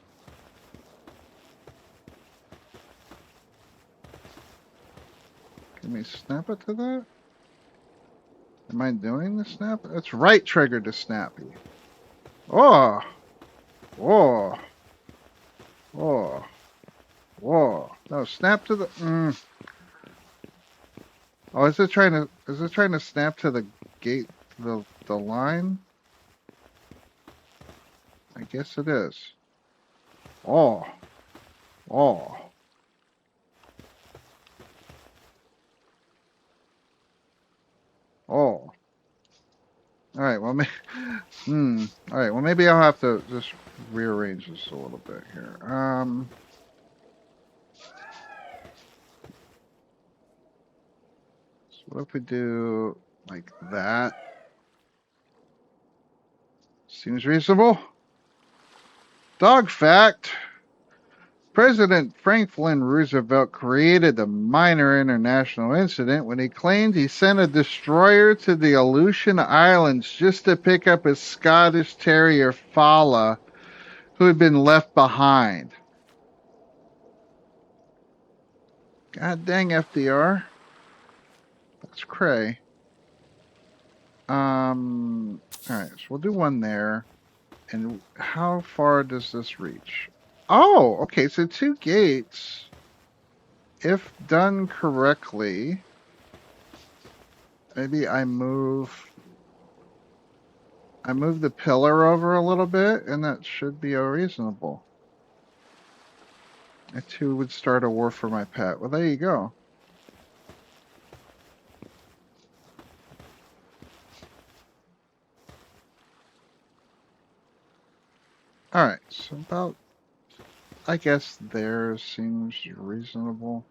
A: Can we snap it to that? Am I doing the snap? It's right trigger to snappy. Oh, whoa, whoa, whoa. No, snap to the. Oh, is it trying to snap to the gate, the line? I guess it is. Oh, oh. Oh. All right. Well, All right. Well, maybe I'll have to just rearrange this a little bit here. So what if we do like that? Seems reasonable. Dog fact. President Franklin Roosevelt created the minor international incident when he claimed he sent a destroyer to the Aleutian Islands just to pick up his Scottish Terrier Fala, who had been left behind. God dang FDR. That's cray. Alright, so we'll do one there. And how far does this reach? Oh, okay, so 2 gates. If done correctly, maybe I move the pillar over a little bit, and that should be reasonable. I too would start a war for my pet. Well, there you go. All right, so about, I guess there seems reasonable.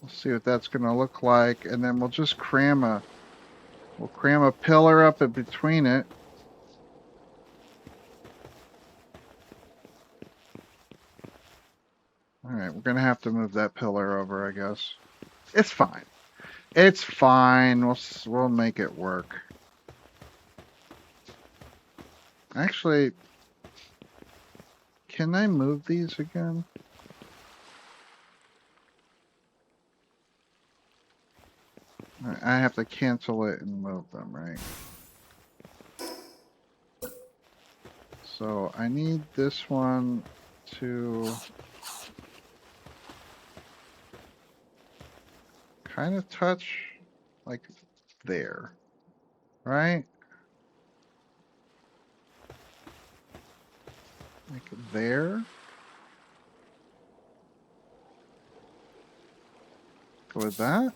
A: We'll see what that's going to look like, and then we'll just cram a pillar up in between it. All right, we're going to have to move that pillar over, I guess. It's fine. It's fine. We'll make it work. Actually, can I move these again? I have to cancel it and move them, right? So I need this one to kind of touch like there, right? Like there. Go with that.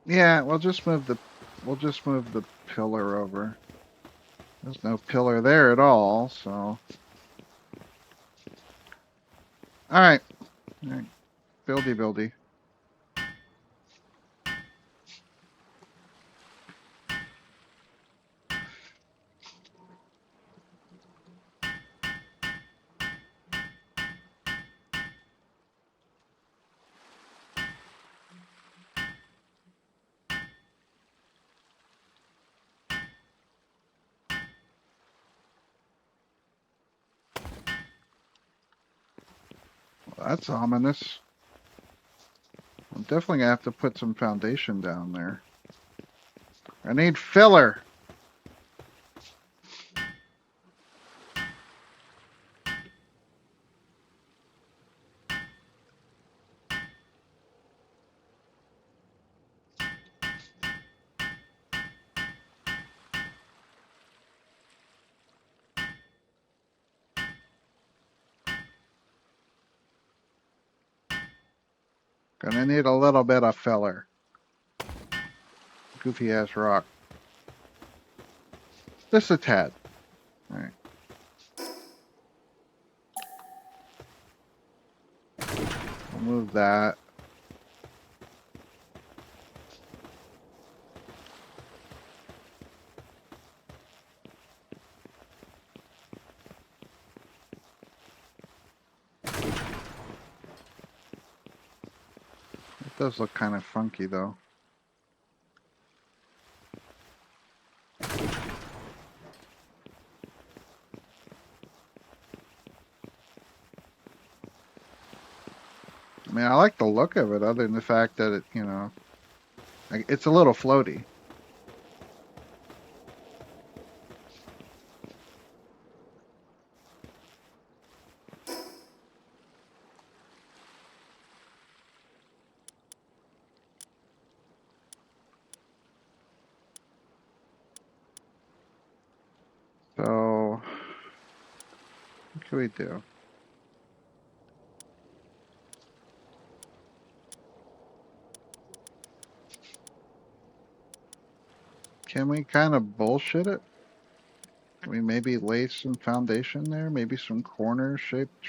A: Yeah, we'll just move the pillar over. There's no pillar there at all, so. All right. All right. Buildy buildy. Well, that's ominous. I'm definitely gonna have to put some foundation down there. I need filler. Gonna need a little bit of filler. Goofy ass rock. Just a tad. All right. We'll move that. It does look kind of funky though. I mean, I like the look of it, other than the fact that it, it's a little floaty. So, what can we do? Can we kind of bullshit it? Can we maybe lay some foundation there? Maybe some corner shaped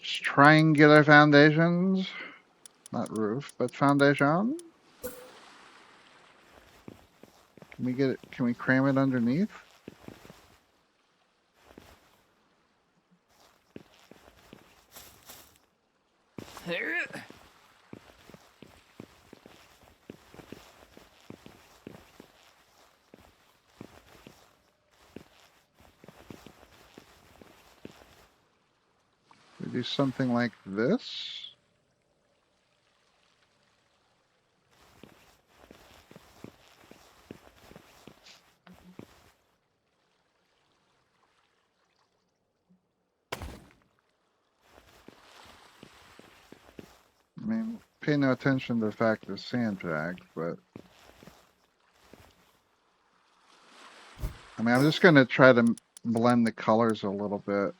A: triangular foundations? Not roof, but foundation? Can we get it? Can we cram it underneath? We do something like this. I mean, pay no attention to the fact it's sandbagged, but I mean, I'm just gonna try to blend the colors a little bit.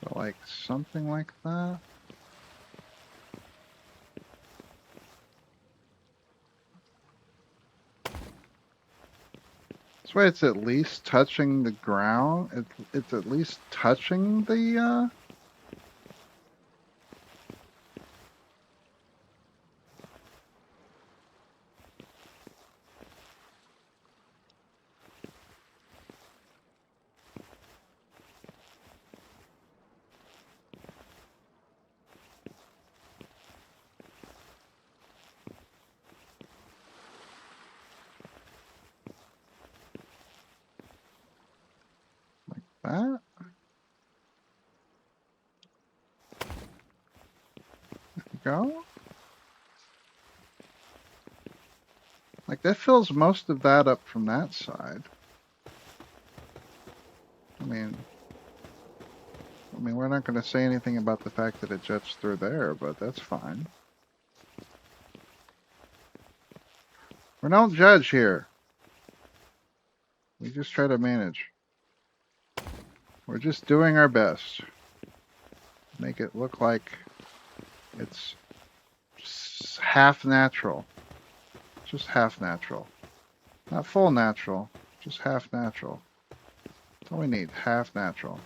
A: So like something like that. This way it's at least touching the ground. It's at least touching the, that. There you go. Like that fills most of that up from that side. I mean, we're not going to say anything about the fact that it jets through there, but that's fine. We don't judge here. We just try to manage. We're just doing our best. Make it look like it's half natural. Just half natural. Not full natural, just half natural. That's all we need, half natural.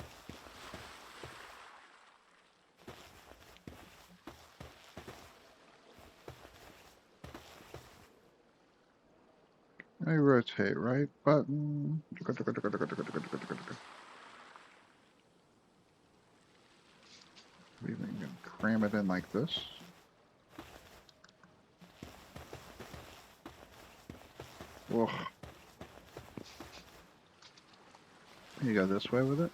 A: Let me rotate, right button. We can cram it in like this. Whoa. You go this way with it.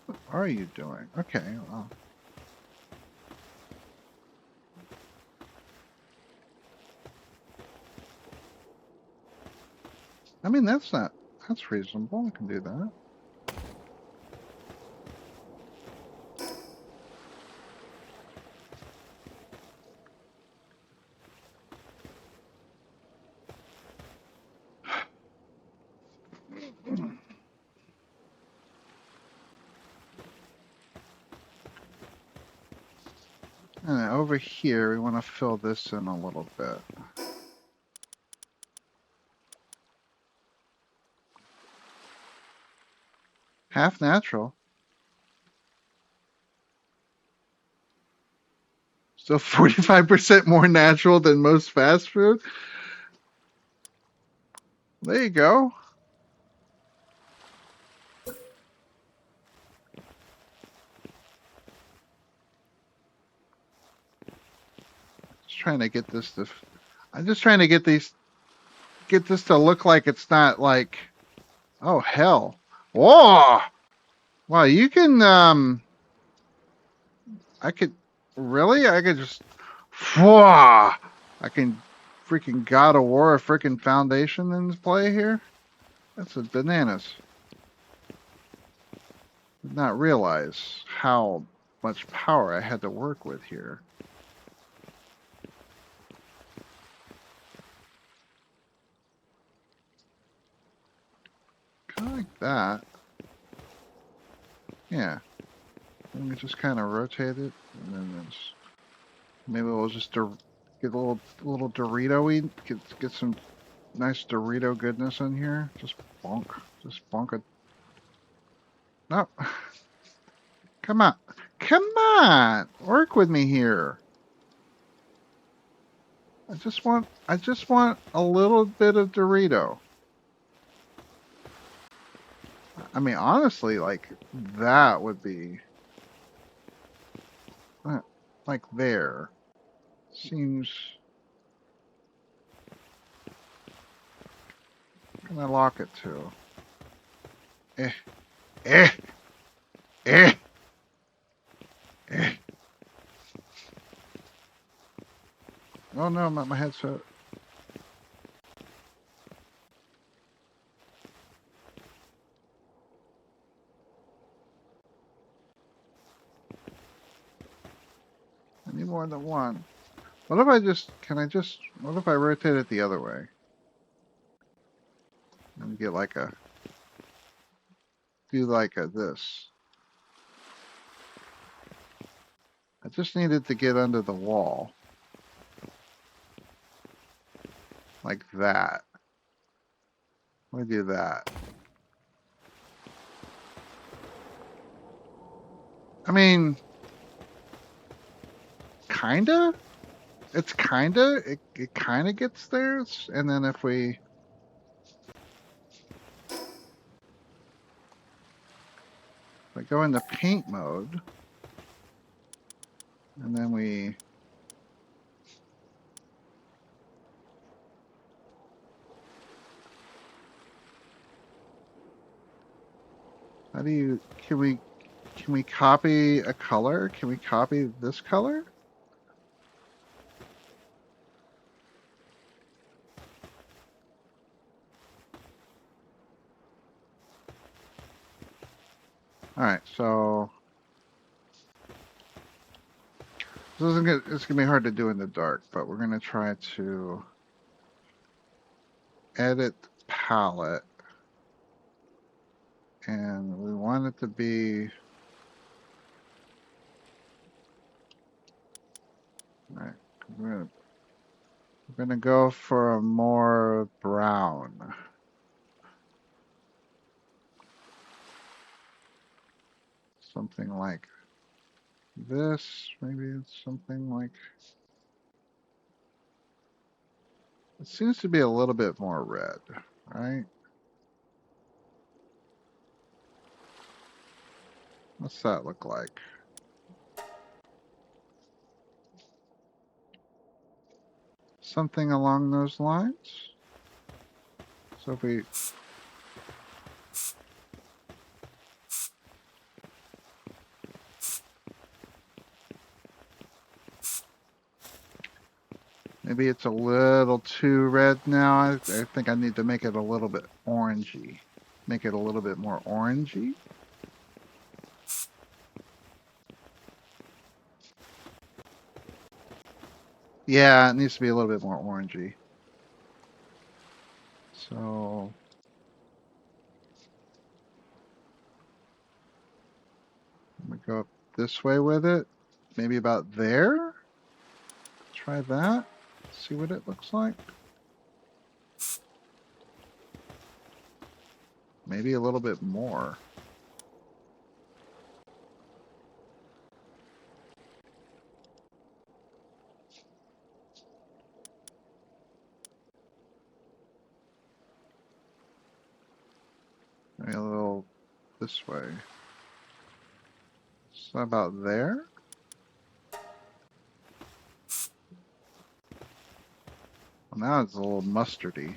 A: What are you doing? Okay, well. I mean, that's reasonable. I can do that. And over here, we want to fill this in a little bit. Half natural. Still 45% more natural than most fast food. There you go. Just trying to get this to. I'm just trying to get this to look like it's not like. Oh hell! Whoa! Wow, you can. I could really. I could just. Whoa! I can freaking God of War a freaking foundation in play here. That's a bananas. Did not realize how much power I had to work with here. Kind of like that. Yeah. Let me just kind of rotate it, and then maybe we'll just get a little Dorito-y, get some nice Dorito goodness in here. Just bonk it. No, come on, work with me here. I just want a little bit of Dorito. I mean, honestly, like that would be like there. seems... Where can I lock it to? Eh. Eh. Eh. Eh. Oh no, my headset. I need more than one. What if I just, what if I rotate it the other way? And get like a, do like a this. I just needed to get under the wall. Like that. Let me do that. I mean, kinda? It's kinda, it kinda gets there. And then if we, go into paint mode, and then we, how do you, can we copy a color? Can we copy this color? All right, so this isn't gonna, it's gonna be hard to do in the dark, but we're gonna try to edit palette, and we want it to be, all right, we're gonna go for a more brown. Something like this, maybe it's something like, it seems to be a little bit more red, right? What's that look like? Something along those lines. So if we, maybe it's a little too red now. I think I need to make it a little bit orangey. Make it a little bit more orangey. Yeah, it needs to be a little bit more orangey. So I'm gonna go up this way with it. Maybe about there. Try that. See what it looks like. Maybe a little bit more. Maybe a little this way. So about there. Well, now it's a little mustardy.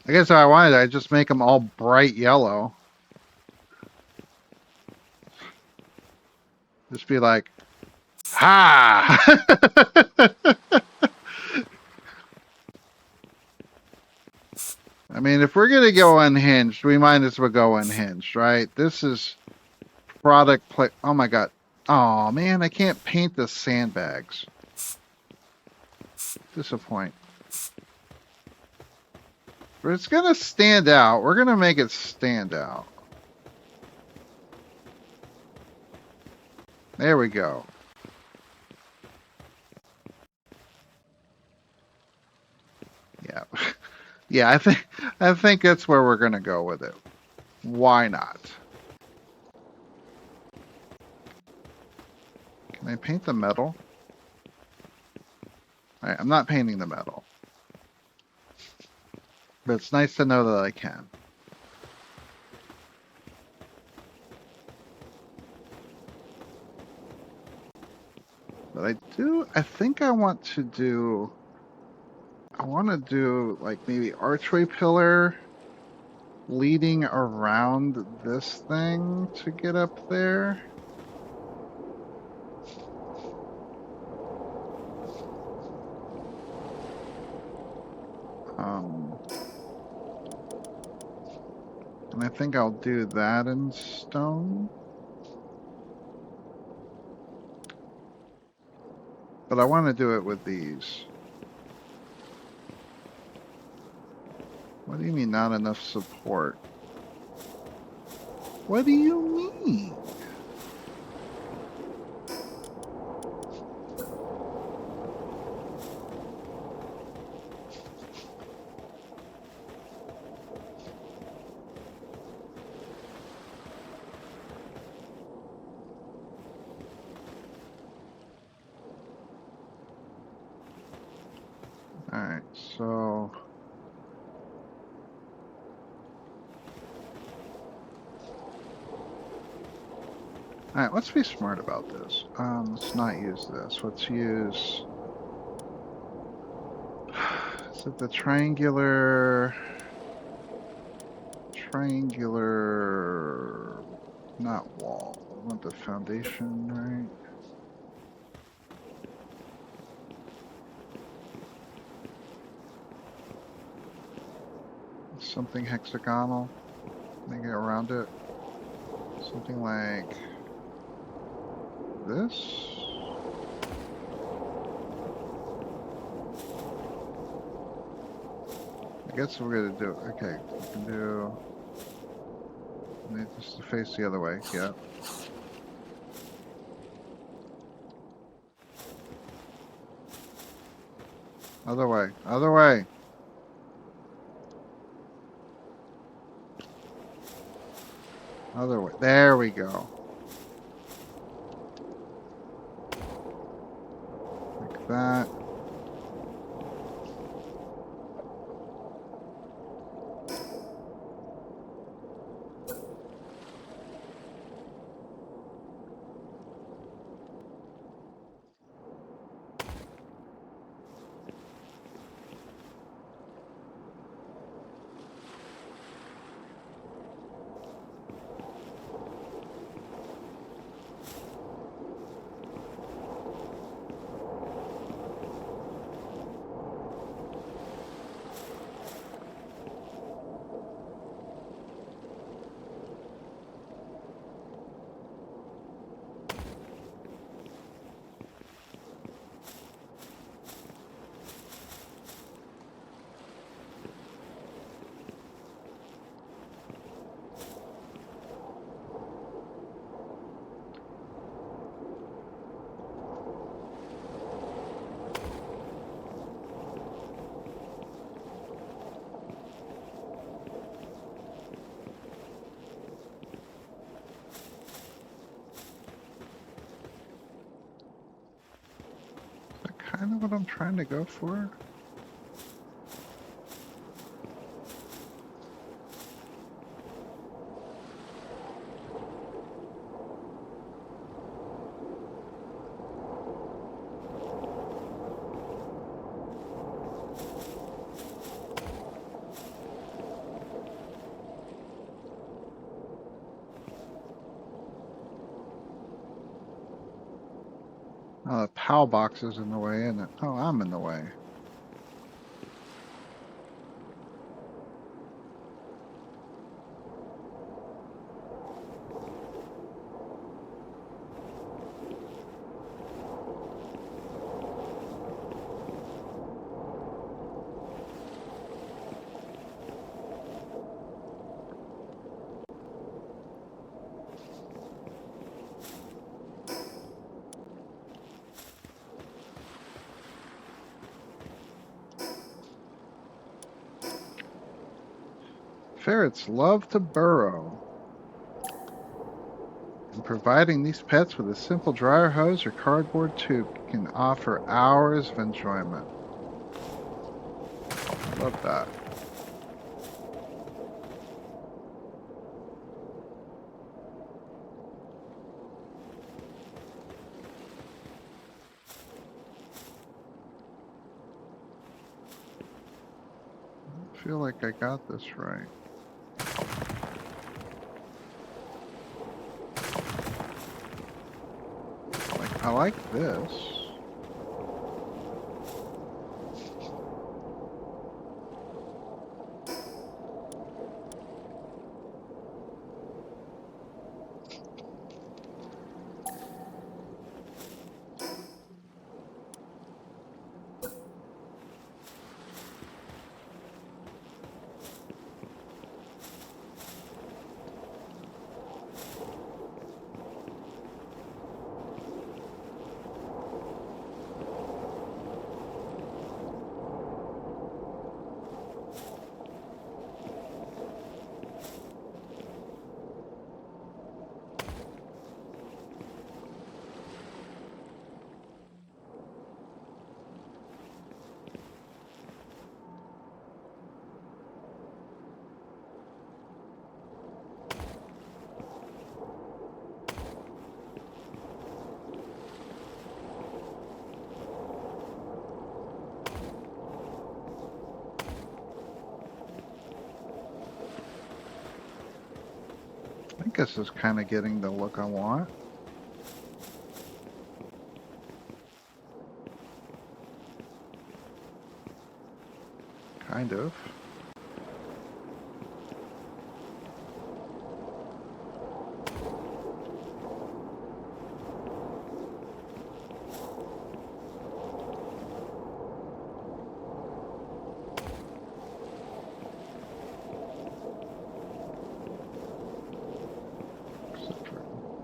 A: I guess if I wanted, I'd just make them all bright yellow. Just be like, ha! I mean, if we're gonna go unhinged, we might as well go unhinged, right? This is product play. Oh my god. Oh man, I can't paint the sandbags. Disappoint. But it's gonna stand out. We're gonna make it stand out. There we go. Yeah. Yeah, I think that's where we're gonna go with it. Why not? Can I paint the metal? All right, I'm not painting the metal. But it's nice to know that I can. But I think I want to do like maybe archway pillar leading around this thing to get up there. And I think I'll do that in stone. But I want to do it with these. What do you mean not enough support? What do you mean? Alright, so... Alright, let's be smart about this. Let's not use this. Let's use... Is it the triangular... Not wall. I want the foundation, right? Something hexagonal. Make it around it. Something like this. I guess we're gonna do. Okay, we can do. Need this to face the other way. Yeah. Other way. Other way. Other way. There we go. Like that. Kind of what I'm trying to go for. Oh, the POW box is in the way, isn't it? Oh, I'm in the way. Ferrets love to burrow. And providing these pets with a simple dryer hose or cardboard tube can offer hours of enjoyment. Love that. I feel like I got this right. I like this. I think this is kind of getting the look I want. Kind of.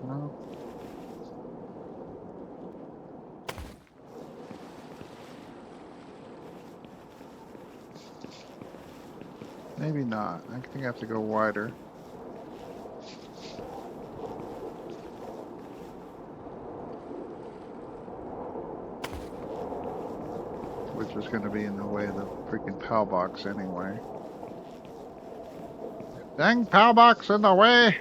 A: No. Maybe not. I think I have to go wider. Which is going to be in the way of the freaking PAL box anyway. Dang PAL box in the way!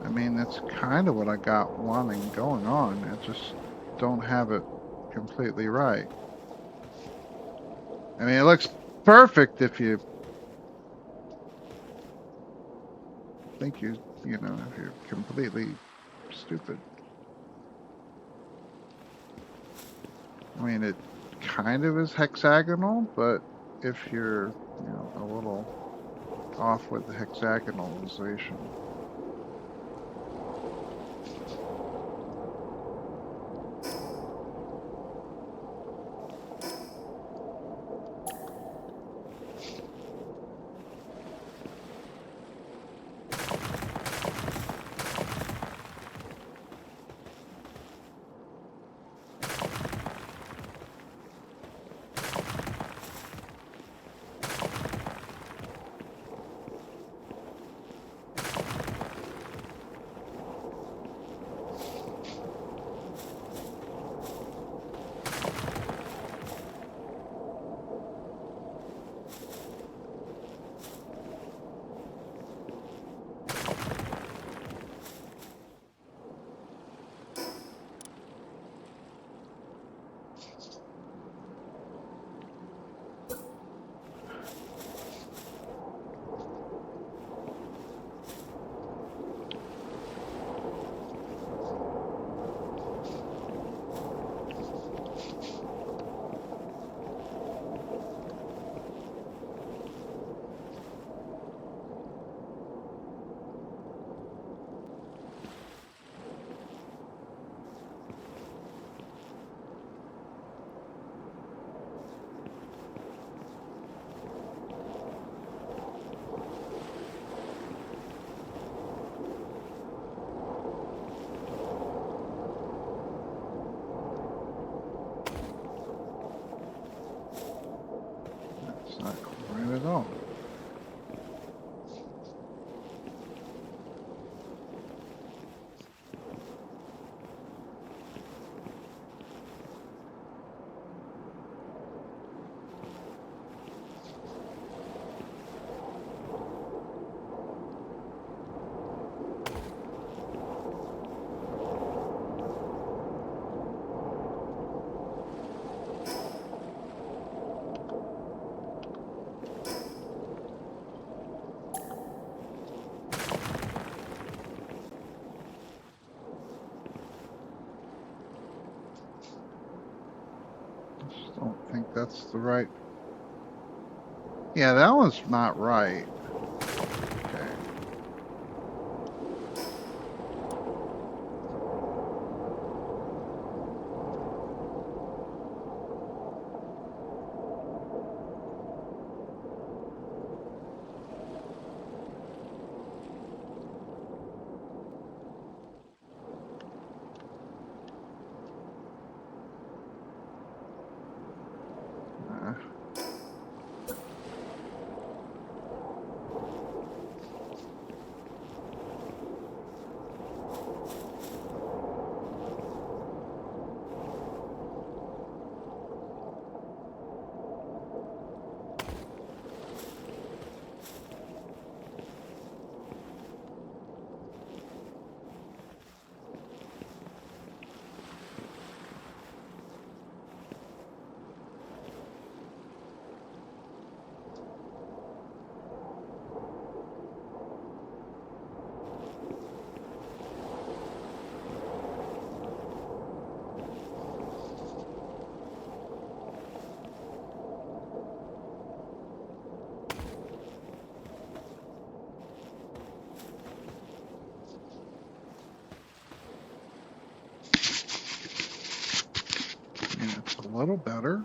A: I mean, that's kind of what I got wanting going on. I just don't have it completely right. I mean, it looks perfect if you think you know, if you're completely stupid. I mean, it kind of is hexagonal, but if you're, you know, a little off with the hexagonalization. just don't think that's the right. Yeah, that one's not right. Okay. Uh, it's a little better.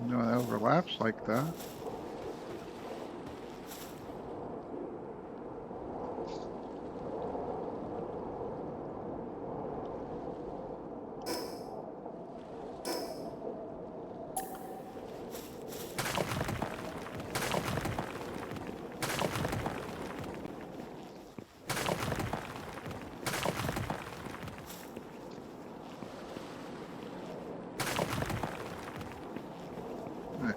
A: No, it overlaps like that. Right.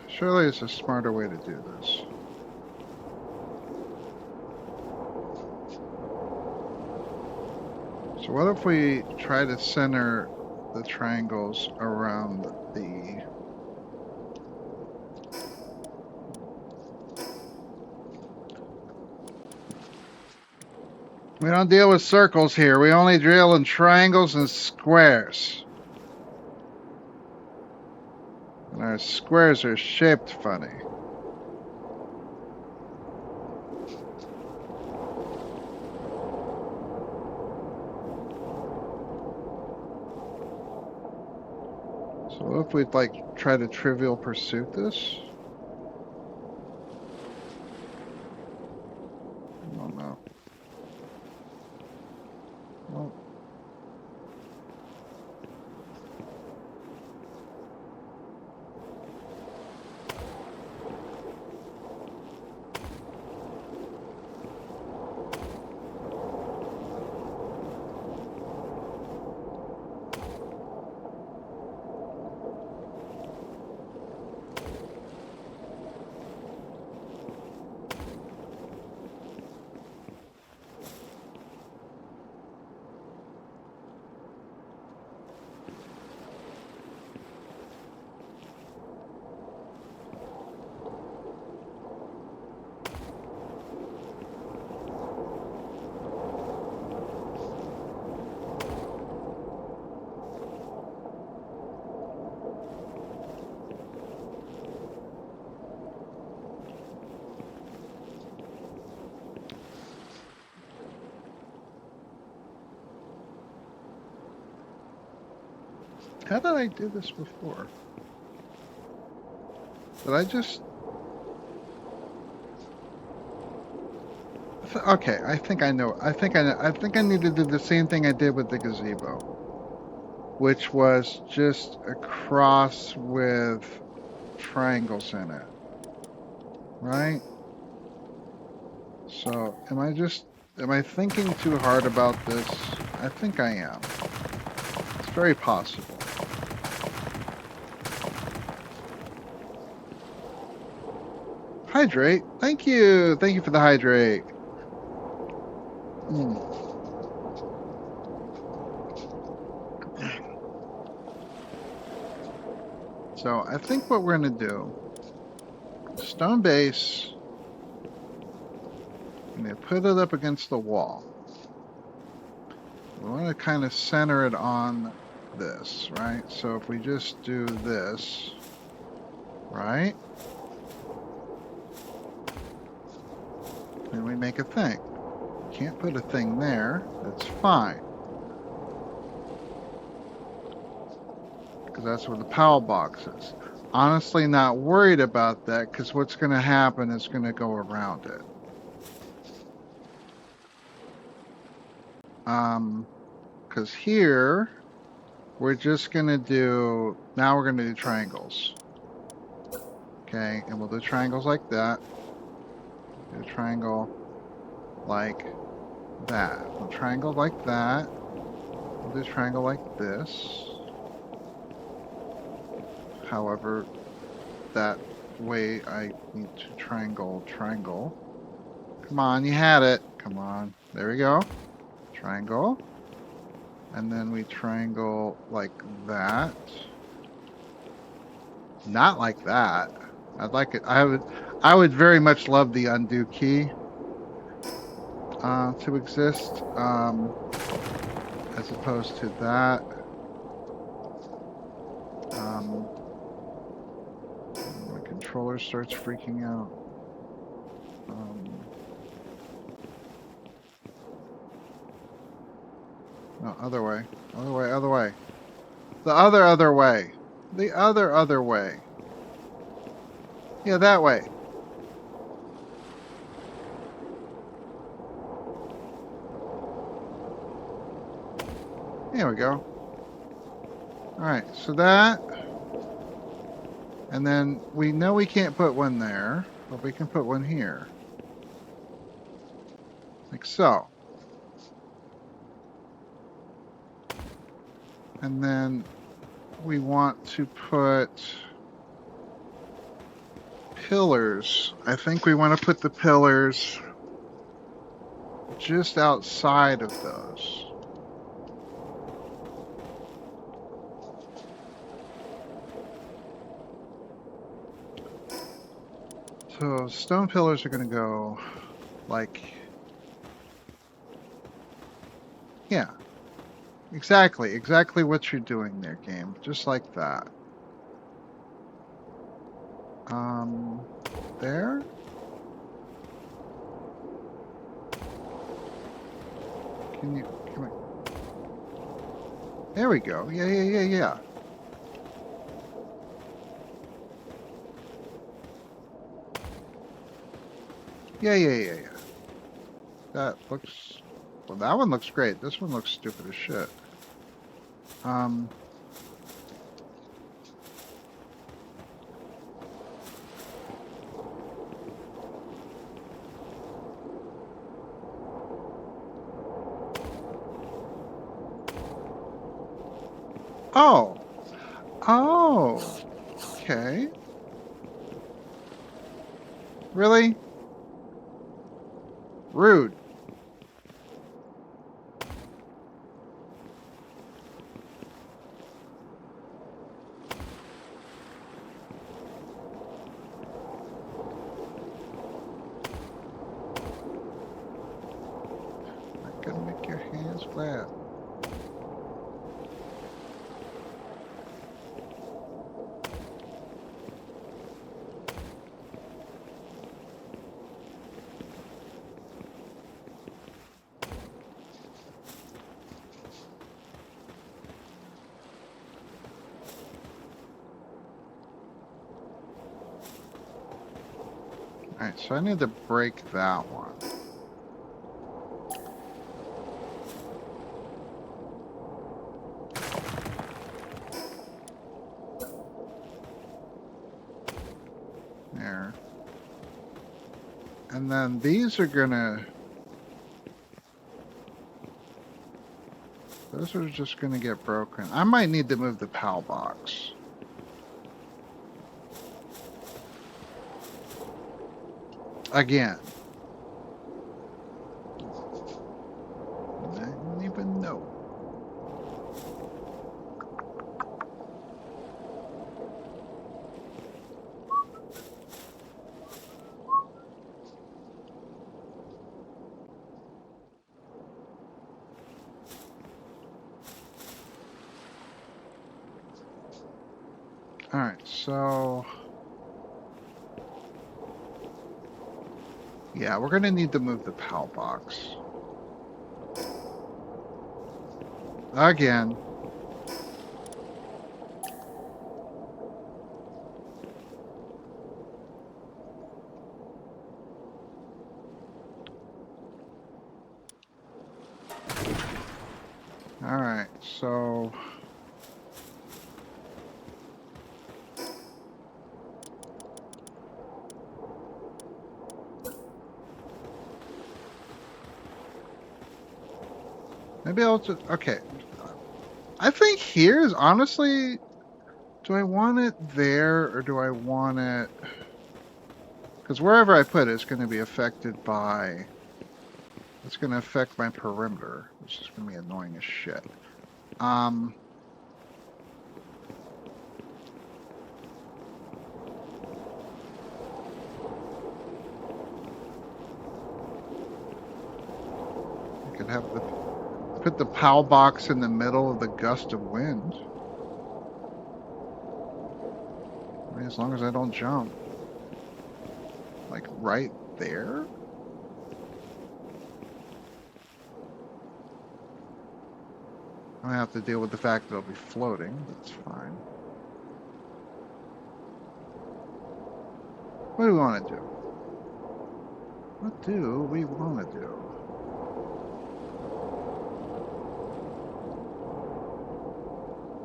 A: Surely there's a smarter way to do this. So what if we try to center the triangles around the... We don't deal with circles here. We only deal in triangles and squares. And our squares are shaped funny. So what if we'd like try to Trivial Pursuit this? I don't know. Well, how did I do this before? Did I just... Okay, I think I know. I think I need to do the same thing I did with the gazebo, which was just a cross with triangles in it, right? So, am I thinking too hard about this? I think I am. It's very possible. Hydrate. Thank you. Thank you for the hydrate. So I think what we're going to do, stone base, I'm going to put it up against the wall. We want to kind of center it on this, right? So if we just do this, right? Then we make a thing. Can't put a thing there. That's fine. Because that's where the PAL box is. Honestly, not worried about that because what's going to happen is going to go around it. Because here, we're just going to do, now we're going to do triangles. Okay, and we'll do triangles like that. Do a triangle like that. We'll triangle like that. We'll do a triangle like this. However, that way I need to triangle. Come on, you had it. Come on. There we go. Triangle. And then we triangle like that. Not like that. I'd like it. I would very much love the undo key to exist, as opposed to that. My controller starts freaking out. No, other way. Other way, other way. The other way. The other way. Yeah, that way. There we go. Alright, so that. And then we know we can't put one there, but we can put one here. Like so. And then we want to put pillars. I think we want to put the pillars just outside of those. So stone pillars are going to go like, yeah, exactly what you're doing there, game. Just like that. There. Can we? There we go. Yeah. Yeah. That looks, well, that one looks great. This one looks stupid as shit. Oh, okay. Really? Rude. Not gonna make your hands flat. Alright, so I need to break that one. There. And then these are gonna... Those are just gonna get broken. I might need to move the PAL box. Again. I don't even know. Alright, so... Yeah, we're gonna need to move the PAL box. Again. Alright, so... Maybe I'll just... Okay. I think here is honestly... Do I want it there, or do I want it... Because wherever I put it, it's going to be affected by... It's going to affect my perimeter, which is going to be annoying as shit. I could have the... Put the PAL box in the middle of the gust of wind. I mean, as long as I don't jump. Like, right there? I have to deal with the fact that it'll be floating. That's fine. What do we want to do? What do we want to do?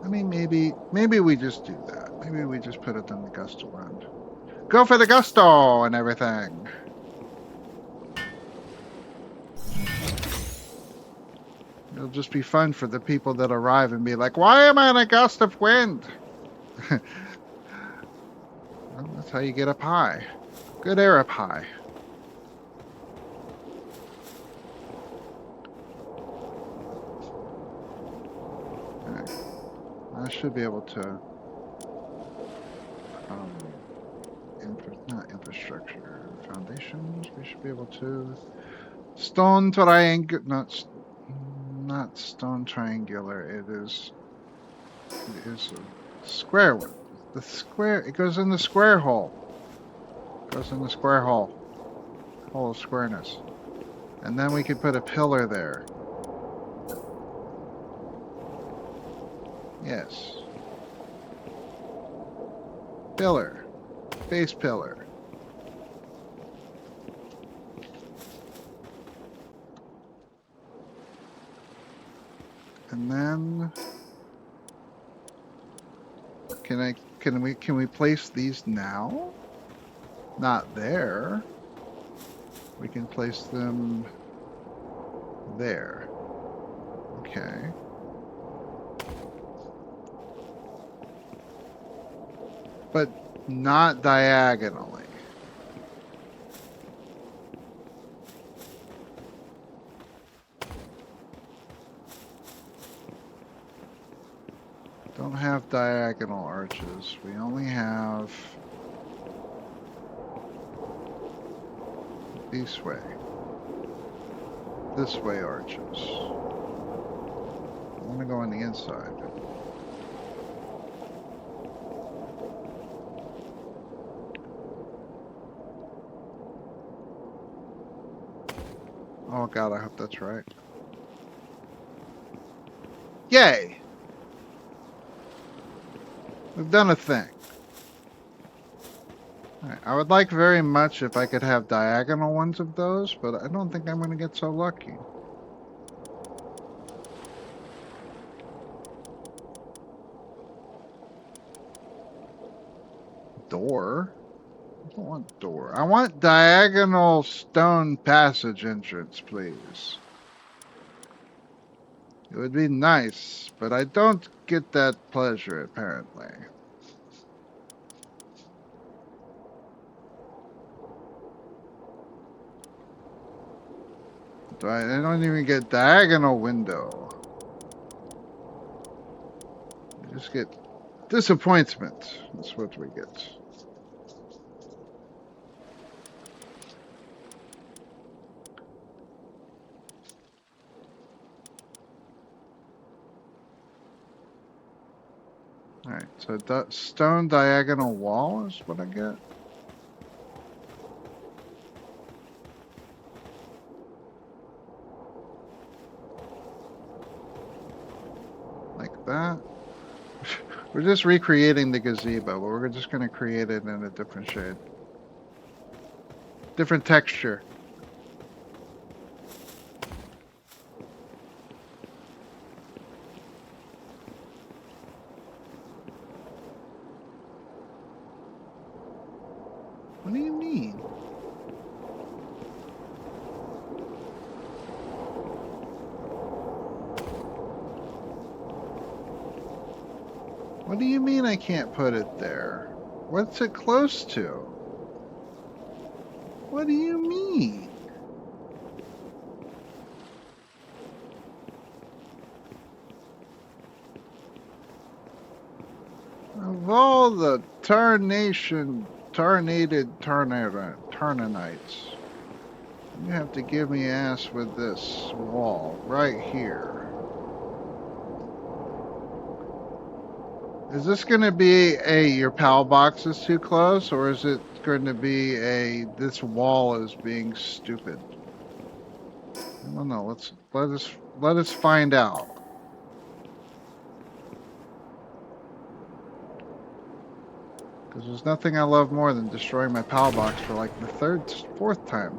A: I mean, maybe we just do that. Maybe we just put it in the gust of wind. Go for the gusto and everything. It'll just be fun for the people that arrive and be like, why am I in a gust of wind? Well, that's how you get up high. Good air up high. Okay. I should be able to... not infrastructure. Foundations. We should be able to... Stone triangle... Not stone triangular. It is a square one. The square... It goes in the square hole. It goes in the square hole. Hole of squareness. And then we could put a pillar there. Yes. Pillar. Base pillar. And then can we place these now? Not there. We can place them there. Okay. But not diagonally. Don't have diagonal arches. We only have this way arches. I want to go on the inside. Oh god, I hope that's right. Yay! We've done a thing. Right, I would like very much if I could have diagonal ones of those, but I don't think I'm going to get so lucky. Door? I don't want door. I want diagonal stone passage entrance, please. It would be nice, but I don't get that pleasure, apparently. I don't even get diagonal window. I just get disappointment. That's what we get. Alright, so stone diagonal wall is what I get. Like that. We're just recreating the gazebo, but we're just going to create it in a different shade. Different texture. What do you mean? What do you mean I can't put it there? What's it close to? What do you mean? Of all the tarnanites, you have to give me ass with this wall right here. Is this going to be your PAL box is too close, or is it going to be this wall is being stupid? I don't know. Let us find out. Because there's nothing I love more than destroying my PAL box for like the fourth time.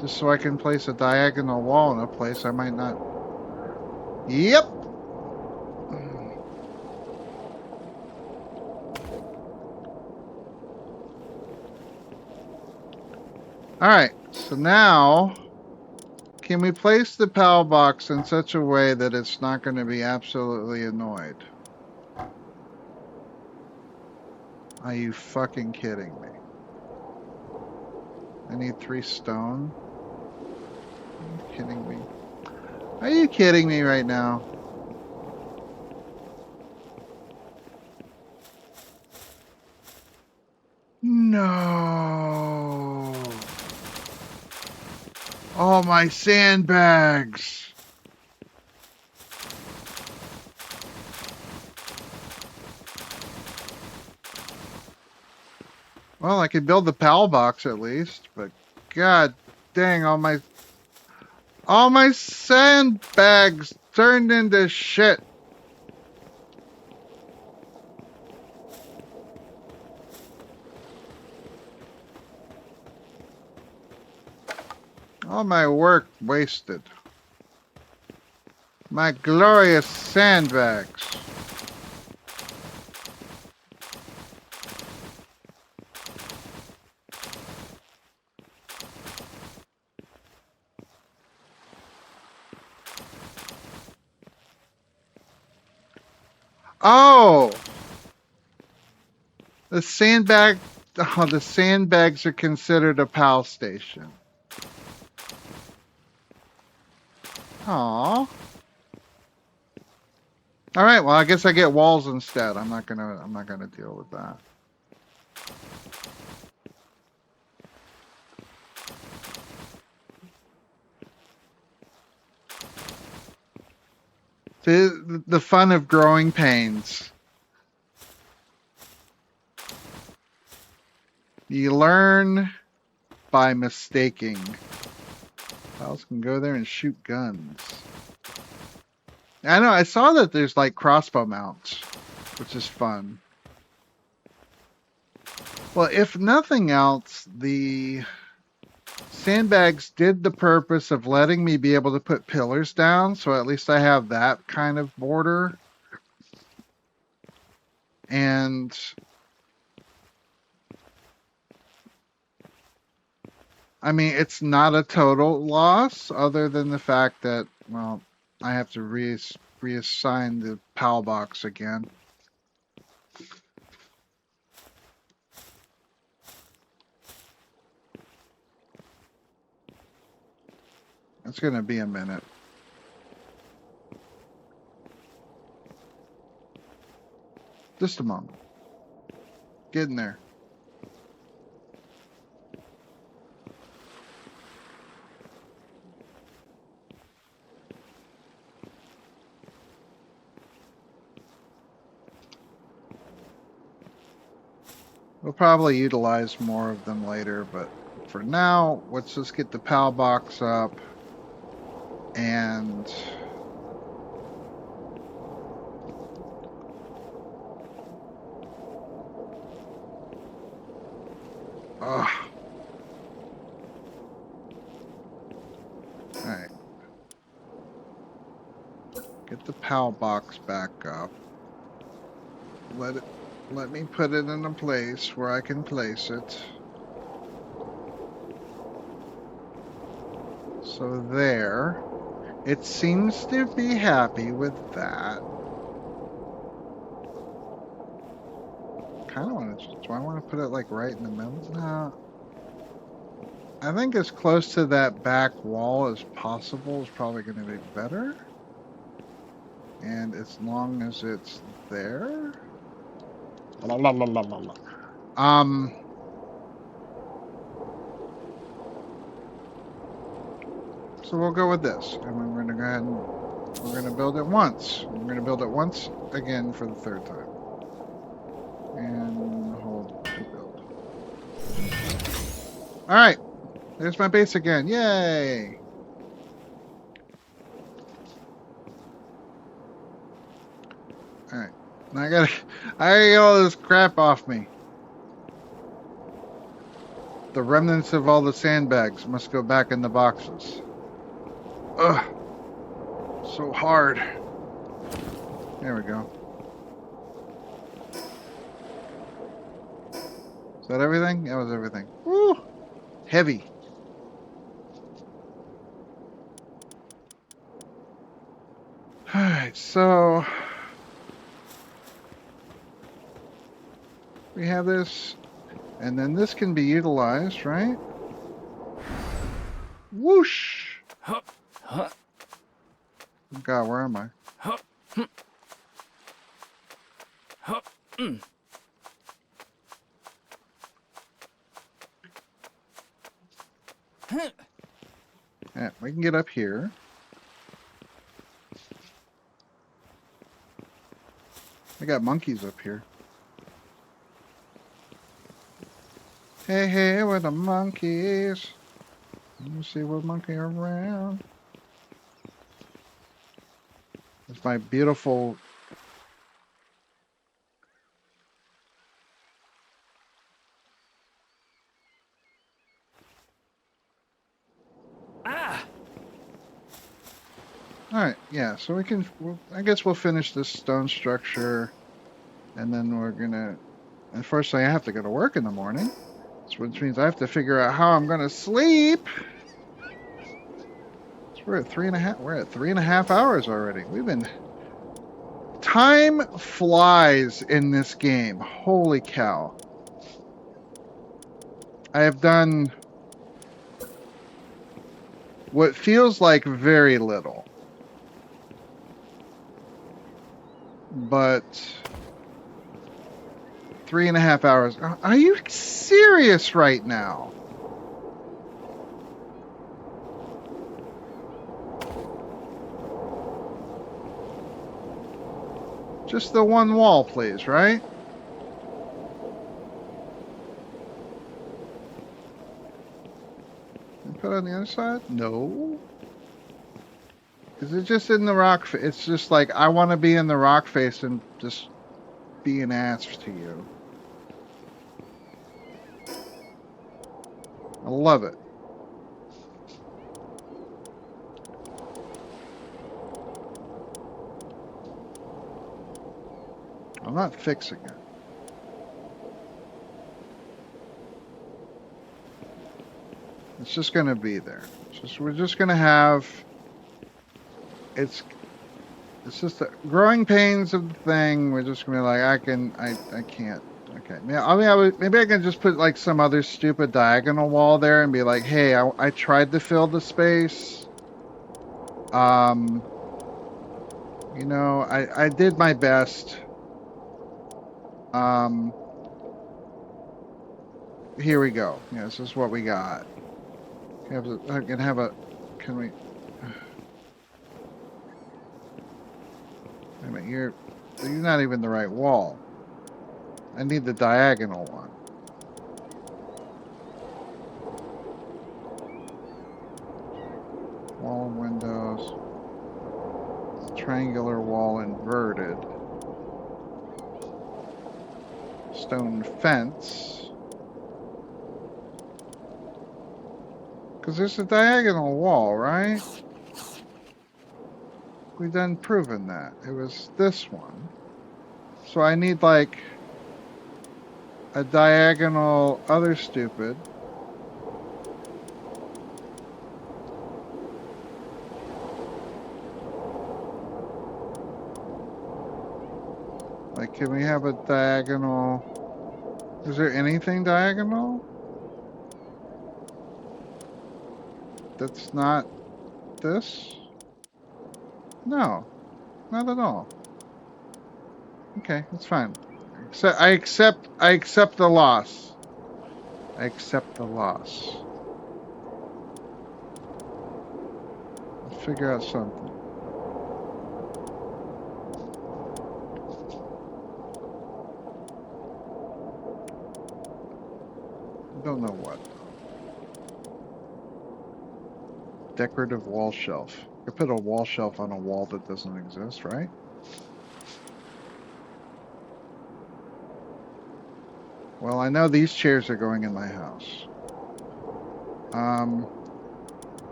A: Just so I can place a diagonal wall in a place I might not. Yep. Alright, so now, can we place the PAL box in such a way that it's not going to be absolutely annoyed? Are you fucking kidding me? I need 3 stone? Are you kidding me? Are you kidding me right now? No. Oh, my sandbags. Well, I could build the PAL box at least, but god dang, all my sandbags turned into shit. All my work wasted. My glorious sandbags. Oh! The sandbags are considered a PAL station. Aww. All right, well, I guess I get walls instead. I'm not gonna deal with that. The fun of growing pains. You learn by mistaking. Pals can go there and shoot guns. I know, I saw that there's like crossbow mounts, which is fun. Well, if nothing else, the sandbags did the purpose of letting me be able to put pillars down, so at least I have that kind of border. And I mean, it's not a total loss other than the fact that, well, I have to reassign the PAL box again. It's going to be a minute. Just a moment. Get in there. We'll probably utilize more of them later, but for now, let's just get the PAL box up and ugh. Alright. Get the PAL box back up. Let me put it in a place where I can place it. So there. It seems to be happy with that. Kind of want to. Do I want to put it like right in the middle? No. I think as close to that back wall as possible is probably going to be better. And as long as it's there. La, la, la, la, la, la. So we'll go with this, and we're going to go ahead and we're going to build it once. We're going to build it once again for the third time. And hold to build. All right, there's my base again. Yay! All right, now I gotta get all this crap off me. The remnants of all the sandbags must go back in the boxes. Ugh, so hard. There we go. Is that everything? That was everything. Woo! Heavy. Alright, so we have this, and then this can be utilized, right? Whoosh! God, where am I? Yeah, we can get up here. I got monkeys up here. Hey, hey, where the monkeys? Let me see what monkey around. It's my beautiful. Alright, yeah, so we can, I guess we'll finish this stone structure, and then we're gonna, unfortunately I have to go to work in the morning, which means I have to figure out how I'm gonna sleep. So we're at 3.5 hours already. Time flies in this game. Holy cow. I have done what feels like very little. But 3.5 hours. Are you serious right now? Just the one wall, please, right? And put it on the other side? No. Is it just in the rock? It's just like, I want to be in the rock face and just be an ass to you. I love it. I'm not fixing it. It's just going to be there. We're just going to have. It's just the growing pains of the thing. We're just going to be like, I can't. Okay. Maybe I can just put like some other stupid diagonal wall there and be like, hey, I tried to fill the space. You know, I did my best. Here we go. Yeah, this is what we got. Can we? Wait a minute, you're not even the right wall. I need the diagonal one. All windows. Triangular wall inverted. Stone fence. Because there's a diagonal wall, right? We done proven that. It was this one. So I need like a diagonal other stupid. Like, can we have a diagonal? Is there anything diagonal? That's not this? No, not at all. Okay, that's fine. I accept the loss. I accept the loss. Let's figure out something. I don't know what though. Decorative wall shelf. You put a wall shelf on a wall that doesn't exist, right? Well, I know these chairs are going in my house. In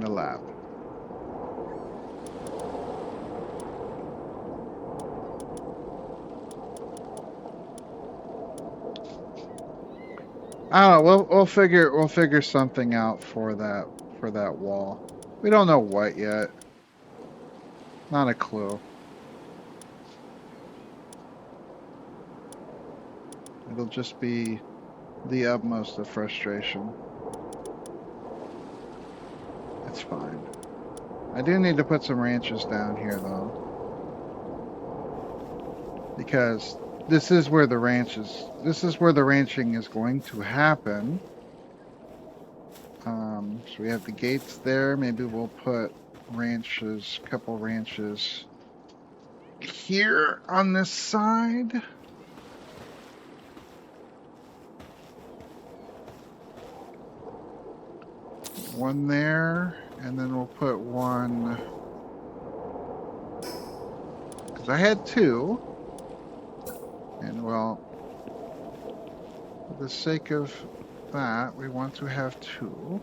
A: the lab. I don't know. We'll figure something out for that wall. We don't know what yet. Not a clue. It'll just be the utmost of frustration. It's fine. I do need to put some ranches down here though. Because this is where the ranching is going to happen. So we have the gates there. Maybe we'll put ranches, couple ranches here on this side. One there, and then we'll put one, because I had two, and well, for the sake of that, we want to have two.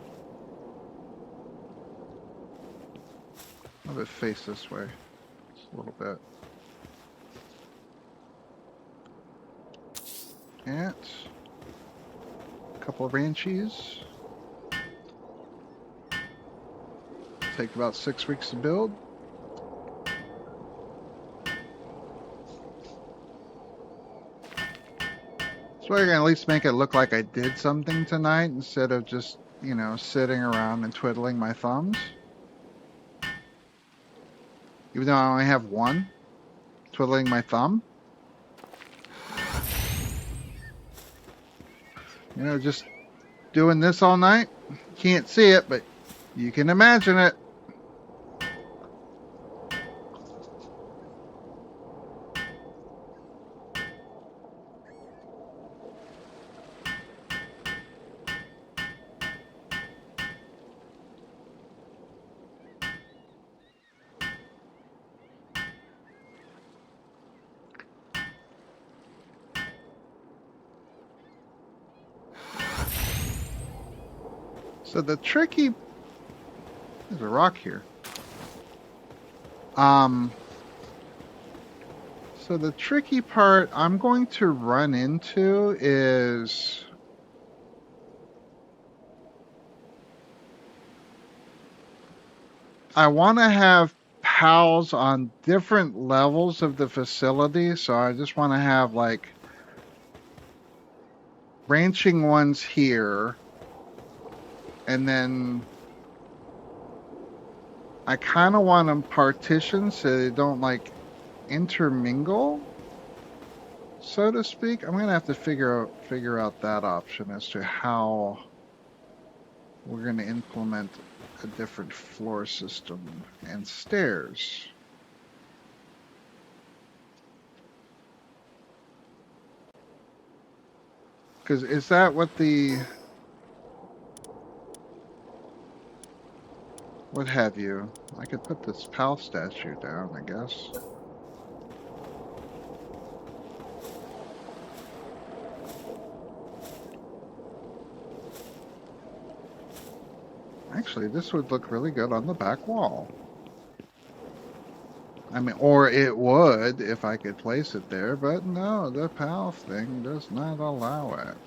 A: Have it face this way, just a little bit. And a couple of ranchies. Take about 6 weeks to build. So we're gonna at least make it look like I did something tonight instead of just, you know, sitting around and twiddling my thumbs. Even though I only have one, twiddling my thumb. You know, just doing this all night. Can't see it, but you can imagine it. So the tricky, there's a rock here. So the tricky part I'm going to run into is I want to have pals on different levels of the facility. So I just want to have like ranching ones here. And then I kind of want them partitioned so they don't like intermingle, so to speak. I'm gonna have to figure out that option as to how we're gonna implement a different floor system and stairs. Because is that what the what have you. I could put this pal statue down, I guess. Actually, this would look really good on the back wall. I mean, or it would if I could place it there, but no, the pal thing does not allow it.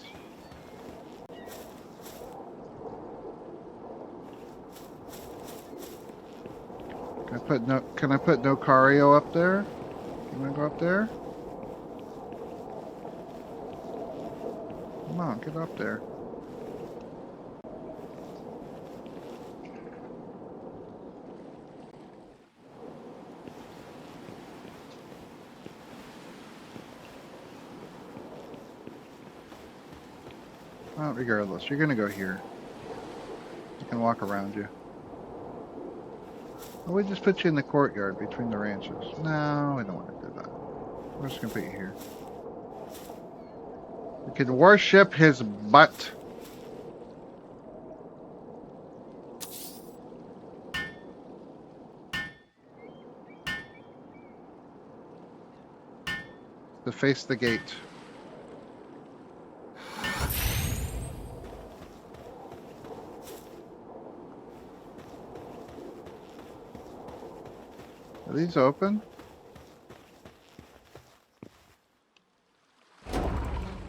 A: Can I put no Cario up there? Can I go up there? Come on, get up there. Well, regardless, you're gonna go here. You can walk around you. Well, we just put you in the courtyard between the ranches. No, we don't want to do that. We're just gonna put you here. We can worship his butt. To face the gate. Are these open?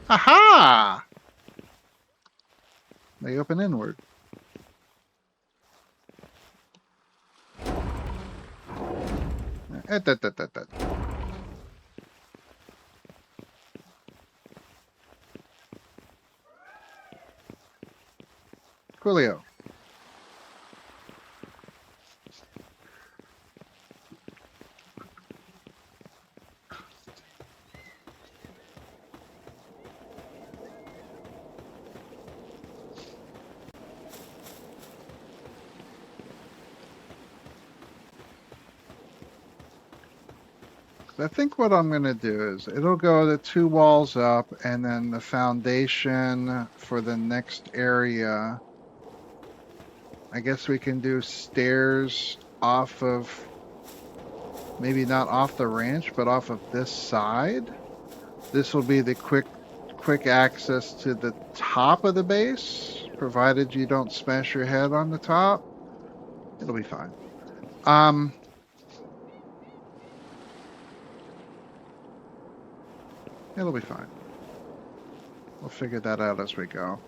A: Aha! They open inward. Da. Coolio. I think what I'm going to do is it'll go the 2 walls up and then the foundation for the next area. I guess we can do stairs off of, maybe not off the ranch, but off of this side. This will be the quick access to the top of the base, provided you don't smash your head on the top. It'll be fine. It'll be fine. We'll figure that out as we go.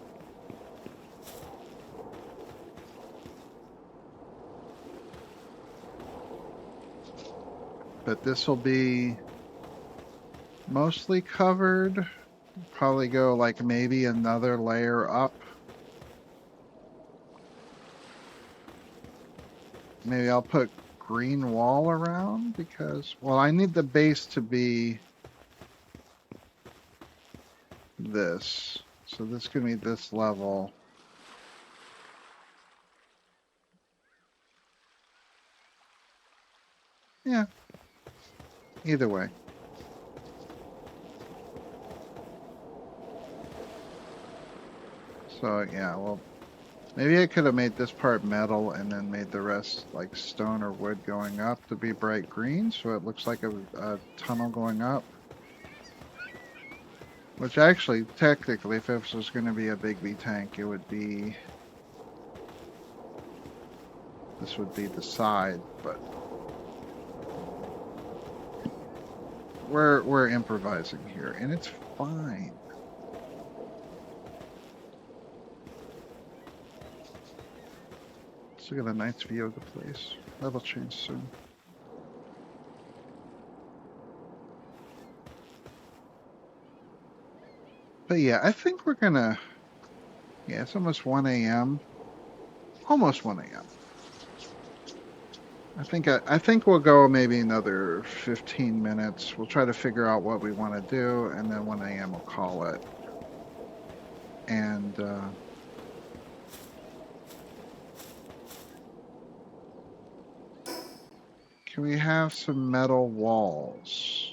A: But this will be mostly covered. Probably go like maybe another layer up. Maybe I'll put green wall around because, well, I need the base to be this. So this could be this level. Yeah. Either way. So yeah, well, maybe I could have made this part metal and then made the rest like stone or wood going up to be bright green, so it looks like a tunnel going up. Which actually, technically, if this was going to be a Big B tank, it would be... This would be the side, but... We're improvising here, and it's fine. Let's look at a nice view of the place. That'll change soon. But yeah, I think we're gonna... Yeah, it's almost 1 a.m. Almost 1 a.m. I think we'll go maybe another 15 minutes. We'll try to figure out what we want to do, and then 1 a.m. we'll call it. And can we have some metal walls?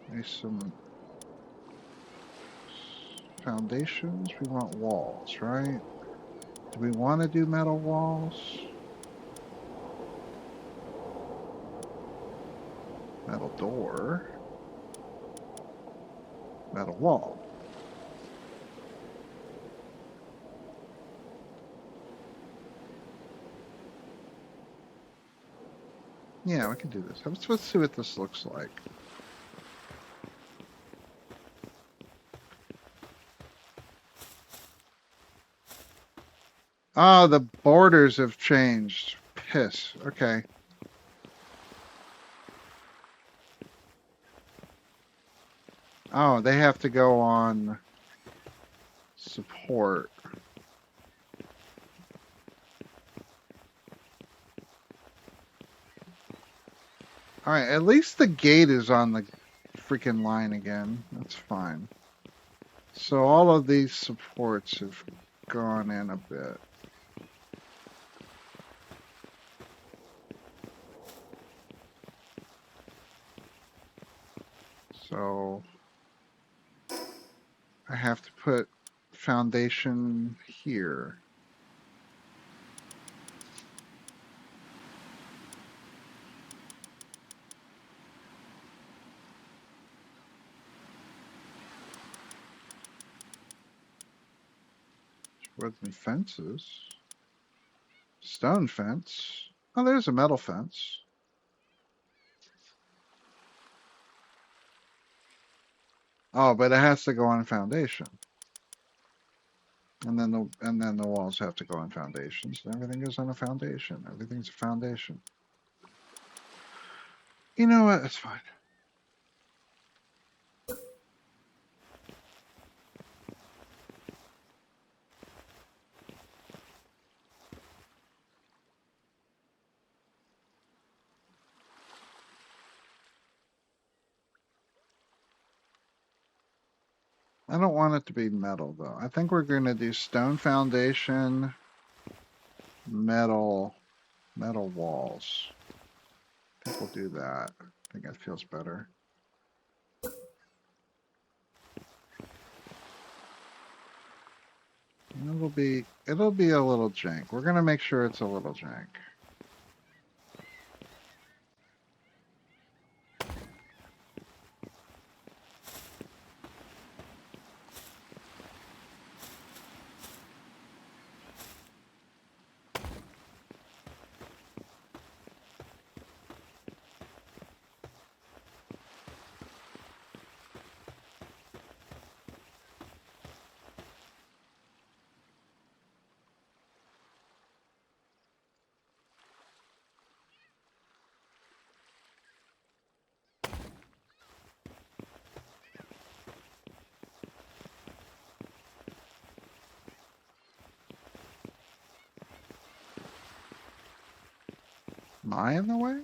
A: Maybe some foundations. We want walls, right? Do we want to do metal walls? Metal door. Metal wall. Yeah, we can do this. Let's see what this looks like. Oh, the borders have changed. Piss. Okay. Oh, they have to go on support. All right, at least the gate is on the freaking line again. That's fine. So all of these supports have gone in a bit. So I have to put foundation here. Wooden fences. Stone fence. Oh, there's a metal fence. Oh, but it has to go on foundation. And then the walls have to go on foundations. Everything goes on a foundation. Everything's a foundation. You know what? It's fine. I don't want it to be metal though. I think we're going to do stone foundation, metal walls. I think we'll do that. I think that feels better. And it'll be a little jank. We're going to make sure it's a little jank. Am I in the way?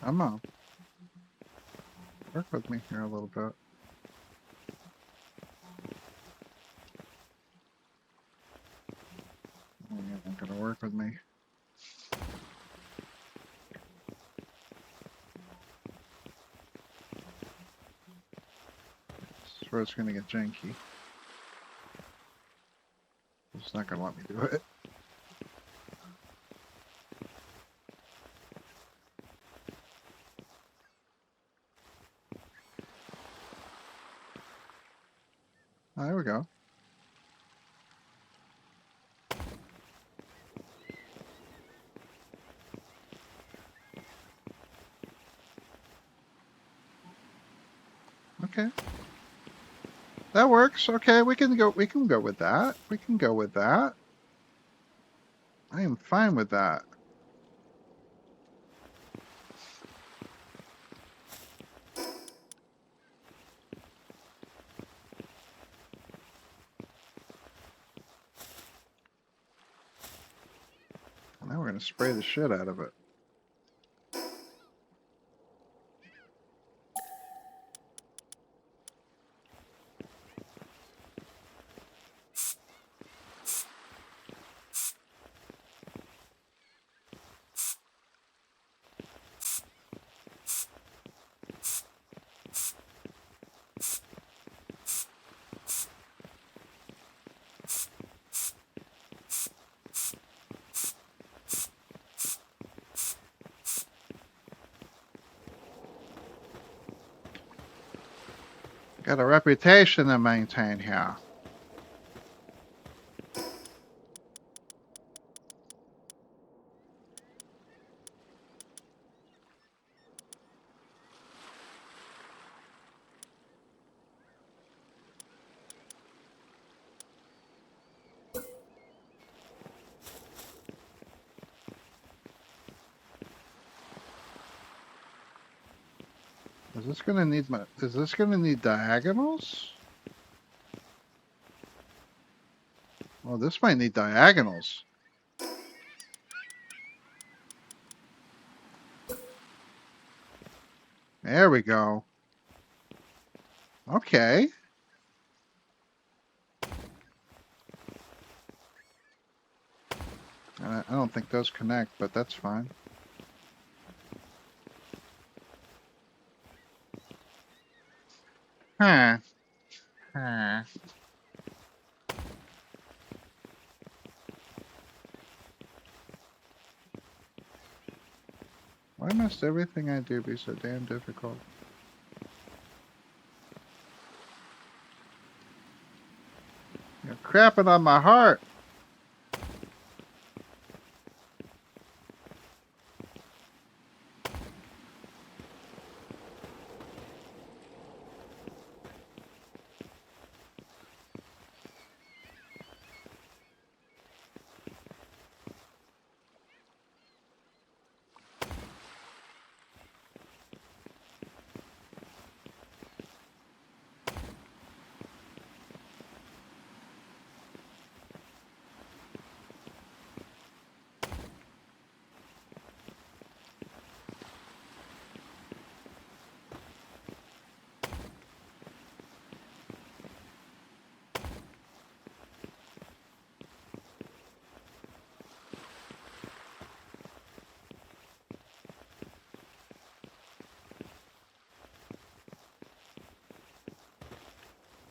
A: I'm on. Work with me here a little bit. You're not gonna work with me. This is where it's gonna get janky. It's not gonna let me do it. Oh, there we go. Okay. That works. Okay, we can go with that. We can go with that. I am fine with that. Now we're gonna spray the shit out of it. Got a reputation to maintain here. Is this gonna need diagonals? Well, this might need diagonals. There we go. Okay. I don't think those connect, but that's fine. Huh. Huh. Why must everything I do be so damn difficult? You're crapping on my heart.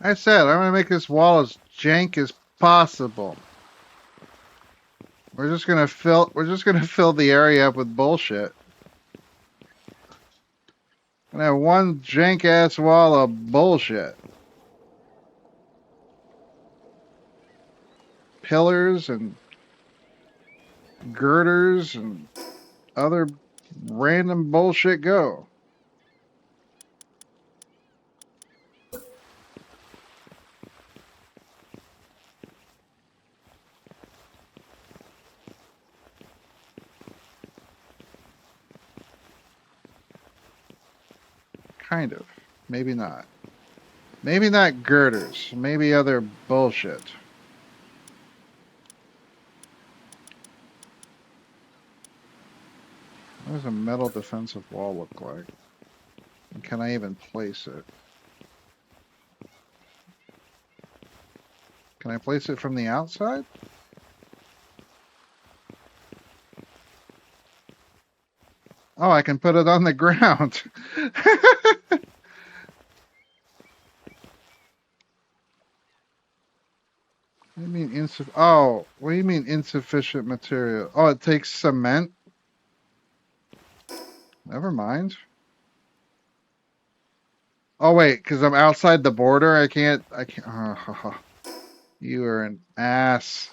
A: I said I'm gonna make this wall as jank as possible. We're just gonna fill the area up with bullshit. And have one jank ass wall of bullshit. Pillars and girders and other random bullshit go. Kind of. Maybe not. Maybe not girders. Maybe other bullshit. does a metal defensive wall look like? And can I even place it? Can I place it from the outside? Oh, I can put it on the ground. What do you mean insufficient? Oh, what do you mean insufficient material? Oh, it takes cement? Never mind. Oh, wait, because I'm outside the border? I can't. You are an ass.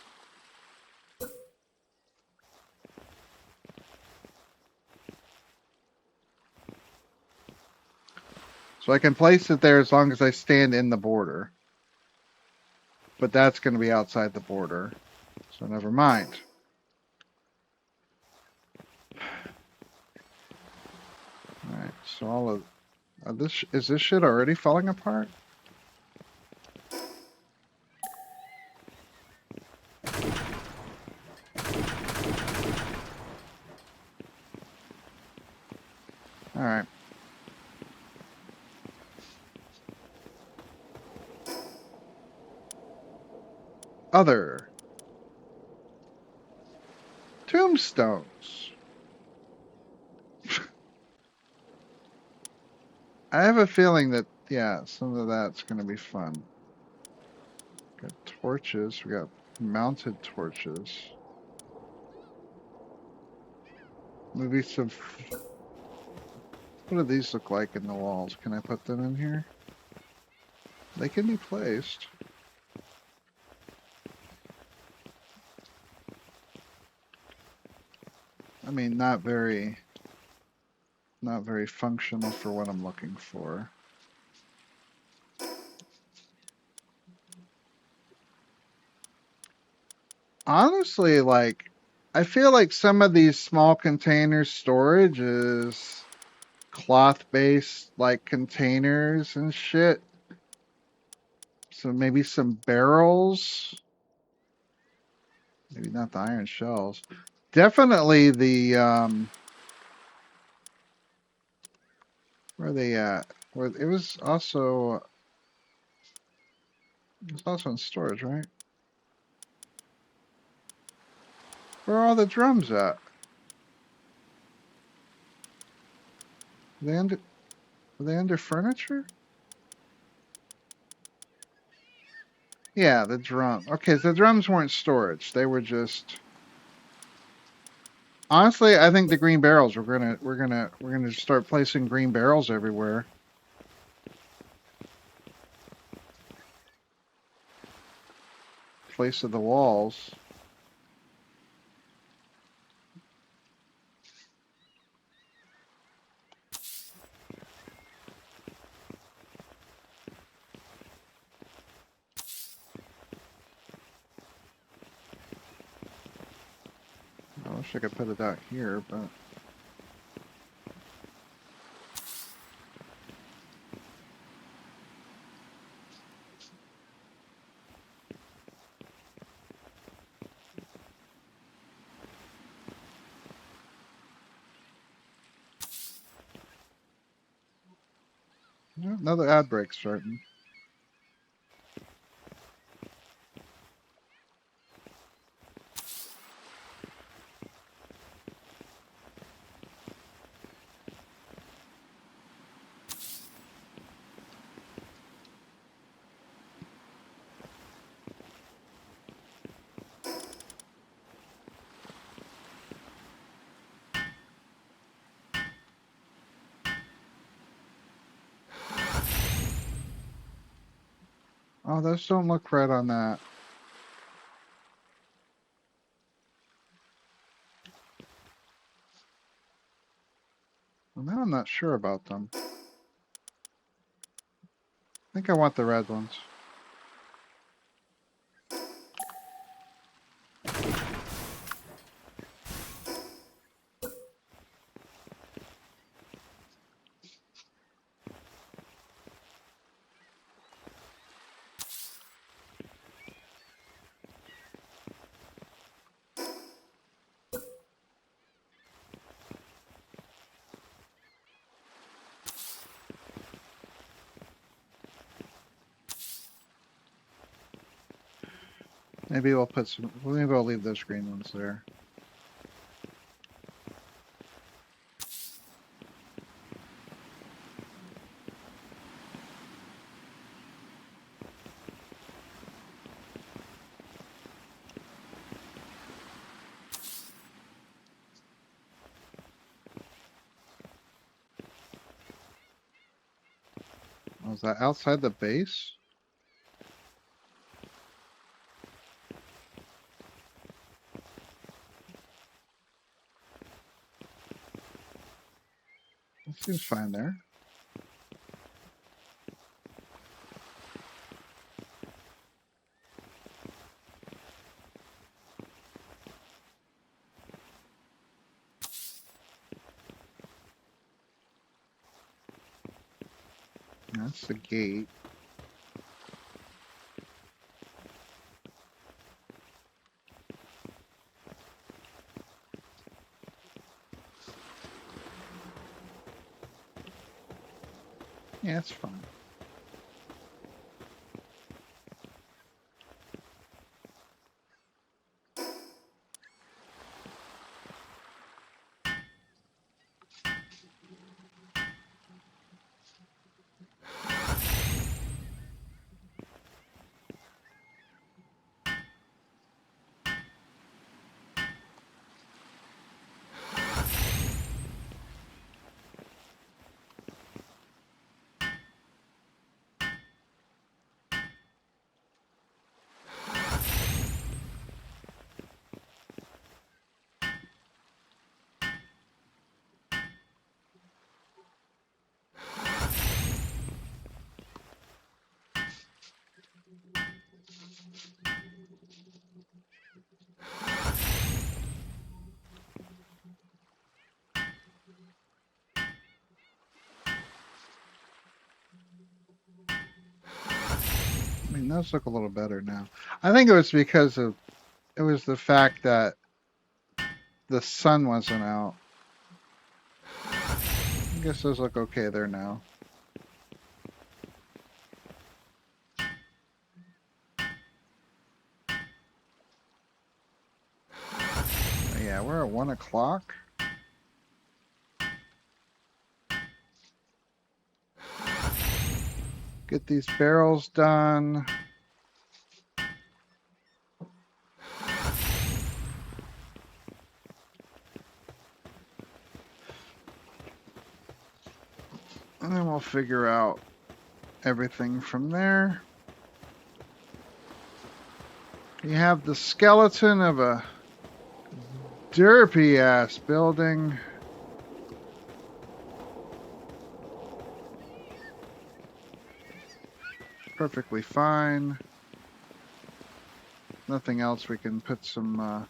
A: So I can place it there as long as I stand in the border. But that's going to be outside the border. So never mind. Alright, so all of this, is this shit already falling apart? Alright. Other. Tombstones. I have a feeling that, yeah, some of that's going to be fun. Got torches. We got mounted torches. Maybe some. What do these look like in the walls? Can I put them in here? They can be placed. I mean, not very functional for what I'm looking for. Honestly, like, I feel like some of these small container storage is cloth-based, like, containers and shit. So maybe some barrels. Maybe not the iron shells. Definitely the, where are they at? Where it was also in storage, right? Where are all the drums at? Are they under furniture? Yeah, the drum. Okay, so the drums weren't storage. They were just. Honestly, I think the green barrels. We're gonna start placing green barrels everywhere. Place of the walls. I wish I could put it out here, but. Another ad break starting. Oh, those don't look right on that. Well, now I'm not sure about them. I think I want the red ones. Maybe we'll put some. Maybe we'll leave those green ones there. Was that outside the base? It seems fine there. That's the gate. Yeah, it's fine. I mean, those look a little better now. I think it was because of it was the fact that the sun wasn't out. I guess those look okay there now. Yeah, we're at 1 o'clock. Get these barrels done. And then we'll figure out everything from there. You have the skeleton of a derpy ass building. Perfectly fine. Nothing else. We can put some.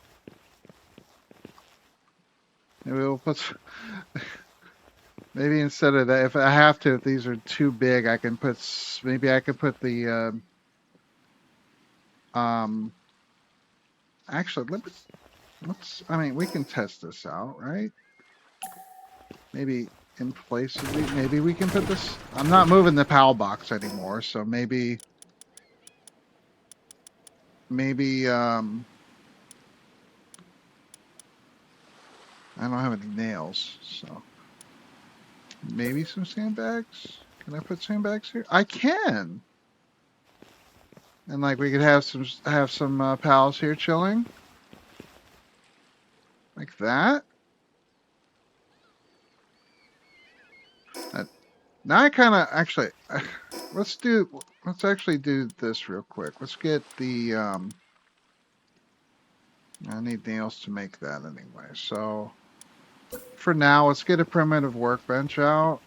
A: Maybe we'll put. Maybe instead of that, if I have to, if these are too big, I can put. Maybe I could put the. Actually, let's. I mean, we can test this out, right? Maybe in place of the. Maybe we can put this. I'm not moving the PAL box anymore, so maybe. Maybe. I don't have any nails, so maybe some sandbags. Can I put sandbags here? I can. And like we could have some pals here chilling, like that. Now I kind of actually let's actually do this real quick. Let's get the I need nails to make that anyway. So for now, let's get a primitive workbench out.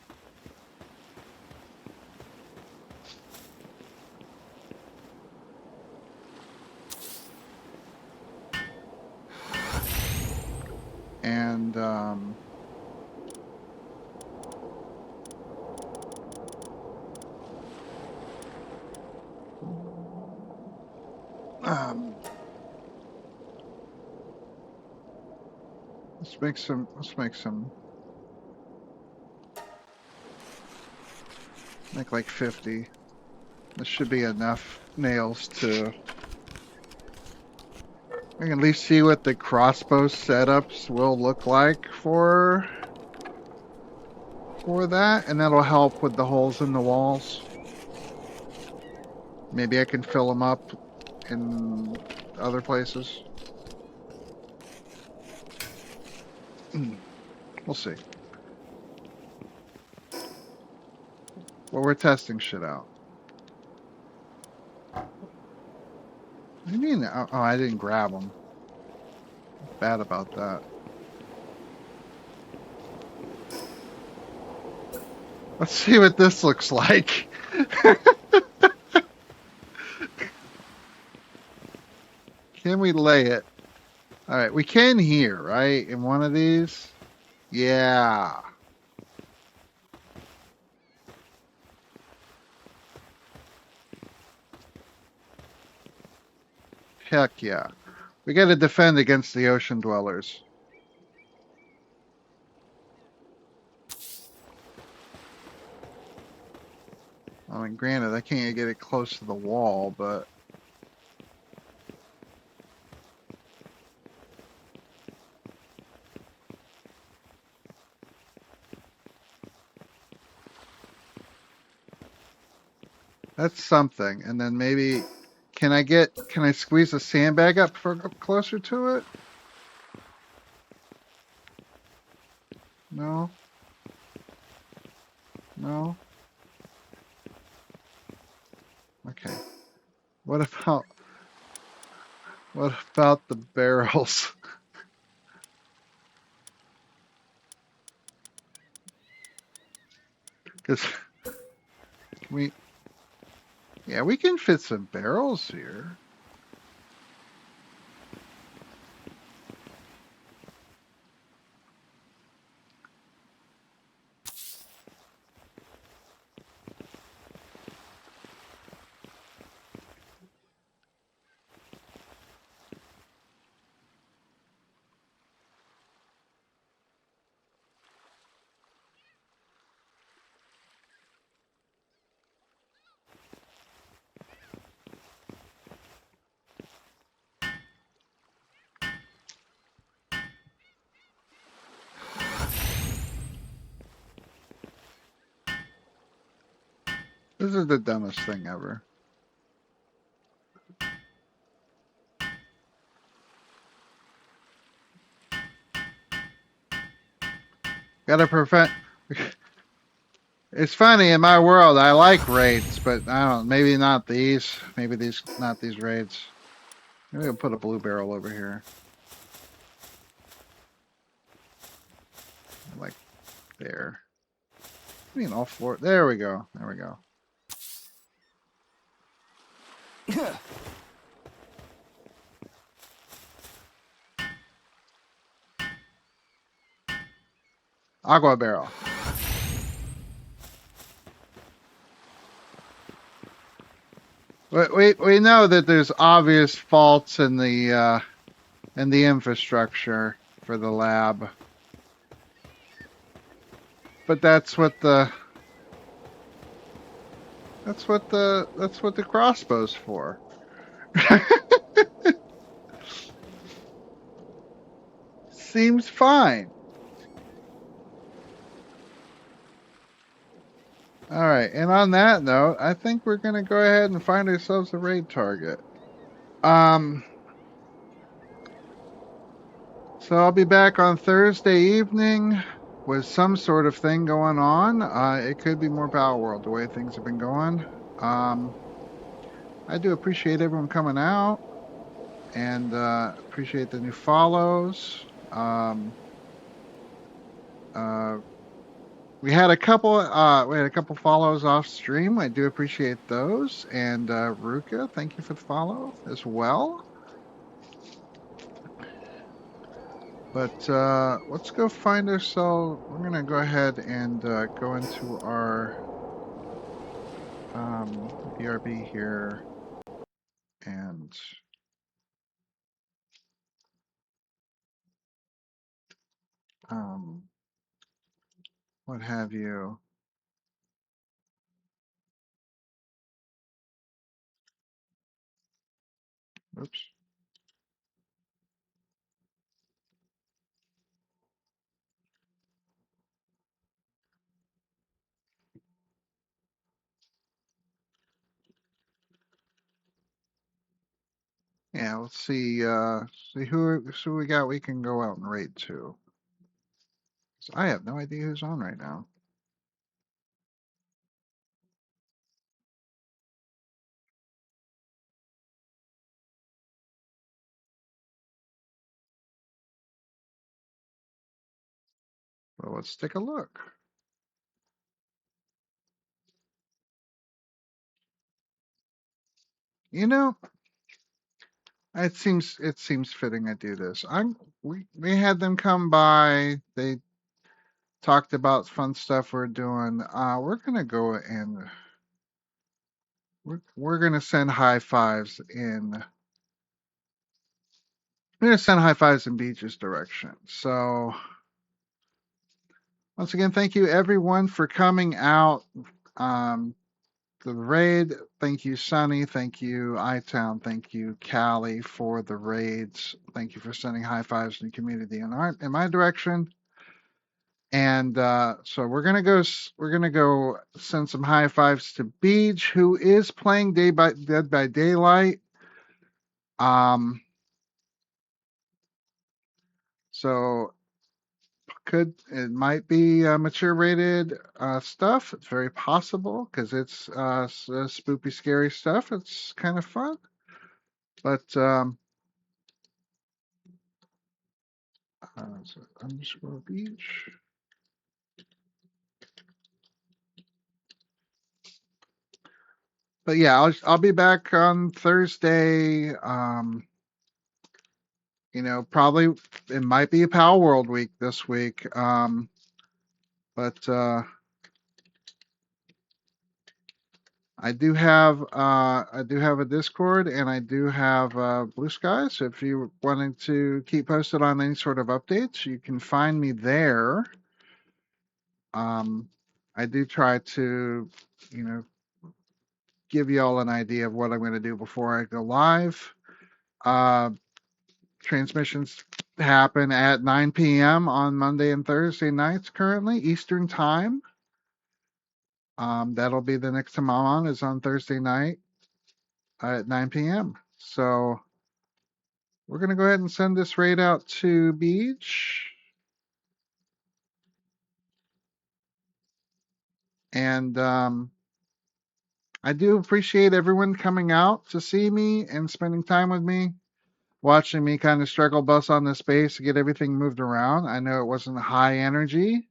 A: And let's make some make like 50. This should be enough nails to We can at least see what the crossbow setups will look like for that, and that'll help with the holes in the walls. Maybe I can fill them up in other places. We'll see. Well, we're testing shit out. What do you mean? Oh, I didn't grab them. Bad about that. Let's see what this looks like. Can we lay it? All right, we can here, right? In one of these? Yeah. Heck yeah. We got to defend against the ocean dwellers. I mean, granted, I can't get it close to the wall, but that's something. And then maybe, can I squeeze the sandbag up closer to it? No. No. Okay. What about the barrels? Because we, yeah, we can fit some barrels here. This is the dumbest thing ever. Gotta prevent. It's funny, in my world, I like raids, but I don't. Maybe not these. Maybe not these raids. Maybe I'll put a blue barrel over here, like there. I mean, all four. There we go. There we go. Agua barrel. We know that there's obvious faults in the infrastructure for the lab, but that's what the crossbow's for. Seems fine. All right, and on that note, I think we're gonna go ahead and find ourselves a raid target. Um, so I'll be back on Thursday evening with some sort of thing going on. It could be more Palworld the way things have been going. I do appreciate everyone coming out and appreciate the new follows. Uh, we had a couple follows off stream. I do appreciate those. And Ruka, thank you for the follow as well. But let's go find ourselves. We're gonna go ahead and go into our BRB here and what have you. Oops. Yeah, let's see. See who we got. We can go out and raid to. So I have no idea who's on right now. Well, let's take a look. You know, it seems fitting I do this. We had them come by. They talked about fun stuff we're doing. We're gonna go and we're gonna send high fives in. We're gonna send high fives in Beach's direction. So once again, thank you everyone for coming out. Um, the raid. Thank you, Sunny. Thank you, iTown. Thank you, Callie, for the raids. Thank you for sending high fives in the community in my direction. And so we're gonna go send some high fives to Beach, who is playing Dead by Daylight. Um, so it might be mature rated stuff. It's very possible because it's spoopy, scary stuff. It's kind of fun, but so underscore Beach. But yeah, I'll be back on Thursday. Probably it might be a Palworld week this week. But I do have a Discord and I do have Blue Sky. So if you wanting to keep posted on any sort of updates, you can find me there. I do try to, you know, give you all an idea of what I'm going to do before I go live. Uh, Transmissions happen at 9 p.m. on Monday and Thursday nights currently, Eastern Time. That'll be the next time I'm on is on Thursday night at 9 p.m. So we're going to go ahead and send this raid out to Beach. And I do appreciate everyone coming out to see me and spending time with me, watching me kind of struggle bus on the space to get everything moved around. I know it wasn't high energy.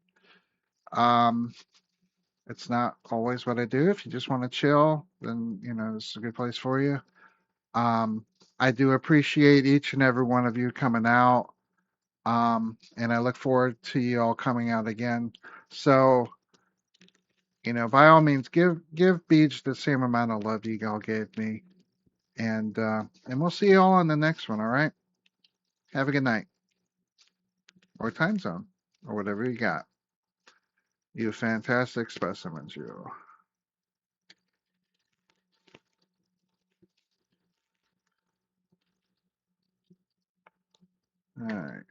A: Um, it's not always what I do. If you just want to chill, then this is a good place for you. I do appreciate each and every one of you coming out. And I look forward to you all coming out again. So, by all means, give Beach the same amount of love you all gave me, and we'll see you all on the next one. All right. Have a good night, or time zone, or whatever you got. You fantastic specimens, you. All right.